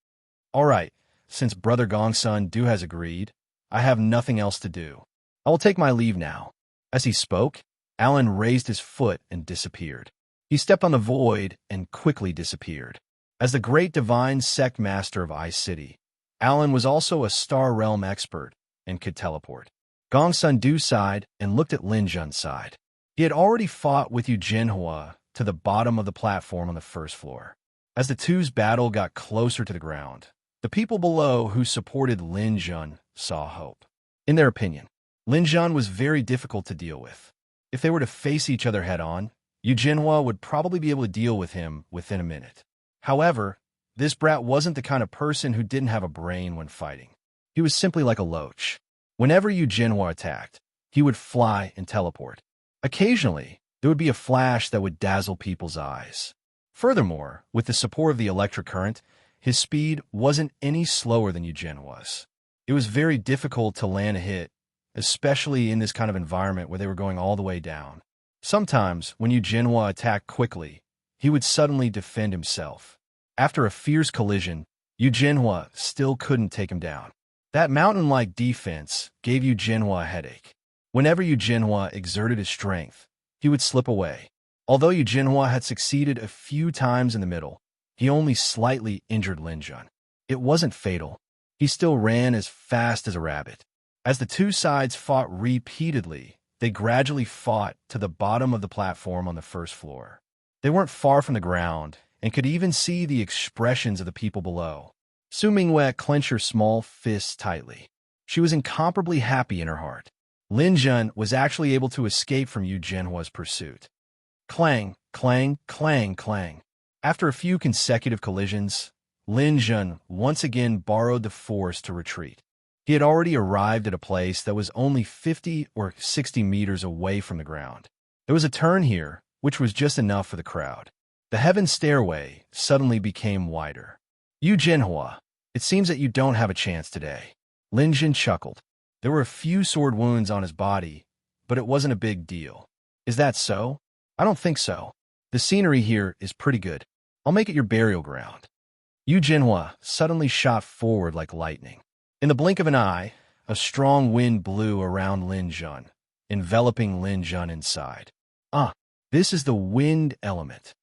All right, since brother Gongsun Du has agreed, I have nothing else to do. I will take my leave now. As he spoke, Alan raised his foot and disappeared. He stepped on the void and quickly disappeared. As the great divine sect master of Ice City, Alan was also a star realm expert and could teleport. Gongsun Du sighed and looked at Lin Jun's side. He had already fought with Yu Jinhua to the bottom of the platform on the first floor. As the two's battle got closer to the ground, the people below who supported Lin Jun saw hope. In their opinion, Lin Jun was very difficult to deal with. If they were to face each other head-on, Yu Jinhua would probably be able to deal with him within a minute. However, this brat wasn't the kind of person who didn't have a brain when fighting. He was simply like a loach. Whenever Yu Jinhua attacked, he would fly and teleport. Occasionally, there would be a flash that would dazzle people's eyes. Furthermore, with the support of the electric current, his speed wasn't any slower than Yu Jinhua's. It was very difficult to land a hit, especially in this kind of environment where they were going all the way down. Sometimes, when Yu Jinhua attacked quickly, he would suddenly defend himself. After a fierce collision, Yu Jinhua still couldn't take him down. That mountain-like defense gave Yu Jinhua a headache. Whenever Yu Jinhua exerted his strength, he would slip away. Although Yu Jinhua had succeeded a few times in the middle, he only slightly injured Lin Jun. It wasn't fatal. He still ran as fast as a rabbit. As the two sides fought repeatedly, they gradually fought to the bottom of the platform on the first floor. They weren't far from the ground and could even see the expressions of the people below. Su Mingwe clenched her small fists tightly. She was incomparably happy in her heart. Lin Jun was actually able to escape from Yu Jinhua's pursuit. Clang, clang, clang, clang. After a few consecutive collisions, Lin Jun once again borrowed the force to retreat. He had already arrived at a place that was only 50 or 60 meters away from the ground. There was a turn here, which was just enough for the crowd. The heaven stairway suddenly became wider. Yu Jinhua, it seems that you don't have a chance today. Lin Jun chuckled. There were a few sword wounds on his body, but it wasn't a big deal. Is that so? I don't think so. The scenery here is pretty good. I'll make it your burial ground. Yu Jinhua suddenly shot forward like lightning. In the blink of an eye, a strong wind blew around Lin Jun, enveloping Lin Jun inside. Ah, this is the wind element.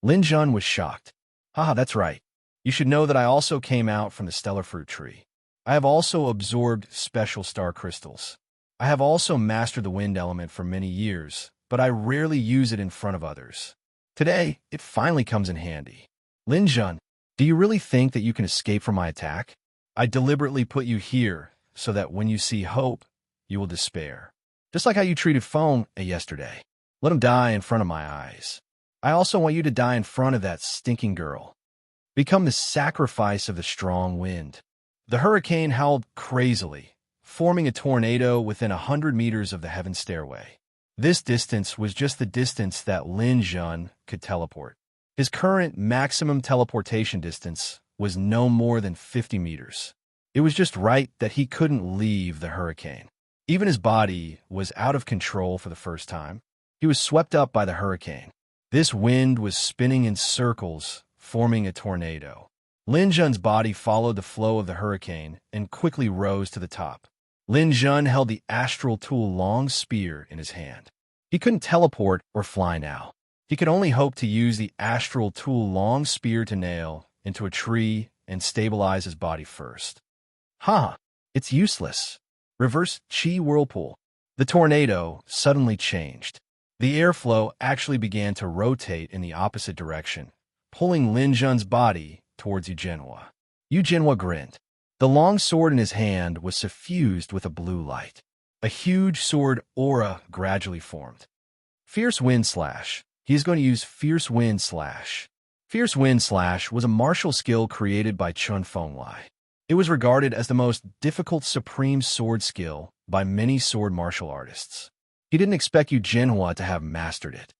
Lin Jun was shocked. Haha, that's right. You should know that I also came out from the stellar fruit tree. I have also absorbed special star crystals. I have also mastered the wind element for many years, but I rarely use it in front of others. Today, it finally comes in handy. Lin Jun, do you really think that you can escape from my attack? I deliberately put you here so that when you see hope, you will despair. Just like how you treated Feng yesterday. Let him die in front of my eyes. I also want you to die in front of that stinking girl. Become the sacrifice of the strong wind. The hurricane howled crazily, forming a tornado within 100 meters of the heaven stairway. This distance was just the distance that Lin Jun could teleport. His current maximum teleportation distance was no more than 50 meters. It was just right that he couldn't leave the hurricane. Even his body was out of control for the first time. He was swept up by the hurricane. This wind was spinning in circles, forming a tornado. Lin Jun's body followed the flow of the hurricane and quickly rose to the top. Lin Jun held the astral tool long spear in his hand. He couldn't teleport or fly now. He could only hope to use the astral tool long spear to nail into a tree and stabilize his body first. It's useless. Reverse Chi Whirlpool. The tornado suddenly changed. The airflow actually began to rotate in the opposite direction, pulling Lin Jun's body towards Eugenhua. Eugenhua grinned. The long sword in his hand was suffused with a blue light. A huge sword aura gradually formed. Fierce Wind Slash. He is going to use Fierce Wind Slash. Fierce Wind Slash was a martial skill created by Chun Fenglai. It was regarded as the most difficult supreme sword skill by many sword martial artists. He didn't expect Eugenhua to have mastered it.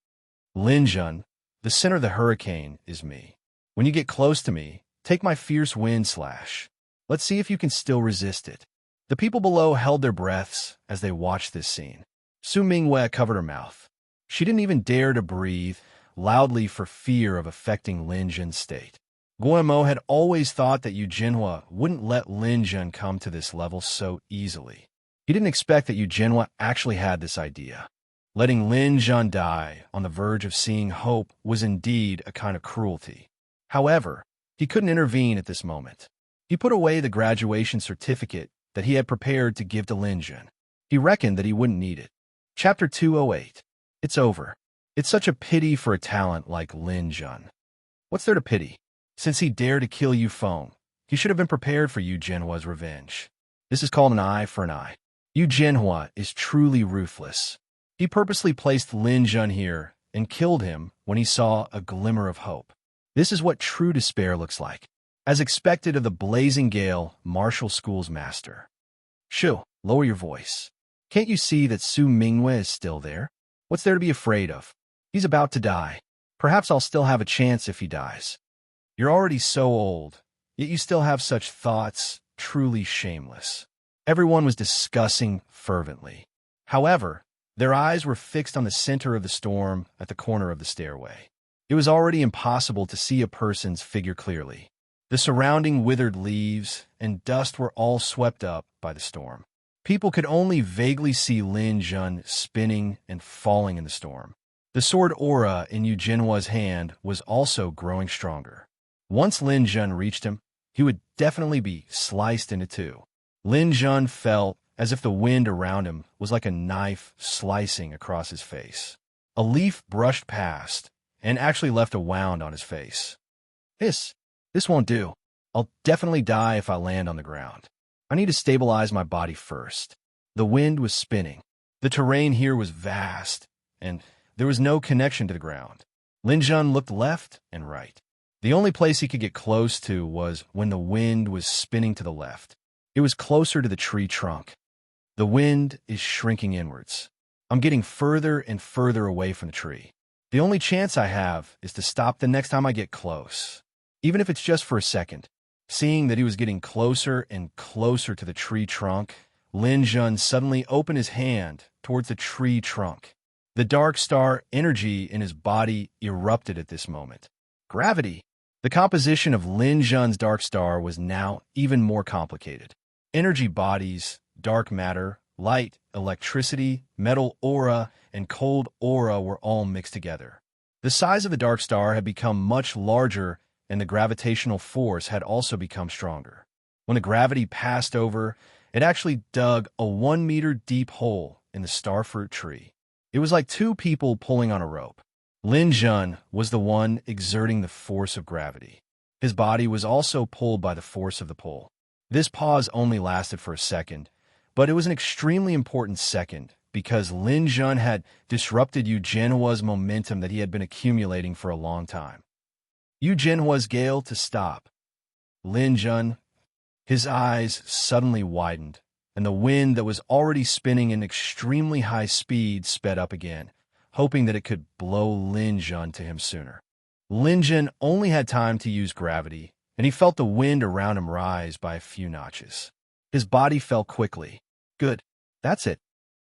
Lin Jun, the center of the hurricane is me. When you get close to me, take my Fierce Wind Slash. Let's see if you can still resist it. The people below held their breaths as they watched this scene. Su Mingwei covered her mouth. She didn't even dare to breathe loudly for fear of affecting Lin Jun's state. Guillemot had always thought that Eugenhua wouldn't let Lin Jun come to this level so easily. He didn't expect that Eugenhua actually had this idea. Letting Lin Jun die on the verge of seeing hope was indeed a kind of cruelty. However, he couldn't intervene at this moment. He put away the graduation certificate that he had prepared to give to Lin Jun. He reckoned that he wouldn't need it. Chapter 208. It's over. It's such a pity for a talent like Lin Jun. What's there to pity? Since he dared to kill Yu Feng, he should have been prepared for Eugenhua's revenge. This is called an eye for an eye. Eugenhua is truly ruthless. He purposely placed Lin Jun here and killed him when he saw a glimmer of hope. This is what true despair looks like, as expected of the Blazing Gale martial school's master. Shu, lower your voice. Can't you see that Su Mingwei is still there? What's there to be afraid of? He's about to die. Perhaps I'll still have a chance if he dies. You're already so old, yet you still have such thoughts, truly shameless. Everyone was discussing fervently. However, their eyes were fixed on the center of the storm at the corner of the stairway. It was already impossible to see a person's figure clearly. The surrounding withered leaves and dust were all swept up by the storm. People could only vaguely see Lin Jun spinning and falling in the storm. The sword aura in Eugenhua's hand was also growing stronger. Once Lin Jun reached him, he would definitely be sliced into two. Lin Jun felt as if the wind around him was like a knife slicing across his face. A leaf brushed past and actually left a wound on his face. This won't do. I'll definitely die if I land on the ground. I need to stabilize my body first. The wind was spinning. The terrain here was vast, and there was no connection to the ground. Lin Jun looked left and right. The only place he could get close to was when the wind was spinning to the left. It was closer to the tree trunk. The wind is shrinking inwards. I'm getting further and further away from the tree. The only chance I have is to stop the next time I get close, even if it's just for a second. Seeing that he was getting closer and closer to the tree trunk, Lin Jun suddenly opened his hand towards the tree trunk. The dark star energy in his body erupted at this moment. Gravity. The composition of Lin Jun's dark star was now even more complicated. Energy bodies, dark matter, light, electricity, metal aura, and cold aura were all mixed together. The size of the dark star had become much larger, and the gravitational force had also become stronger. When the gravity passed over, it actually dug a 1-meter deep hole in the starfruit tree. It was like two people pulling on a rope. Lin Jun was the one exerting the force of gravity. His body was also pulled by the force of the pull. This pause only lasted for a second, but it was an extremely important second because Lin Jun had disrupted Eugenhua's momentum that he had been accumulating for a long time. Eugenhua's gale to stop. Lin Jun, his eyes suddenly widened, and the wind that was already spinning in extremely high speed sped up again, hoping that it could blow Lin Jun to him sooner. Lin Jun only had time to use gravity, and he felt the wind around him rise by a few notches. His body fell quickly. Good. That's it.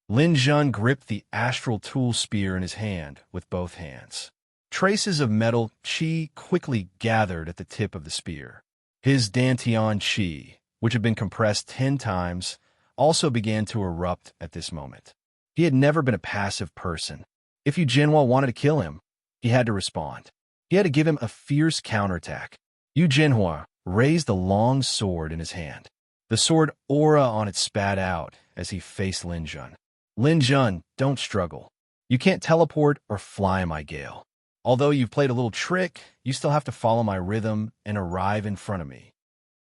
Lin Jun gripped the astral tool spear in his hand with both hands. Traces of metal chi quickly gathered at the tip of the spear. His dantian chi, which had been compressed 10 times, also began to erupt at this moment. He had never been a passive person. If Yu Jinhua wanted to kill him, he had to respond. He had to give him a fierce counterattack. Yu Jinhua raised the long sword in his hand. The sword aura on it spat out as he faced Lin Jun. Lin Jun, don't struggle. You can't teleport or fly in my gale. Although you've played a little trick, you still have to follow my rhythm and arrive in front of me.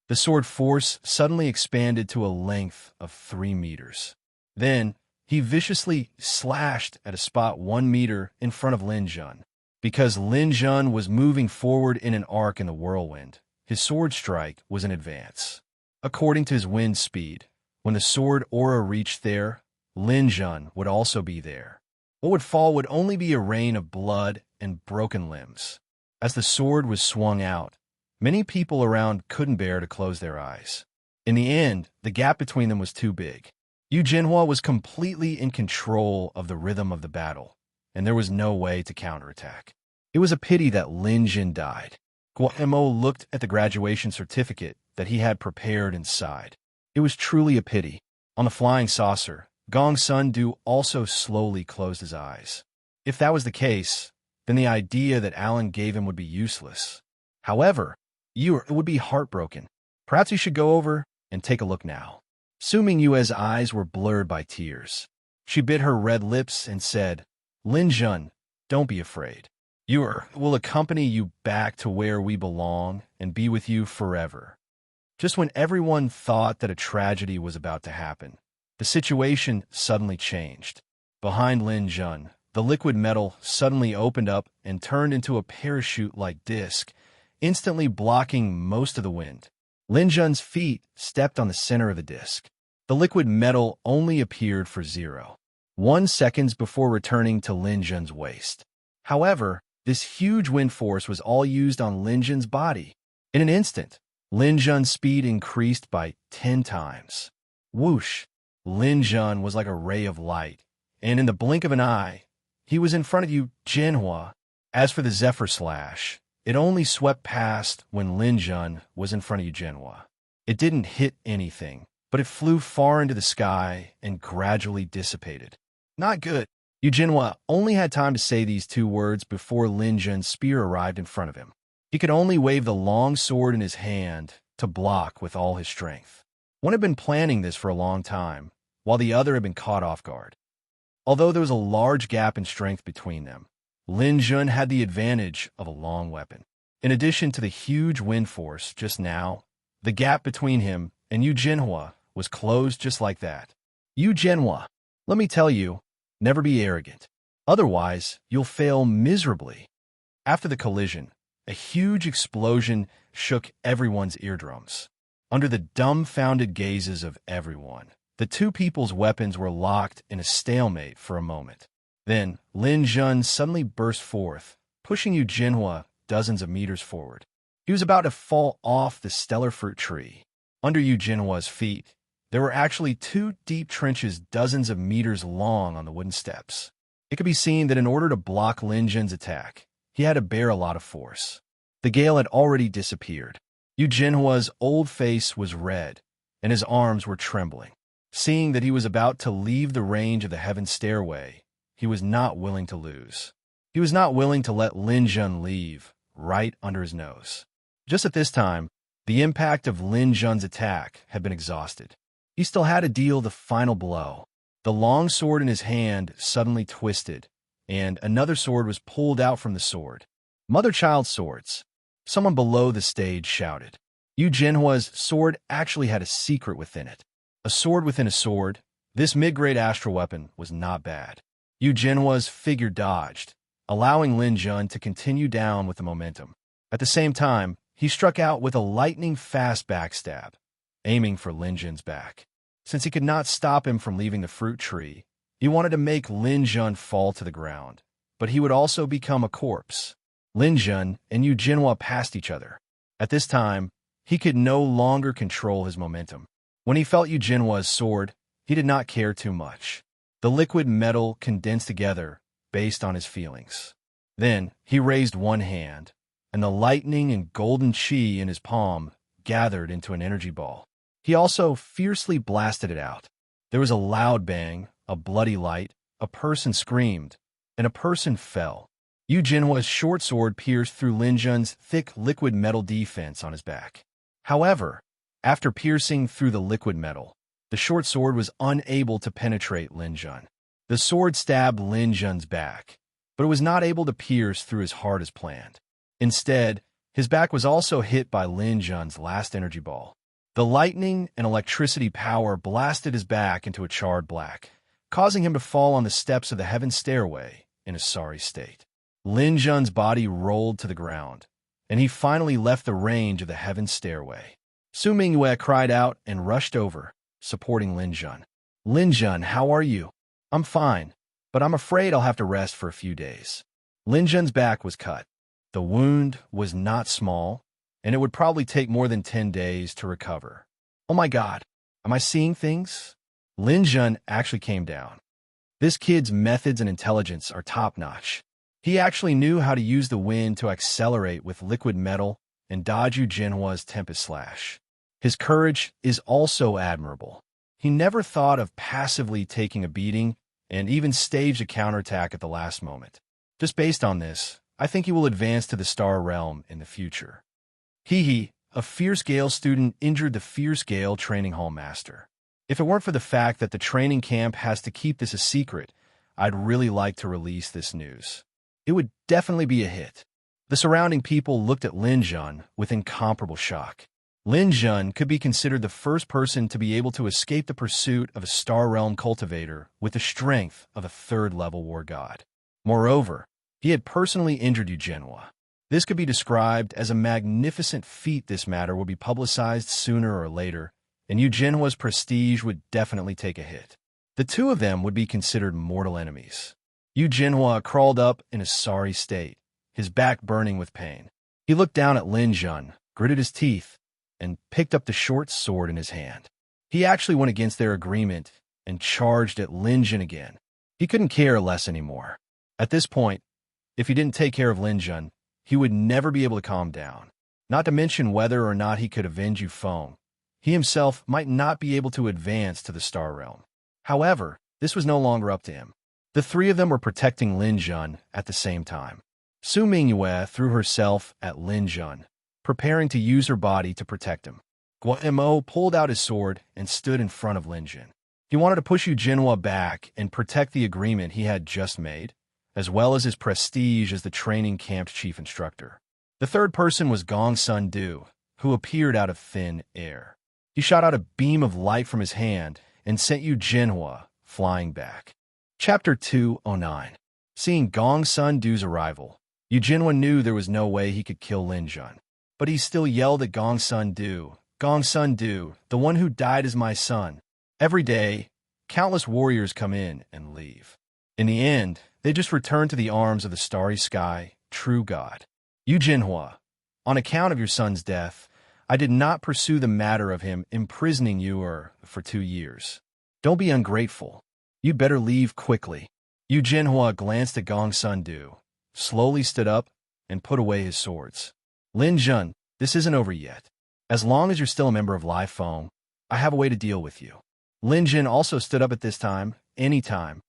The sword force suddenly expanded to a length of 3 meters. Then, he viciously slashed at a spot 1 meter in front of Lin Jun. Because Lin Jun was moving forward in an arc in the whirlwind, his sword strike was in advance. According to his wind speed, when the sword aura reached there, Lin Jun would also be there. What would fall would only be a rain of blood and broken limbs. As the sword was swung out, many people around couldn't bear to close their eyes. In the end, the gap between them was too big. Yu Jinhua was completely in control of the rhythm of the battle, and there was no way to counterattack. It was a pity that Lin Jin died. Guo Mo looked at the graduation certificate that he had prepared and sighed. It was truly a pity. On the flying saucer, Gong Sun Du also slowly closed his eyes. If that was the case, then the idea that Alan gave him would be useless. However, Yu would be heartbroken. Perhaps you should go over and take a look now. Su Mingyue's eyes were blurred by tears. She bit her red lips and said, Lin Jun, don't be afraid. Yu will accompany you back to where we belong and be with you forever. Just when everyone thought that a tragedy was about to happen, the situation suddenly changed. Behind Lin Jun, the liquid metal suddenly opened up and turned into a parachute-like disc, instantly blocking most of the wind. Lin Jun's feet stepped on the center of the disc. The liquid metal only appeared for 0.1 seconds before returning to Lin Jun's waist. However, this huge wind force was all used on Lin Jun's body. In an instant, Lin Jun's speed increased by 10 times. Whoosh! Lin Jun was like a ray of light, and in the blink of an eye, he was in front of Yu Jinhua. As for the Zephyr Slash, it only swept past when Lin Jun was in front of Yu Jinhua. It didn't hit anything, but it flew far into the sky and gradually dissipated. Not good. Yu Jinhua only had time to say these 2 words before Lin Jun's spear arrived in front of him. He could only wave the long sword in his hand to block with all his strength. One had been planning this for a long time, while the other had been caught off guard. Although there was a large gap in strength between them, Lin Jun had the advantage of a long weapon. In addition to the huge wind force just now, the gap between him and Yu Jinhua was closed just like that. Yu Jinhua, let me tell you, never be arrogant. Otherwise, you'll fail miserably. After the collision, a huge explosion shook everyone's eardrums. Under the dumbfounded gazes of everyone, the 2 people's weapons were locked in a stalemate for a moment. Then, Lin Jun suddenly burst forth, pushing Yu Jinhua dozens of meters forward. He was about to fall off the stellar fruit tree. Under Yu Jinhua's feet, there were actually 2 deep trenches dozens of meters long on the wooden steps. It could be seen that in order to block Lin Jun's attack, he had to bear a lot of force. The gale had already disappeared. Yu Jinhua's old face was red, and his arms were trembling. Seeing that he was about to leave the range of the heaven stairway, he was not willing to lose. He was not willing to let Lin Jun leave right under his nose. Just at this time, the impact of Lin Jun's attack had been exhausted. He still had to deal the final blow. The long sword in his hand suddenly twisted, and another sword was pulled out from the sword. Mother-child swords. Someone below the stage shouted. Yu Jinhua's sword actually had a secret within it. A sword within a sword. This mid-grade astral weapon was not bad. Yu Jinhua's figure dodged, allowing Lin Jun to continue down with the momentum. At the same time, he struck out with a lightning-fast backstab, aiming for Lin Jun's back. Since he could not stop him from leaving the fruit tree, he wanted to make Lin Jun fall to the ground, but he would also become a corpse. Lin Jun and Yu Jinhua passed each other. At this time, he could no longer control his momentum. When he felt Yu Jinhua's sword, he did not care too much. The liquid metal condensed together based on his feelings. Then he raised one hand, and the lightning and golden chi in his palm gathered into an energy ball. He also fiercely blasted it out. There was a loud bang, a bloody light, a person screamed, and a person fell. Yu Jinhua's short sword pierced through Lin Jun's thick liquid metal defense on his back. However, after piercing through the liquid metal, the short sword was unable to penetrate Lin Jun. The sword stabbed Lin Jun's back, but it was not able to pierce through his heart as planned. Instead, his back was also hit by Lin Jun's last energy ball. The lightning and electricity power blasted his back into a charred black, causing him to fall on the steps of the heaven stairway in a sorry state. Lin Jun's body rolled to the ground, and he finally left the range of the heaven stairway. Su Mingyue cried out and rushed over, supporting Lin Jun. "Lin Jun, how are you?" "I'm fine, but I'm afraid I'll have to rest for a few days." Lin Jun's back was cut. The wound was not small, and it would probably take more than 10 days to recover. "Oh my God, am I seeing things?" Lin Jun actually came down. This kid's methods and intelligence are top-notch. He actually knew how to use the wind to accelerate with liquid metal and dodge Yu Jinhua's Tempest Slash. His courage is also admirable. He never thought of passively taking a beating and even staged a counterattack at the last moment. Just based on this, I think he will advance to the Star Realm in the future. A Fierce Gale student injured the Fierce Gale Training Hall Master. If it weren't for the fact that the training camp has to keep this a secret, I'd really like to release this news. It would definitely be a hit. The surrounding people looked at Lin Jun with incomparable shock. Lin Jun could be considered the first person to be able to escape the pursuit of a Star Realm cultivator with the strength of a third-level war god. Moreover, he had personally injured Yu Jinhua. This could be described as a magnificent feat. This matter would be publicized sooner or later, and Yu Jinhua's prestige would definitely take a hit. The two of them would be considered mortal enemies. Yu Jinhua crawled up in a sorry state, his back burning with pain. He looked down at Lin Jun, gritted his teeth, and picked up the short sword in his hand. He actually went against their agreement and charged at Lin Jun again. He couldn't care less anymore. At this point, if he didn't take care of Lin Jun, he would never be able to calm down. Not to mention whether or not he could avenge Yu Feng. He himself might not be able to advance to the Star Realm. However, this was no longer up to him. The three of them were protecting Lin Jun at the same time. Su Mingyue threw herself at Lin Jun, preparing to use her body to protect him. Guo pulled out his sword and stood in front of Lin Jun. He wanted to push Yu Jinhua back and protect the agreement he had just made, as well as his prestige as the training camp's chief instructor. The third person was Gong Sun Du, who appeared out of thin air. He shot out a beam of light from his hand and sent Yu Jinhua flying back. Chapter 209. Seeing Gong Sun Du's arrival, Yu Jinhua knew there was no way he could kill Lin Jun. But he still yelled at Gong Sun Du, "Gong Sun Du, the one who died is my son." Every day, countless warriors come in and leave. In the end, they just return to the arms of the starry sky, true God. Yu Jinhua, on account of your son's death, I did not pursue the matter of him imprisoning you for 2 years. Don't be ungrateful. You'd better leave quickly. Yu Jinhua glanced at Gong Sun Du, slowly stood up, and put away his swords. Lin Jun, this isn't over yet. As long as you're still a member of Lai Feng, I have a way to deal with you. Lin Jun also stood up at this time, anytime.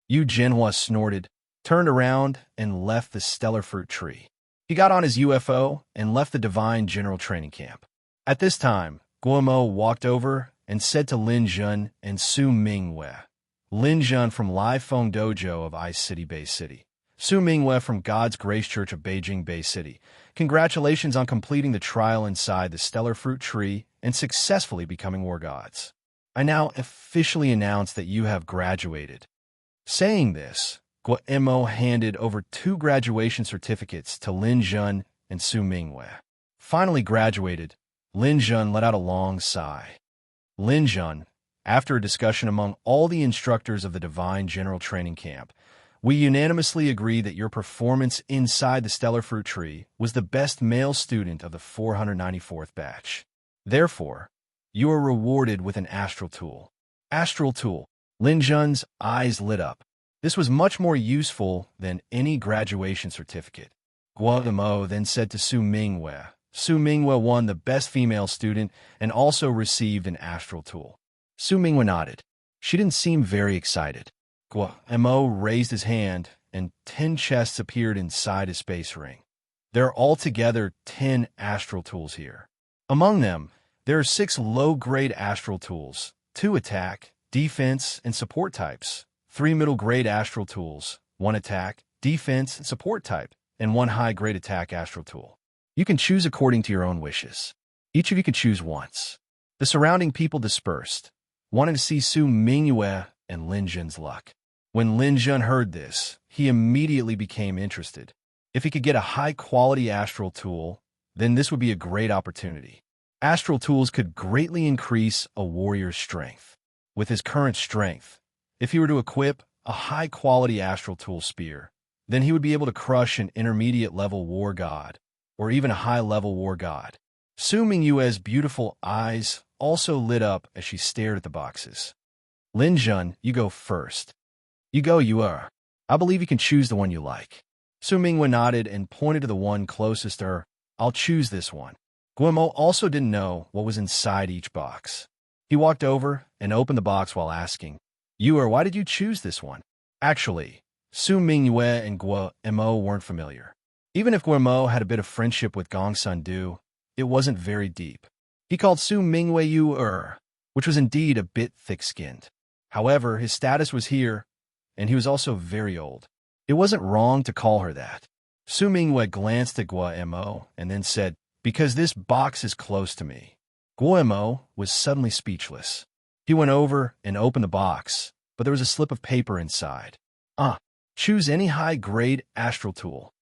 Yu Jinhua snorted, turned around, and left the stellar fruit tree. He got on his UFO and left the Divine General Training Camp. At this time, Guo walked over and said to Lin Jun and Su Mingyue, Lin Jun from Lai Feng Dojo of Ice City Bay City. Su Mingyue from God's Grace Church of Beijing Bay City. Congratulations on completing the trial inside the stellar fruit tree and successfully becoming war gods. I now officially announce that you have graduated. Saying this, Guo handed over 2 graduation certificates to Lin Jun and Su Mingyue. Finally graduated, Lin Jun let out a long sigh. Lin Jun, after a discussion among all the instructors of the Divine General Training Camp, we unanimously agree that your performance inside the stellar fruit tree was the best male student of the 494th batch. Therefore, you are rewarded with an astral tool. Astral tool. Lin Jun's eyes lit up. This was much more useful than any graduation certificate. Guo then said to Su Mingwei. Su Mingwei won the best female student and also received an astral tool. Su Mingwei nodded. She didn't seem very excited. Guo raised his hand, and 10 chests appeared inside his space ring. There are altogether 10 astral tools here. Among them, there are 6 low-grade astral tools, 2 attack, defense, and support types, 3 middle-grade astral tools, 1 attack, defense, and support type, and 1 high-grade attack astral tool. You can choose according to your own wishes. Each of you can choose once. The surrounding people dispersed, wanting to see Su Mingwei and Lin Zhen's luck. When Lin Zhen heard this, he immediately became interested. If he could get a high-quality astral tool, then this would be a great opportunity. Astral tools could greatly increase a warrior's strength. With his current strength, if he were to equip a high-quality astral tool spear, then he would be able to crush an intermediate-level war god, or even a high-level war god. Su Mingwei's beautiful eyes also lit up as she stared at the boxes. Lin Zhen, you go first. You go, you are. I believe you can choose the one you like. Su Mingwei nodded and pointed to the one closest to her. I'll choose this one. Guo also didn't know what was inside each box. He walked over and opened the box while asking, why did you choose this one? Actually, Su Mingwei and Guo weren't familiar. Even if Guo had a bit of friendship with Gongsun Du, it wasn't very deep. He called Su Mingwei which was indeed a bit thick-skinned. However, his status was here, and he was also very old. It wasn't wrong to call her that. Su Mingwei glanced at Guo and then said, because this box is close to me. Guo was suddenly speechless. He went over and opened the box, but there was a slip of paper inside. Choose any high-grade astral tool.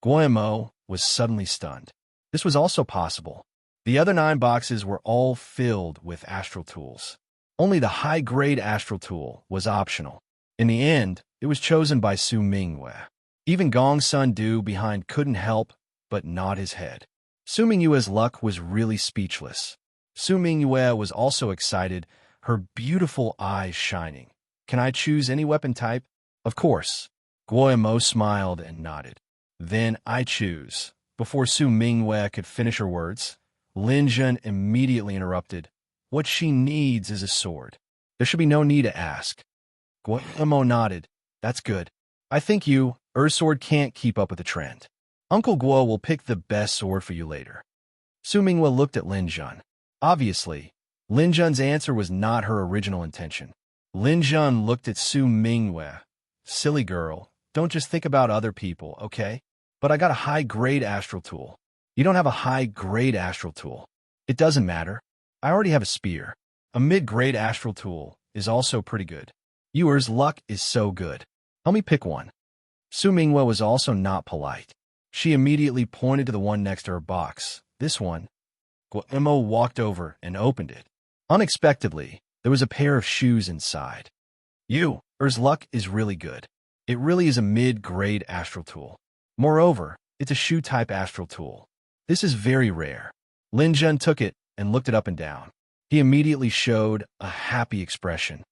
Guo was suddenly stunned. This was also possible. The other 9 boxes were all filled with astral tools. Only the high-grade astral tool was optional. In the end, it was chosen by Su Mingwei. Even Gongsun Du behind couldn't help but nod his head. Su Mingwei's luck was really speechless. Su Mingwei was also excited, her beautiful eyes shining. Can I choose any weapon type? Of course. Guo smiled and nodded. Then I choose. Before Su Mingwei could finish her words, Lin Zhen immediately interrupted. What she needs is a sword. There should be no need to ask. Guo nodded. That's good. I think sword can't keep up with the trend. Uncle Guo will pick the best sword for you later. Su Mingwei looked at Lin Zhen. Obviously, Lin Zhen's answer was not her original intention. Lin Zhen looked at Su Mingwei. Silly girl, don't just think about other people, okay? But I got a high-grade astral tool. You don't have a high-grade astral tool. It doesn't matter. I already have a spear. A mid-grade astral tool is also pretty good. Yours luck is so good. Help me pick one. Su Mingwei was also not polite. She immediately pointed to the one next to her box. This one. Guo walked over and opened it. Unexpectedly, there was a pair of shoes inside. Yours luck is really good. It really is a mid-grade astral tool. Moreover, it's a shoe-type astral tool. This is very rare. Lin Zhen took it and looked it up and down. He immediately showed a happy expression.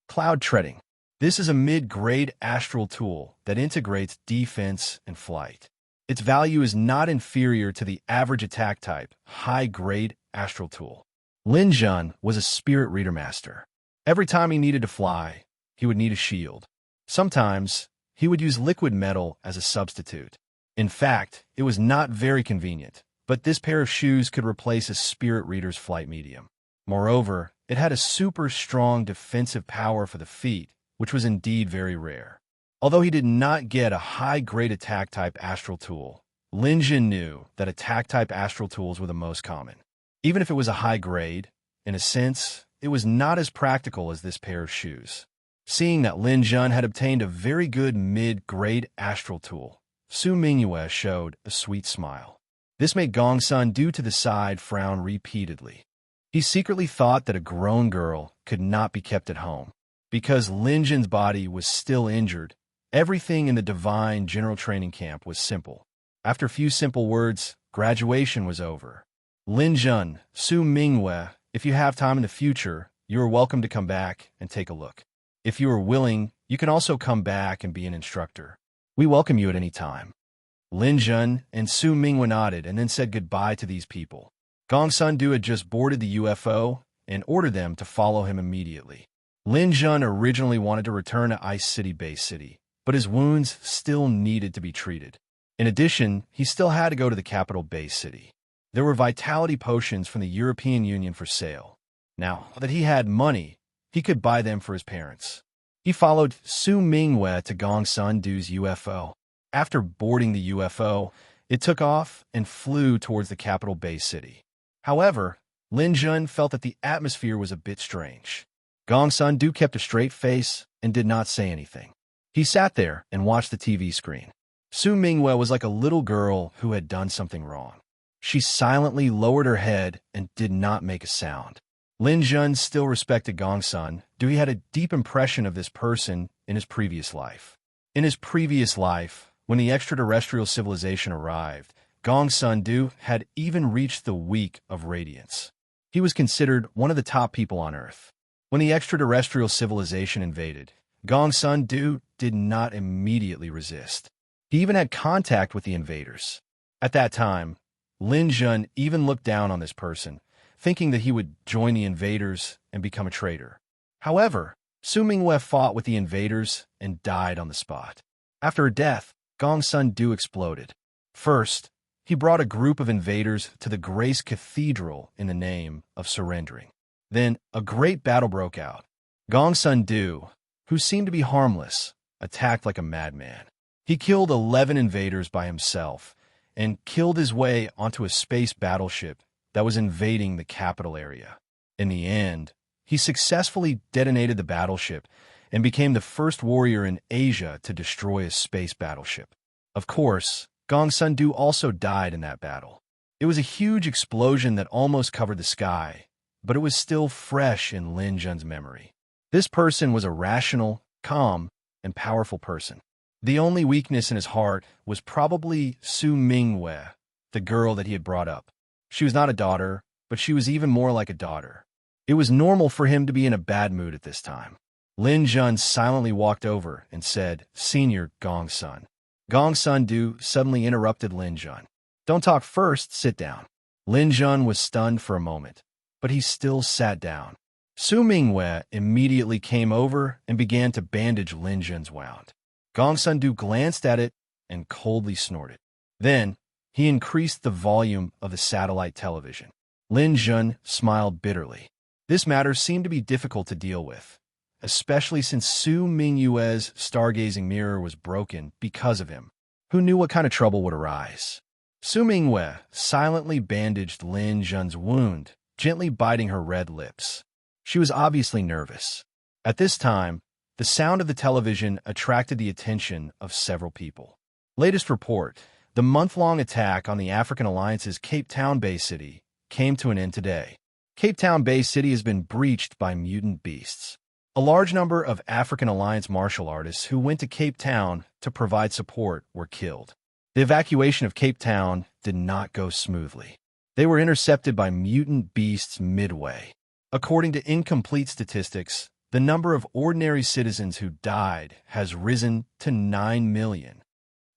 Cloud treading. This is a mid-grade astral tool that integrates defense and flight. Its value is not inferior to the average attack type, high-grade astral tool. Lin Zhen was a spirit reader master. Every time he needed to fly, he would need a shield. Sometimes, he would use liquid metal as a substitute. In fact, it was not very convenient, but this pair of shoes could replace a spirit reader's flight medium. Moreover, it had a super strong defensive power for the feet, which was indeed very rare. Although he did not get a high-grade attack-type astral tool, Lin Zhen knew that attack-type astral tools were the most common. Even if it was a high grade, in a sense, it was not as practical as this pair of shoes. Seeing that Lin Zhen had obtained a very good mid-grade astral tool, Su Mingwei showed a sweet smile. This made Gongsun Du to the side frown repeatedly. He secretly thought that a grown girl could not be kept at home. Because Lin Zhen's body was still injured, everything in the Divine General Training Camp was simple. After a few simple words, graduation was over. Lin Zhen, Su Mingwei, if you have time in the future, you are welcome to come back and take a look. If you are willing, You can also come back and be an instructor. We welcome you at any time." Lin Jun and Su Mingwe nodded and then said goodbye to these people. Gong Sun-do had just boarded the UFO and ordered them to follow him immediately. Lin Jun originally wanted to return to Ice City Bay City, but his wounds still needed to be treated. In addition, he still had to go to the capital Bay City. There were vitality potions from the European Union for sale. Now that he had money, he could buy them for his parents. He followed Su Mingwe to Gong Sun-do's UFO. After boarding the UFO, it took off and flew towards the capital Bay City. However, Lin Jun felt that the atmosphere was a bit strange. Gong Sun-do kept a straight face and did not say anything. He sat there and watched the TV screen. Su Mingwe was like a little girl who had done something wrong. She silently lowered her head and did not make a sound. Lin Jun still respected Gong Sun-do. He had a deep impression of this person in his previous life. In his previous life, when the extraterrestrial civilization arrived, Gong Sun-do had even reached the week of radiance. He was considered one of the top people on Earth. When the extraterrestrial civilization invaded, Gong Sun-do did not immediately resist. He even had contact with the invaders. At that time, Lin Jun even looked down on this person, thinking that he would join the invaders and become a traitor. However, Su Mingwe fought with the invaders and died on the spot. After her death, Gong Sun-do exploded. First, he brought a group of invaders to the Grace Cathedral in the name of surrendering. Then, a great battle broke out. Gong Sun-do, who seemed to be harmless, attacked like a madman. He killed 11 invaders by himself and killed his way onto a space battleship that was invading the capital area. In the end, he successfully detonated the battleship and became the first warrior in Asia to destroy a space battleship. Of course, Gong Sun-do also died in that battle. It was a huge explosion that almost covered the sky, but it was still fresh in Lin Jun's memory. This person was a rational, calm, and powerful person. The only weakness in his heart was probably Su Mingwe, the girl that he had brought up. She was not a daughter, but she was even more like a daughter. It was normal for him to be in a bad mood at this time. Lin Jun silently walked over and said, "Senior Gong Sun." Gong Sun-do suddenly interrupted Lin Jun. "Don't talk first, sit down." Lin Jun was stunned for a moment, but he still sat down. Su Mingwe immediately came over and began to bandage Lin Jun's wound. Gong Sun-do glanced at it and coldly snorted. Then, he increased the volume of the satellite television. Lin Jun smiled bitterly. This matter seemed to be difficult to deal with, especially since Su Mingwe's stargazing mirror was broken because of him. Who knew what kind of trouble would arise? Su Mingwe silently bandaged Lin Jun's wound, gently biting her red lips. She was obviously nervous. At this time, the sound of the television attracted the attention of several people. Latest report, the month-long attack on the African Alliance's Cape Town Bay City came to an end today. Cape Town Bay City has been breached by mutant beasts. A large number of African Alliance martial artists who went to Cape Town to provide support were killed. The evacuation of Cape Town did not go smoothly. They were intercepted by mutant beasts midway. According to incomplete statistics, the number of ordinary citizens who died has risen to 9 million.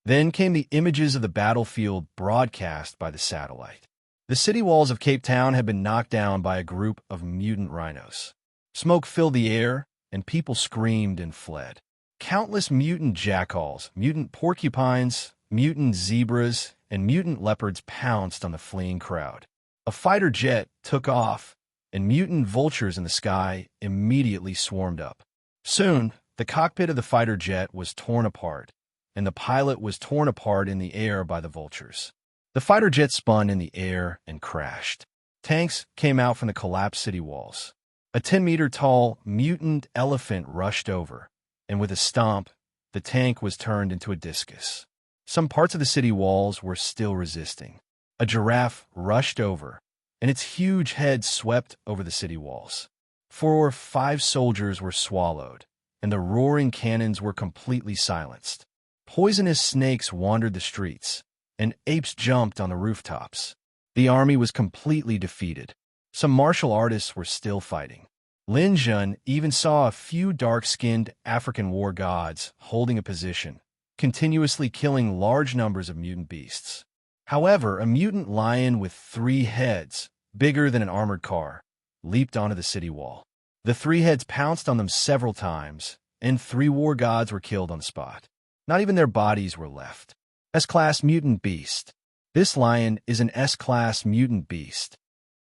Then came the images of the battlefield broadcast by the satellite. The city walls of Cape Town had been knocked down by a group of mutant rhinos. Smoke filled the air, and people screamed and fled. Countless mutant jackals, mutant porcupines, mutant zebras, and mutant leopards pounced on the fleeing crowd. A fighter jet took off, and mutant vultures in the sky immediately swarmed up. Soon, the cockpit of the fighter jet was torn apart, and the pilot was torn apart in the air by the vultures. The fighter jet spun in the air and crashed. Tanks came out from the collapsed city walls. A 10-meter-tall mutant elephant rushed over, and with a stomp, the tank was turned into a discus. Some parts of the city walls were still resisting. A giraffe rushed over, and its huge head swept over the city walls. 4 or 5 soldiers were swallowed, and the roaring cannons were completely silenced. Poisonous snakes wandered the streets, and apes jumped on the rooftops. The army was completely defeated. Some martial artists were still fighting. Lin Jun even saw a few dark-skinned African war gods holding a position, continuously killing large numbers of mutant beasts. However, a mutant lion with 3 heads, bigger than an armored car, leaped onto the city wall. The 3 heads pounced on them several times, and 3 war gods were killed on the spot. Not even their bodies were left. S-Class Mutant Beast. This lion is an S-Class Mutant Beast.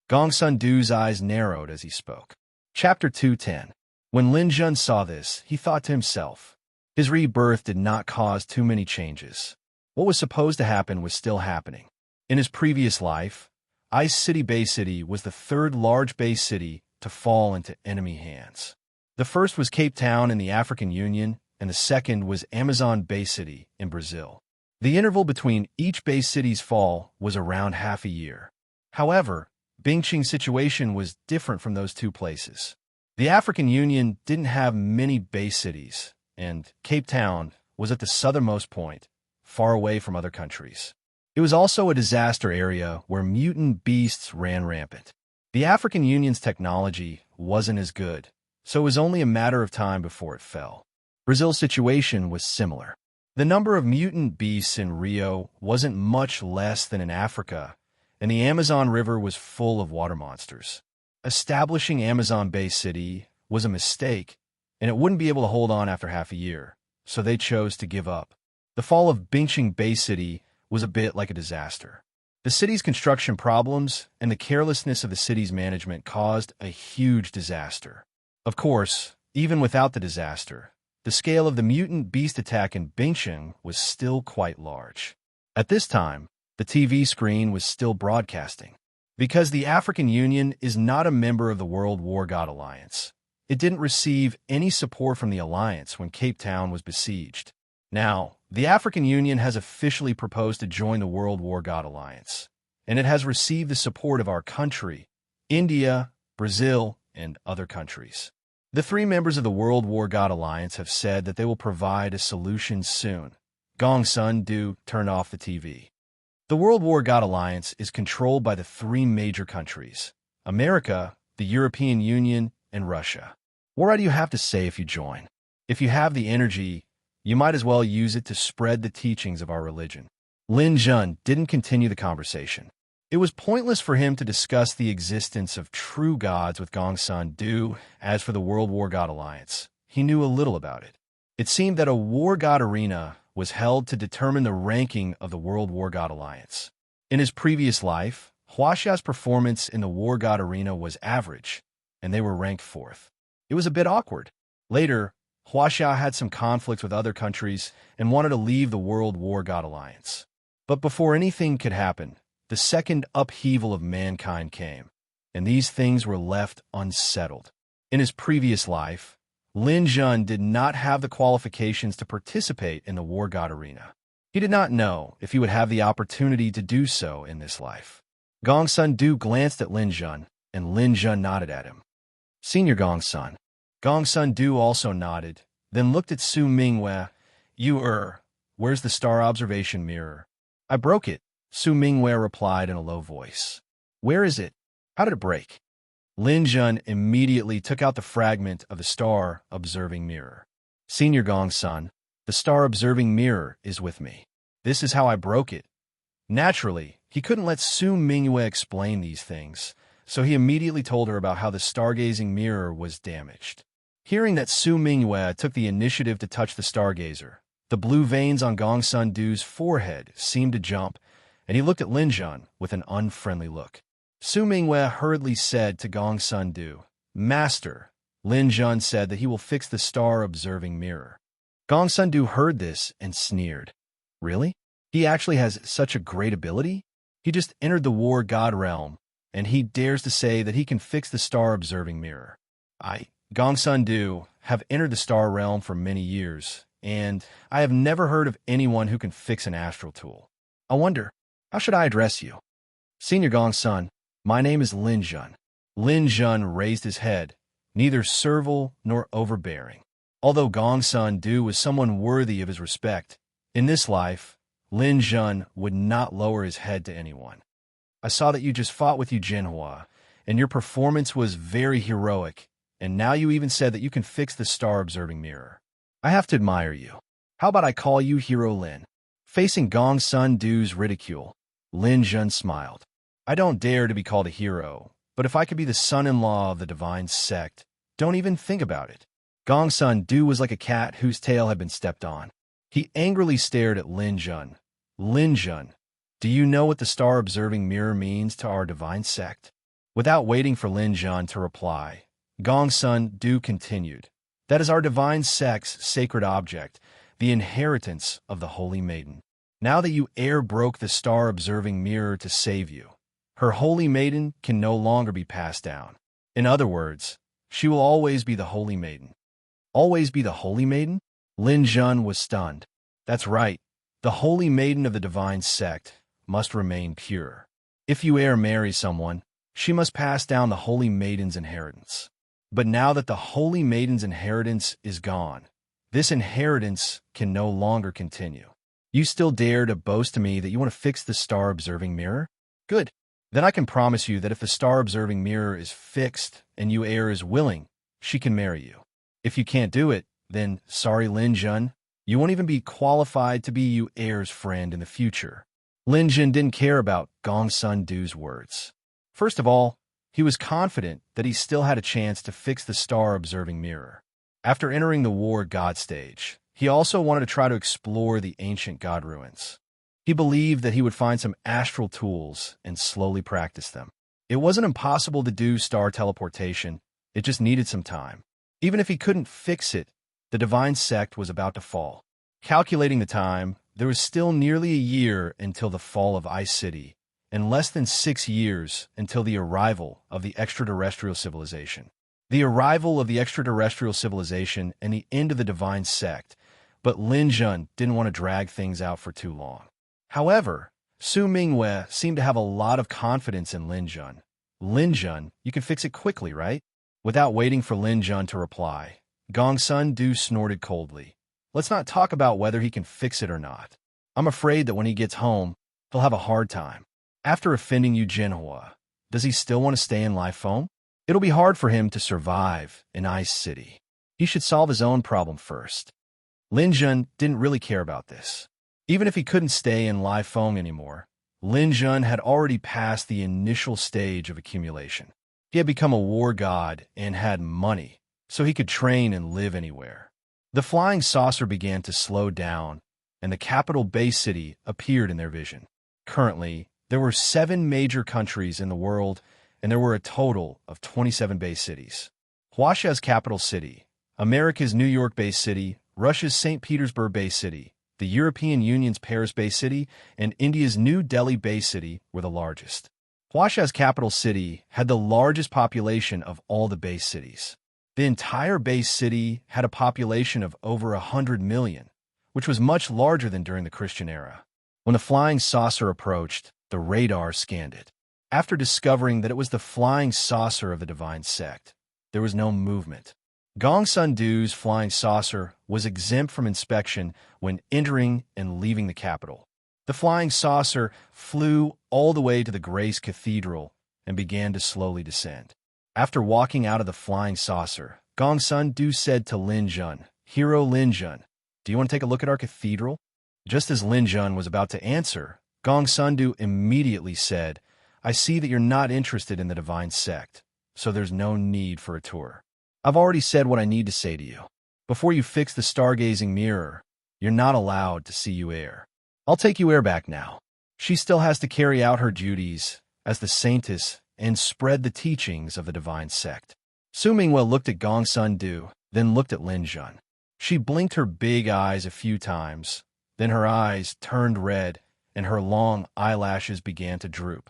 Gong Sun Du's eyes narrowed as he spoke. Chapter 210. When Lin Jun saw this, he thought to himself, his rebirth did not cause too many changes. What was supposed to happen was still happening. In his previous life, Ice City Bay City was the 3rd large bay city to fall into enemy hands. The first was Cape Town in the African Union, and the second was Amazon Bay City in Brazil. The interval between each bay city's fall was around half a year. However, Bingqing's situation was different from those 2 places. The African Union didn't have many bay cities, and Cape Town was at the southernmost point, far away from other countries. It was also a disaster area where mutant beasts ran rampant. The African Union's technology wasn't as good, so it was only a matter of time before it fell. Brazil's situation was similar. The number of mutant beasts in Rio wasn't much less than in Africa, and the Amazon River was full of water monsters. Establishing Amazon Bay City was a mistake, and it wouldn't be able to hold on after half a year, so they chose to give up. The fall of Bingqing Bay City was a bit like a disaster. The city's construction problems and the carelessness of the city's management caused a huge disaster. Of course, even without the disaster, the scale of the mutant beast attack in Bingqing was still quite large. At this time, the TV screen was still broadcasting. Because the African Union is not a member of the World War God Alliance, it didn't receive any support from the alliance when Cape Town was besieged. Now, the African Union has officially proposed to join the World War God Alliance, and it has received the support of our country, India, Brazil, and other countries. The 3 members of the World War God Alliance have said that they will provide a solution soon. Gong Sun Du turned off the TV. The World War God Alliance is controlled by the 3 major countries: America, the European Union, and Russia. What do you have to say if you join? If you have the energy, you might as well use it to spread the teachings of our religion. Lin Jun didn't continue the conversation. It was pointless for him to discuss the existence of true gods with Gong Sun Du. As for the World War God Alliance, he knew a little about it. It seemed that a war god arena was held to determine the ranking of the World War God Alliance. In his previous life, Huaxia's performance in the War God Arena was average, and they were ranked 4th. It was a bit awkward. Later, Huaxia had some conflicts with other countries and wanted to leave the World War God Alliance. But before anything could happen, the second upheaval of mankind came, and these things were left unsettled. In his previous life, Lin Jun did not have the qualifications to participate in the War God Arena. He did not know if he would have the opportunity to do so in this life. Gong Sun Du glanced at Lin Jun, and Lin Jun nodded at him. Senior Gong Sun. Gong Sun Du also nodded, then looked at Su Mingwei. Where's the star observation mirror? I broke it, Su Mingwei replied in a low voice. Where is it? How did it break? Lin Jun immediately took out the fragment of the star observing mirror. Senior Gong Sun, the star observing mirror is with me. This is how I broke it. Naturally, he couldn't let Su Mingwei explain these things, so he immediately told her about how the stargazing mirror was damaged. Hearing that Su Mingwei took the initiative to touch the stargazer, the blue veins on Gong Sun Du's forehead seemed to jump, and he looked at Lin Jun with an unfriendly look. Su Mingwei hurriedly said to Gong Sun Du, Master, Lin Jun said that he will fix the star-observing mirror. Gong Sun Du heard this and sneered. Really? He actually has such a great ability? He just entered the war god realm, and he dares to say that he can fix the star-observing mirror. Gong Sun Du, have entered the star realm for many years, and I have never heard of anyone who can fix an astral tool. I wonder, how should I address you? Senior Gong Sun, my name is Lin Jun. Lin Jun raised his head, neither servile nor overbearing. Although Gong Sun Du was someone worthy of his respect, in this life, Lin Jun would not lower his head to anyone. I saw that you just fought with Yu Jinhua, and your performance was very heroic, And now you even said that you can fix the star-observing mirror. I have to admire you. How about I call you Hero Lin? Facing Gong Sun Du's ridicule, Lin Jun smiled. I don't dare to be called a hero, but if I could be the son-in-law of the divine sect, don't even think about it. Gong Sun Du was like a cat whose tail had been stepped on. He angrily stared at Lin Jun. Lin Jun, do you know what the star-observing mirror means to our divine sect? Without waiting for Lin Jun to reply, Gong Sun Du continued. That is our divine sect's sacred object, the inheritance of the Holy Maiden. Now that you broke the star-observing mirror to save you, her Holy Maiden can no longer be passed down. In other words, she will always be the Holy Maiden. Always be the Holy Maiden? Lin Jun was stunned. That's right. The Holy Maiden of the divine sect must remain pure. If you marry someone, she must pass down the Holy Maiden's inheritance. But now that the Holy Maiden's inheritance is gone, this inheritance can no longer continue. You still dare to boast to me that you want to fix the star-observing mirror? Good. Then I can promise you that if the star-observing mirror is fixed and you is willing, she can marry you. If you can't do it, then, sorry Lin Jun, you won't even be qualified to be you friend in the future. Lin Jun didn't care about Gong Sun Du's words. First of all, he was confident that he still had a chance to fix the star-observing mirror. After entering the war god stage, he also wanted to try to explore the ancient god ruins. He believed that he would find some astral tools and slowly practice them. It wasn't impossible to do star teleportation, it just needed some time. Even if he couldn't fix it, the divine sect was about to fall. Calculating the time, there was still nearly a year until the fall of Ice City, and less than 6 years until the arrival of the extraterrestrial civilization. The arrival of the extraterrestrial civilization and the end of the divine sect, but Lin Jun didn't want to drag things out for too long. However, Su Mingwei seemed to have a lot of confidence in Lin Jun. Lin Jun, you can fix it quickly, right? Without waiting for Lin Jun to reply, Gong Sun Du snorted coldly. Let's not talk about whether he can fix it or not. I'm afraid that when he gets home, he'll have a hard time. After offending Yu Jinhua, does he still want to stay in Life Foam? It'll be hard for him to survive in Ice City. He should solve his own problem first. Lin Jun didn't really care about this. Even if he couldn't stay in Life Foam anymore, Lin Jun had already passed the initial stage of accumulation. He had become a war god and had money, so he could train and live anywhere. The flying saucer began to slow down, and the capital Bay City appeared in their vision. Currently, there were 7 major countries in the world, and there were a total of 27 Bay cities. Huasha's capital city, America's New York Bay City, Russia's St. Petersburg Bay City, the European Union's Paris Bay City, and India's New Delhi Bay City were the largest. Huasha's capital city had the largest population of all the Bay cities. The entire Bay City had a population of over 100 million, which was much larger than during the Christian era. When the flying saucer approached, the radar scanned it. After discovering that it was the flying saucer of the divine sect, there was no movement. Gong Sun Du's flying saucer was exempt from inspection when entering and leaving the capital. The flying saucer flew all the way to the Grace Cathedral and began to slowly descend. After walking out of the flying saucer, Gong Sun Du said to Lin Jun, "Hero Lin Jun, do you want to take a look at our cathedral?" Just as Lin Jun was about to answer, Gong Sun Du immediately said, "I see that you're not interested in the divine sect, so there's no need for a tour. I've already said what I need to say to you. Before you fix the stargazing mirror, you're not allowed to see Yu. I'll take Yu back now. She still has to carry out her duties as the saintess and spread the teachings of the divine sect." Su Mingwei looked at Gong Sun Du, then looked at Lin Jun. She blinked her big eyes a few times, then her eyes turned red and her long eyelashes began to droop.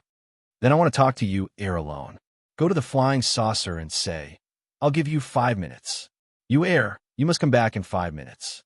"Then I want to talk to you alone. Go to the flying saucer and say, 'I'll give you 5 minutes. Yu, you must come back in 5 minutes.'"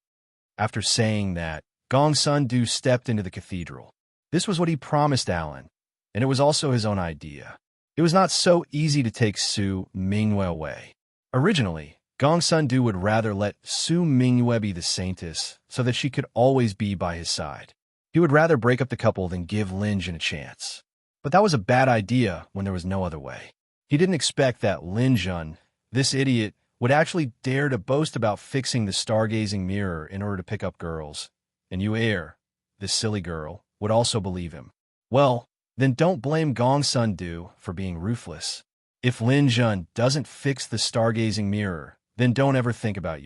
After saying that, Gong Sun Du stepped into the cathedral. This was what he promised Alan, and it was also his own idea. It was not so easy to take Su Mingwei away. Originally, Gong Sun Du would rather let Su Mingwei be the saintess so that she could always be by his side. He would rather break up the couple than give Lin Jun a chance. But that was a bad idea when there was no other way. He didn't expect that Lin Jun This idiot would actually dare to boast about fixing the stargazing mirror in order to pick up girls. And this silly girl, would also believe him. Well, then don't blame Gong Sun-do for being ruthless. If Lin Jun doesn't fix the stargazing mirror, then don't ever think about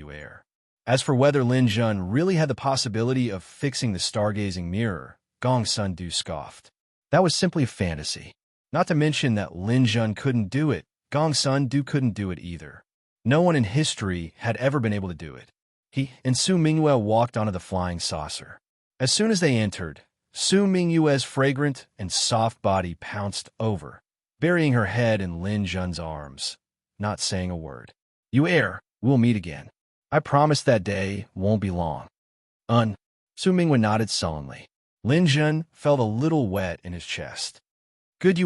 As for whether Lin Jun really had the possibility of fixing the stargazing mirror, Gong Sun-do scoffed. That was simply a fantasy. Not to mention that Lin Jun couldn't do it, Gong Sun-do couldn't do it either. No one in history had ever been able to do it. He and Su Mingyue walked onto the flying saucer. As soon as they entered, Su Mingyue's fragrant and soft body pounced over, burying her head in Lin Jun's arms, not saying a word. We'll meet again. I promise that day won't be long. Su Mingyue nodded sullenly. Lin Jun felt a little wet in his chest. Good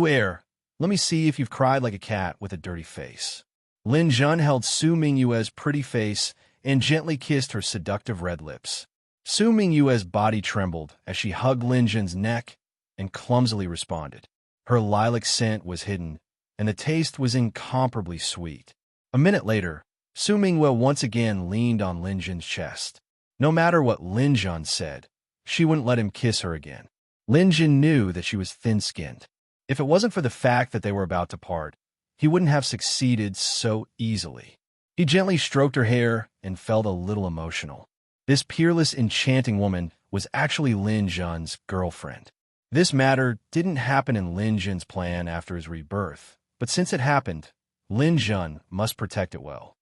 let me see if you've cried like a cat with a dirty face. Lin Jun held Su Mingyue's pretty face and gently kissed her seductive red lips. Su Mingyue's body trembled as she hugged Lin Jun's neck and clumsily responded. Her lilac scent was hidden, and the taste was incomparably sweet. A minute later, Su Mingyue once again leaned on Lin Jun's chest. No matter what Lin Jun said, she wouldn't let him kiss her again. Lin Jun knew that she was thin-skinned. If it wasn't for the fact that they were about to part, he wouldn't have succeeded so easily. He gently stroked her hair and felt a little emotional. This peerless, enchanting woman was actually Lin Jun's girlfriend. This matter didn't happen in Lin Jun's plan after his rebirth, but since it happened, Lin Jun must protect it well.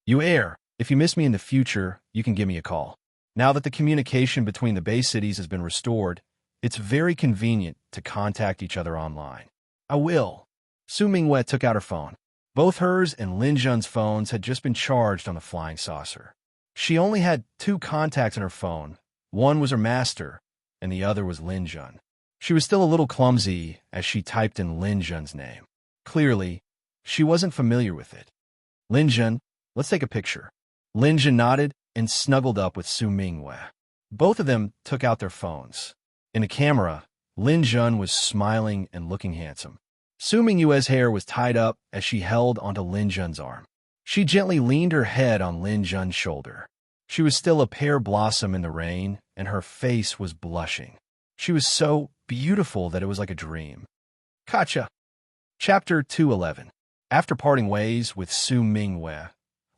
If you miss me in the future, you can give me a call. Now that the communication between the Bay cities has been restored, it's very convenient to contact each other online. I will. Su Mingyue took out her phone. Both hers and Lin Jun's phones had just been charged on the flying saucer. She only had 2 contacts in her phone. One was her master, and the other was Lin Jun. She was still a little clumsy as she typed in Lin Jun's name. Clearly, she wasn't familiar with it. Lin Jun, let's take a picture. Lin Jun nodded and snuggled up with Su Mingyue. Both of them took out their phones. In the camera, Lin Jun was smiling and looking handsome. Su Mingyue's hair was tied up as she held onto Lin Jun's arm. She gently leaned her head on Lin Jun's shoulder. She was still a pear blossom in the rain, and her face was blushing. She was so beautiful that it was like a dream. Gotcha. Chapter 211. After parting ways with Su Mingyue,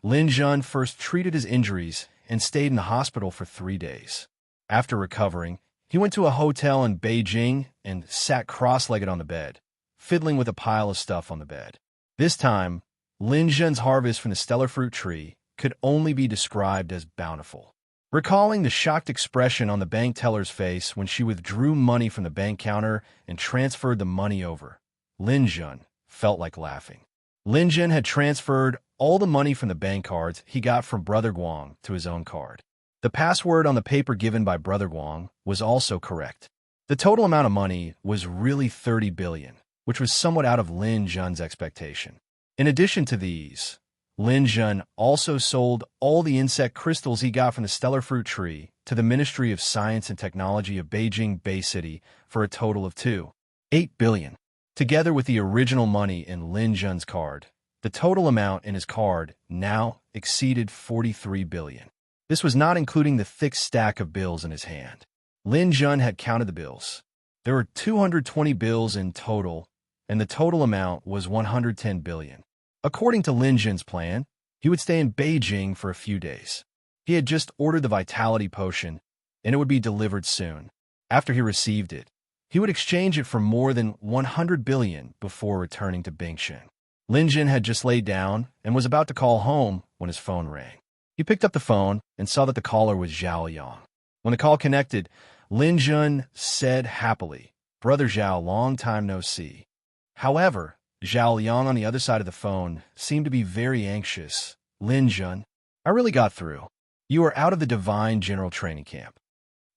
Lin Jun first treated his injuries and stayed in the hospital for 3 days. After recovering, he went to a hotel in Beijing and sat cross-legged on the bed, fiddling with a pile of stuff on the bed. This time, Lin Jun's harvest from the stellar fruit tree could only be described as bountiful. Recalling the shocked expression on the bank teller's face when she withdrew money from the bank counter and transferred the money over, Lin Jun felt like laughing. Lin Jun had transferred all the money from the bank cards he got from Brother Guang to his own card. The password on the paper given by Brother Guang was also correct. The total amount of money was really 30 billion, which was somewhat out of Lin Jun's expectation. In addition to these, Lin Jun also sold all the insect crystals he got from the stellar fruit tree to the Ministry of Science and Technology of Beijing Bay City for a total of 2.8 billion. Together with the original money in Lin Jun's card, the total amount in his card now exceeded 43 billion. This was not including the thick stack of bills in his hand. Lin Jun had counted the bills. There were 220 bills in total, and the total amount was 110 billion. According to Lin Jun's plan, he would stay in Beijing for a few days. He had just ordered the vitality potion, and it would be delivered soon. After he received it, he would exchange it for more than 100 billion before returning to Bingshan. Lin Jun had just laid down and was about to call home when his phone rang. He picked up the phone and saw that the caller was Zhao Yang. When the call connected, Lin Jun said happily, "Brother Zhao, long time no see." However, Zhao Yang on the other side of the phone seemed to be very anxious. "Lin Jun, I really got through. You are out of the Divine General Training Camp."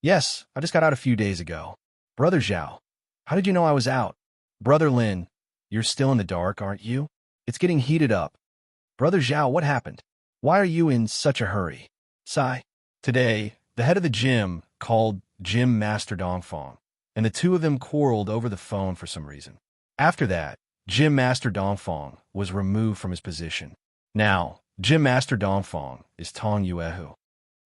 "Yes, I just got out a few days ago." "Brother Zhao, how did you know I was out?" "Brother Lin, you're still in the dark, aren't you? It's getting heated up." "Brother Zhao, what happened? Why are you in such a hurry?" "Sigh." Today, the head of the gym called Gym Master Dongfang, and the two of them quarreled over the phone for some reason. After that, Gym Master Dongfang was removed from his position. Now, Gym Master Dongfang is Tong Yuehu.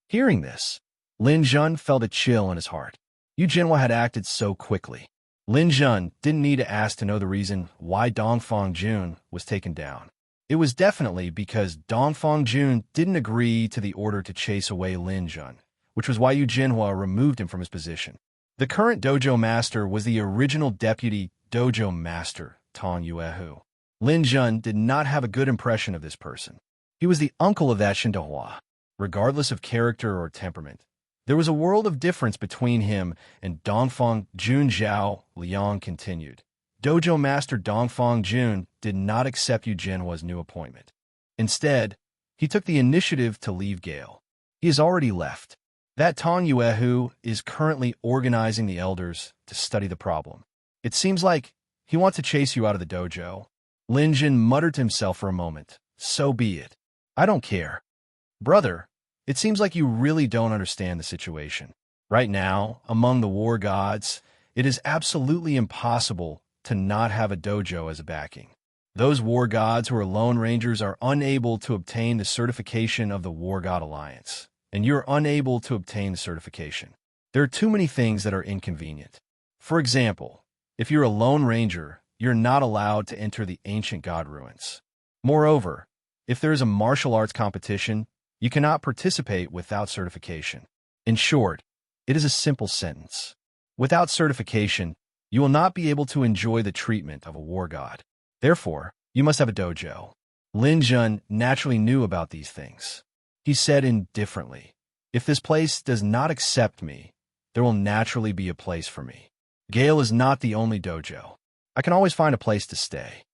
Hearing this, Lin Jun felt a chill in his heart. Yu Jinhua had acted so quickly. Lin Jun didn't need to ask to know the reason why Dongfang Jun was taken down. It was definitely because Dongfang Jun didn't agree to the order to chase away Lin Jun, which was why Yu Jinhua removed him from his position. The current dojo master was the original deputy dojo master, Tong Yuehu. Lin Jun did not have a good impression of this person. He was the uncle of that Shindahua. Regardless of character or temperament, there was a world of difference between him and Dongfang Jun. Zhao Liang continued. Dojo Master Dongfang Jun did not accept Yu Jinhua's new appointment. Instead, he took the initiative to leave Gale. He has already left. That Tong Yuehu is currently organizing the elders to study the problem. It seems like he wants to chase you out of the dojo. Lin Jun muttered to himself for a moment. So be it. I don't care. Brother, it seems like you really don't understand the situation. Right now, among the war gods, it is absolutely impossible to not have a dojo as a backing. Those war gods who are lone rangers are unable to obtain the certification of the War God Alliance, and you're unable to obtain the certification. There are too many things that are inconvenient. For example, if you're a lone ranger, you're not allowed to enter the ancient god ruins. Moreover, if there is a martial arts competition, you cannot participate without certification. In short, it is a simple sentence. Without certification, you will not be able to enjoy the treatment of a war god. Therefore, you must have a dojo. Lin Jun naturally knew about these things. He said indifferently, if this place does not accept me, there will naturally be a place for me. Gale is not the only dojo. I can always find a place to stay.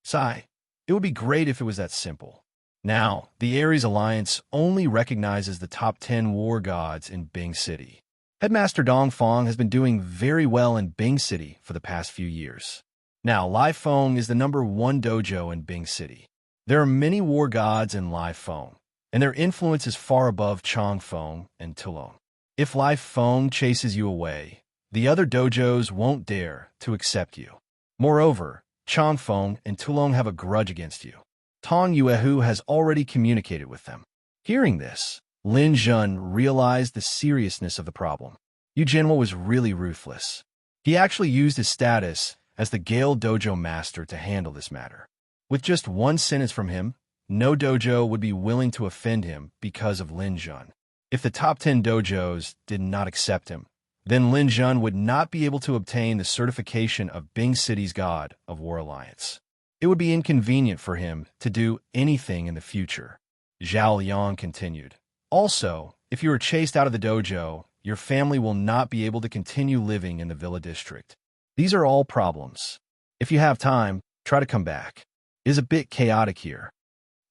Sigh, it would be great if it was that simple. Now, the Ares Alliance only recognizes the top 10 war gods in Bing City. Headmaster Dongfang has been doing very well in Bing City for the past few years. Now, Lai Feng is the #1 dojo in Bing City. There are many war gods in Lai Feng, and their influence is far above Chong Feng and Tulong. If Lai Feng chases you away, the other dojos won't dare to accept you. Moreover, Chong Feng and Tulong have a grudge against you. Tong Yuehu has already communicated with them. Hearing this, Lin Jun realized the seriousness of the problem. Yu Jinhua was really ruthless. He actually used his status as the Gale Dojo Master to handle this matter. With just one sentence from him, no dojo would be willing to offend him because of Lin Jun. If the top 10 dojos did not accept him, then Lin Jun would not be able to obtain the certification of Bing City's God of War Alliance. It would be inconvenient for him to do anything in the future. Zhao Liang continued. Also, if you are chased out of the dojo, your family will not be able to continue living in the Villa District. These are all problems. If you have time, try to come back. It is a bit chaotic here.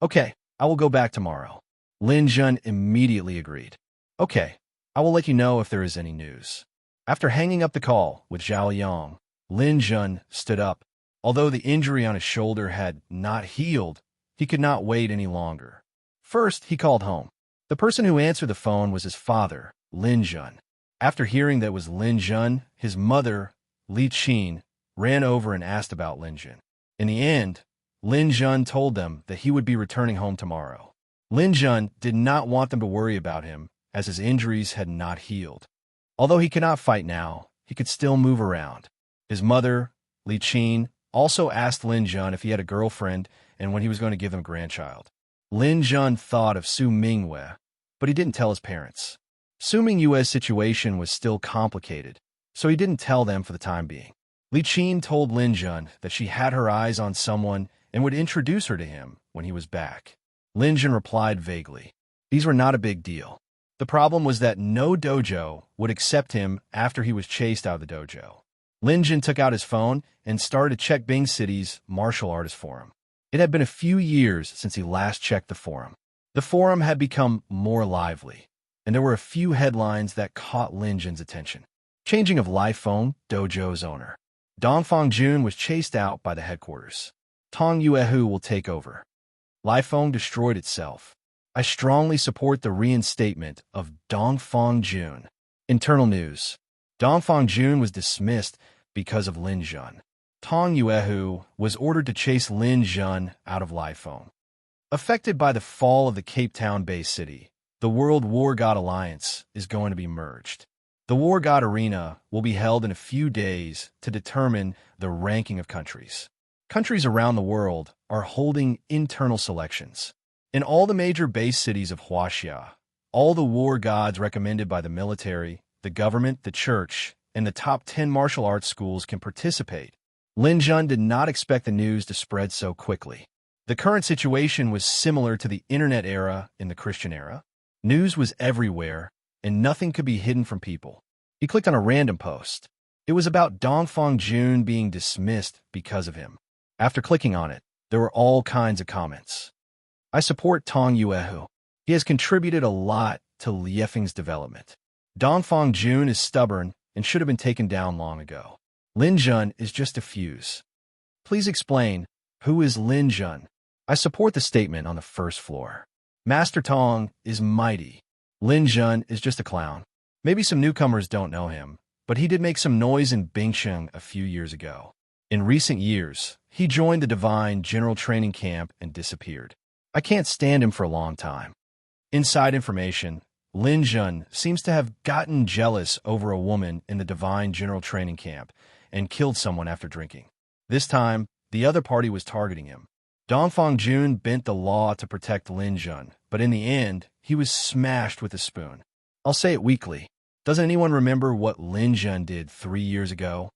Okay, I will go back tomorrow. Lin Jun immediately agreed. Okay, I will let you know if there is any news. After hanging up the call with Zhao Liang, Lin Jun stood up. Although the injury on his shoulder had not healed, he could not wait any longer. First, he called home. The person who answered the phone was his father, Lin Jun. After hearing that it was Lin Jun, his mother, Li Qin, ran over and asked about Lin Jun. In the end, Lin Jun told them that he would be returning home tomorrow. Lin Jun did not want them to worry about him, as his injuries had not healed. Although he could not fight now, he could still move around. His mother, Li Qin, also asked Lin Jun if he had a girlfriend and when he was going to give them a grandchild. Lin Jun thought of Su Mingyue, but he didn't tell his parents. Su Mingyue's situation was still complicated, so he didn't tell them for the time being. Li Qin told Lin Jun that she had her eyes on someone and would introduce her to him when he was back. Lin Jun replied vaguely. These were not a big deal. The problem was that no dojo would accept him after he was chased out of the dojo. Lin Jun took out his phone and started to check Bing City's martial artist forum. It had been a few years since he last checked the forum. The forum had become more lively, and there were a few headlines that caught Lin Jun's attention. Changing of Lai Feng, dojo's owner. Dongfang Jun was chased out by the headquarters. Tong Yuehu will take over. Lai Feng destroyed itself. I strongly support the reinstatement of Dongfang Jun. Internal news. Dongfang Jun was dismissed because of Lin Jun. Tong Yuehu was ordered to chase Lin Jun out of Lai Feng. Affected by the fall of the Cape Town-based city, the World War God Alliance is going to be merged. The War God Arena will be held in a few days to determine the ranking of countries. Countries around the world are holding internal selections. In all the major base cities of Huaxia, all the war gods recommended by the military, the government, the church, and the top 10 martial arts schools can participate. Lin Jun did not expect the news to spread so quickly. The current situation was similar to the internet era in the Christian era. News was everywhere, and nothing could be hidden from people. He clicked on a random post. It was about Dongfang Jun being dismissed because of him. After clicking on it, there were all kinds of comments. I support Tong Yuehu. He has contributed a lot to Liefeng's development. Dongfang Jun is stubborn and should have been taken down long ago. Lin Jun is just a fuse. Please explain, who is Lin Jun? I support the statement on the first floor. Master Tong is mighty. Lin Jun is just a clown. Maybe some newcomers don't know him, but he did make some noise in Bingsheng a few years ago. In recent years, he joined the Divine General Training Camp and disappeared. I can't stand him for a long time. Inside information, Lin Jun seems to have gotten jealous over a woman in the Divine General Training Camp and killed someone after drinking. This time, the other party was targeting him. Dongfang Jun bent the law to protect Lin Jun, but in the end, he was smashed with a spoon. I'll say it weakly. Doesn't anyone remember what Lin Jun did 3 years ago?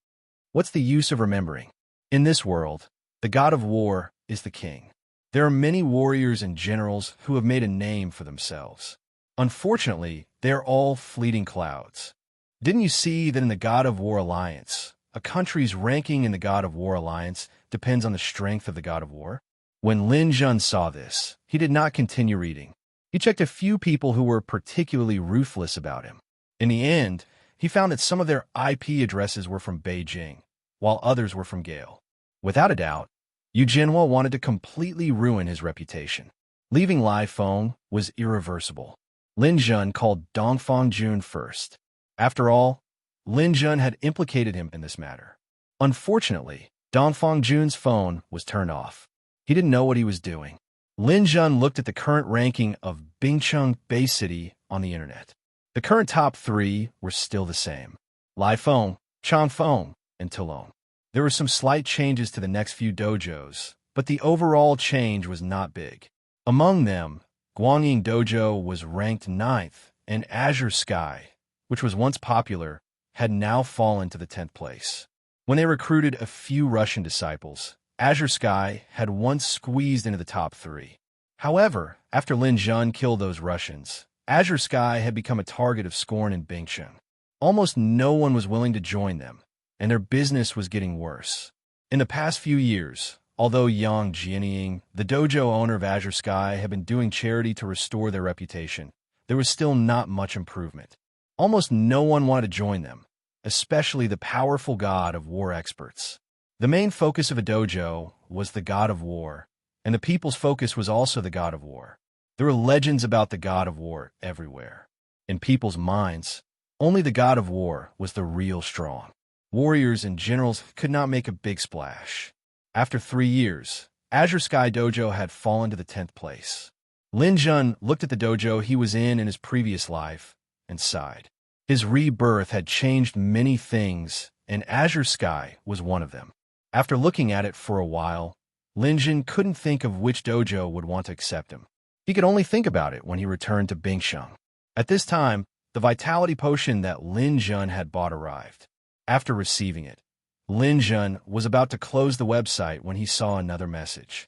What's the use of remembering? In this world, the god of war is the king. There are many warriors and generals who have made a name for themselves. Unfortunately, they are all fleeting clouds. Didn't you see that in the God of War Alliance, a country's ranking in the God of War Alliance depends on the strength of the God of War? When Lin Jun saw this, he did not continue reading. He checked a few people who were particularly ruthless about him. In the end, he found that some of their IP addresses were from Beijing, while others were from Gale. Without a doubt, Yu Jinhua wanted to completely ruin his reputation. Leaving Lai Feng was irreversible. Lin Jun called Dongfang Jun first. After all, Lin Jun had implicated him in this matter. Unfortunately, Dongfang Jun's phone was turned off. He didn't know what he was doing. Lin Jun looked at the current ranking of Bingcheng Bay City on the internet. The current top 3 were still the same: Lai Feng, Changfeng, and Toulon. There were some slight changes to the next few dojos, but the overall change was not big. Among them, Guangying Dojo was ranked 9th, and Azure Sky, which was once popular, had now fallen to the 10th place. When they recruited a few Russian disciples, Azure Sky had once squeezed into the top 3. However, after Lin Jun killed those Russians, Azure Sky had become a target of scorn in Bingsheng. Almost no one was willing to join them, and their business was getting worse. In the past few years, although Yang Jianying, the dojo owner of Azure Sky, had been doing charity to restore their reputation, there was still not much improvement. Almost no one wanted to join them, especially the powerful god of war experts. The main focus of a dojo was the god of war, and the people's focus was also the god of war. There were legends about the god of war everywhere. In people's minds, only the god of war was the real strong. Warriors and generals could not make a big splash. After 3 years, Azure Sky Dojo had fallen to the 10th place. Lin Jun looked at the dojo he was in his previous life and sighed. His rebirth had changed many things, and Azure Sky was one of them. After looking at it for a while, Lin Jun couldn't think of which dojo would want to accept him. He could only think about it when he returned to Bingsheng. At this time, the vitality potion that Lin Jun had bought arrived. After receiving it, Lin Jun was about to close the website when he saw another message.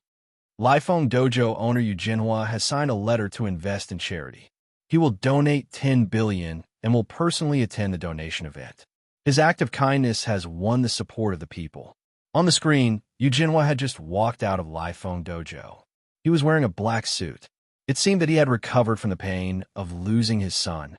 Laifeng Dojo owner Yu Jinhua has signed a letter to invest in charity. He will donate 10 billion and will personally attend the donation event. His act of kindness has won the support of the people. On the screen, Yu Jinhua had just walked out of Laifeng Dojo. He was wearing a black suit. It seemed that he had recovered from the pain of losing his son,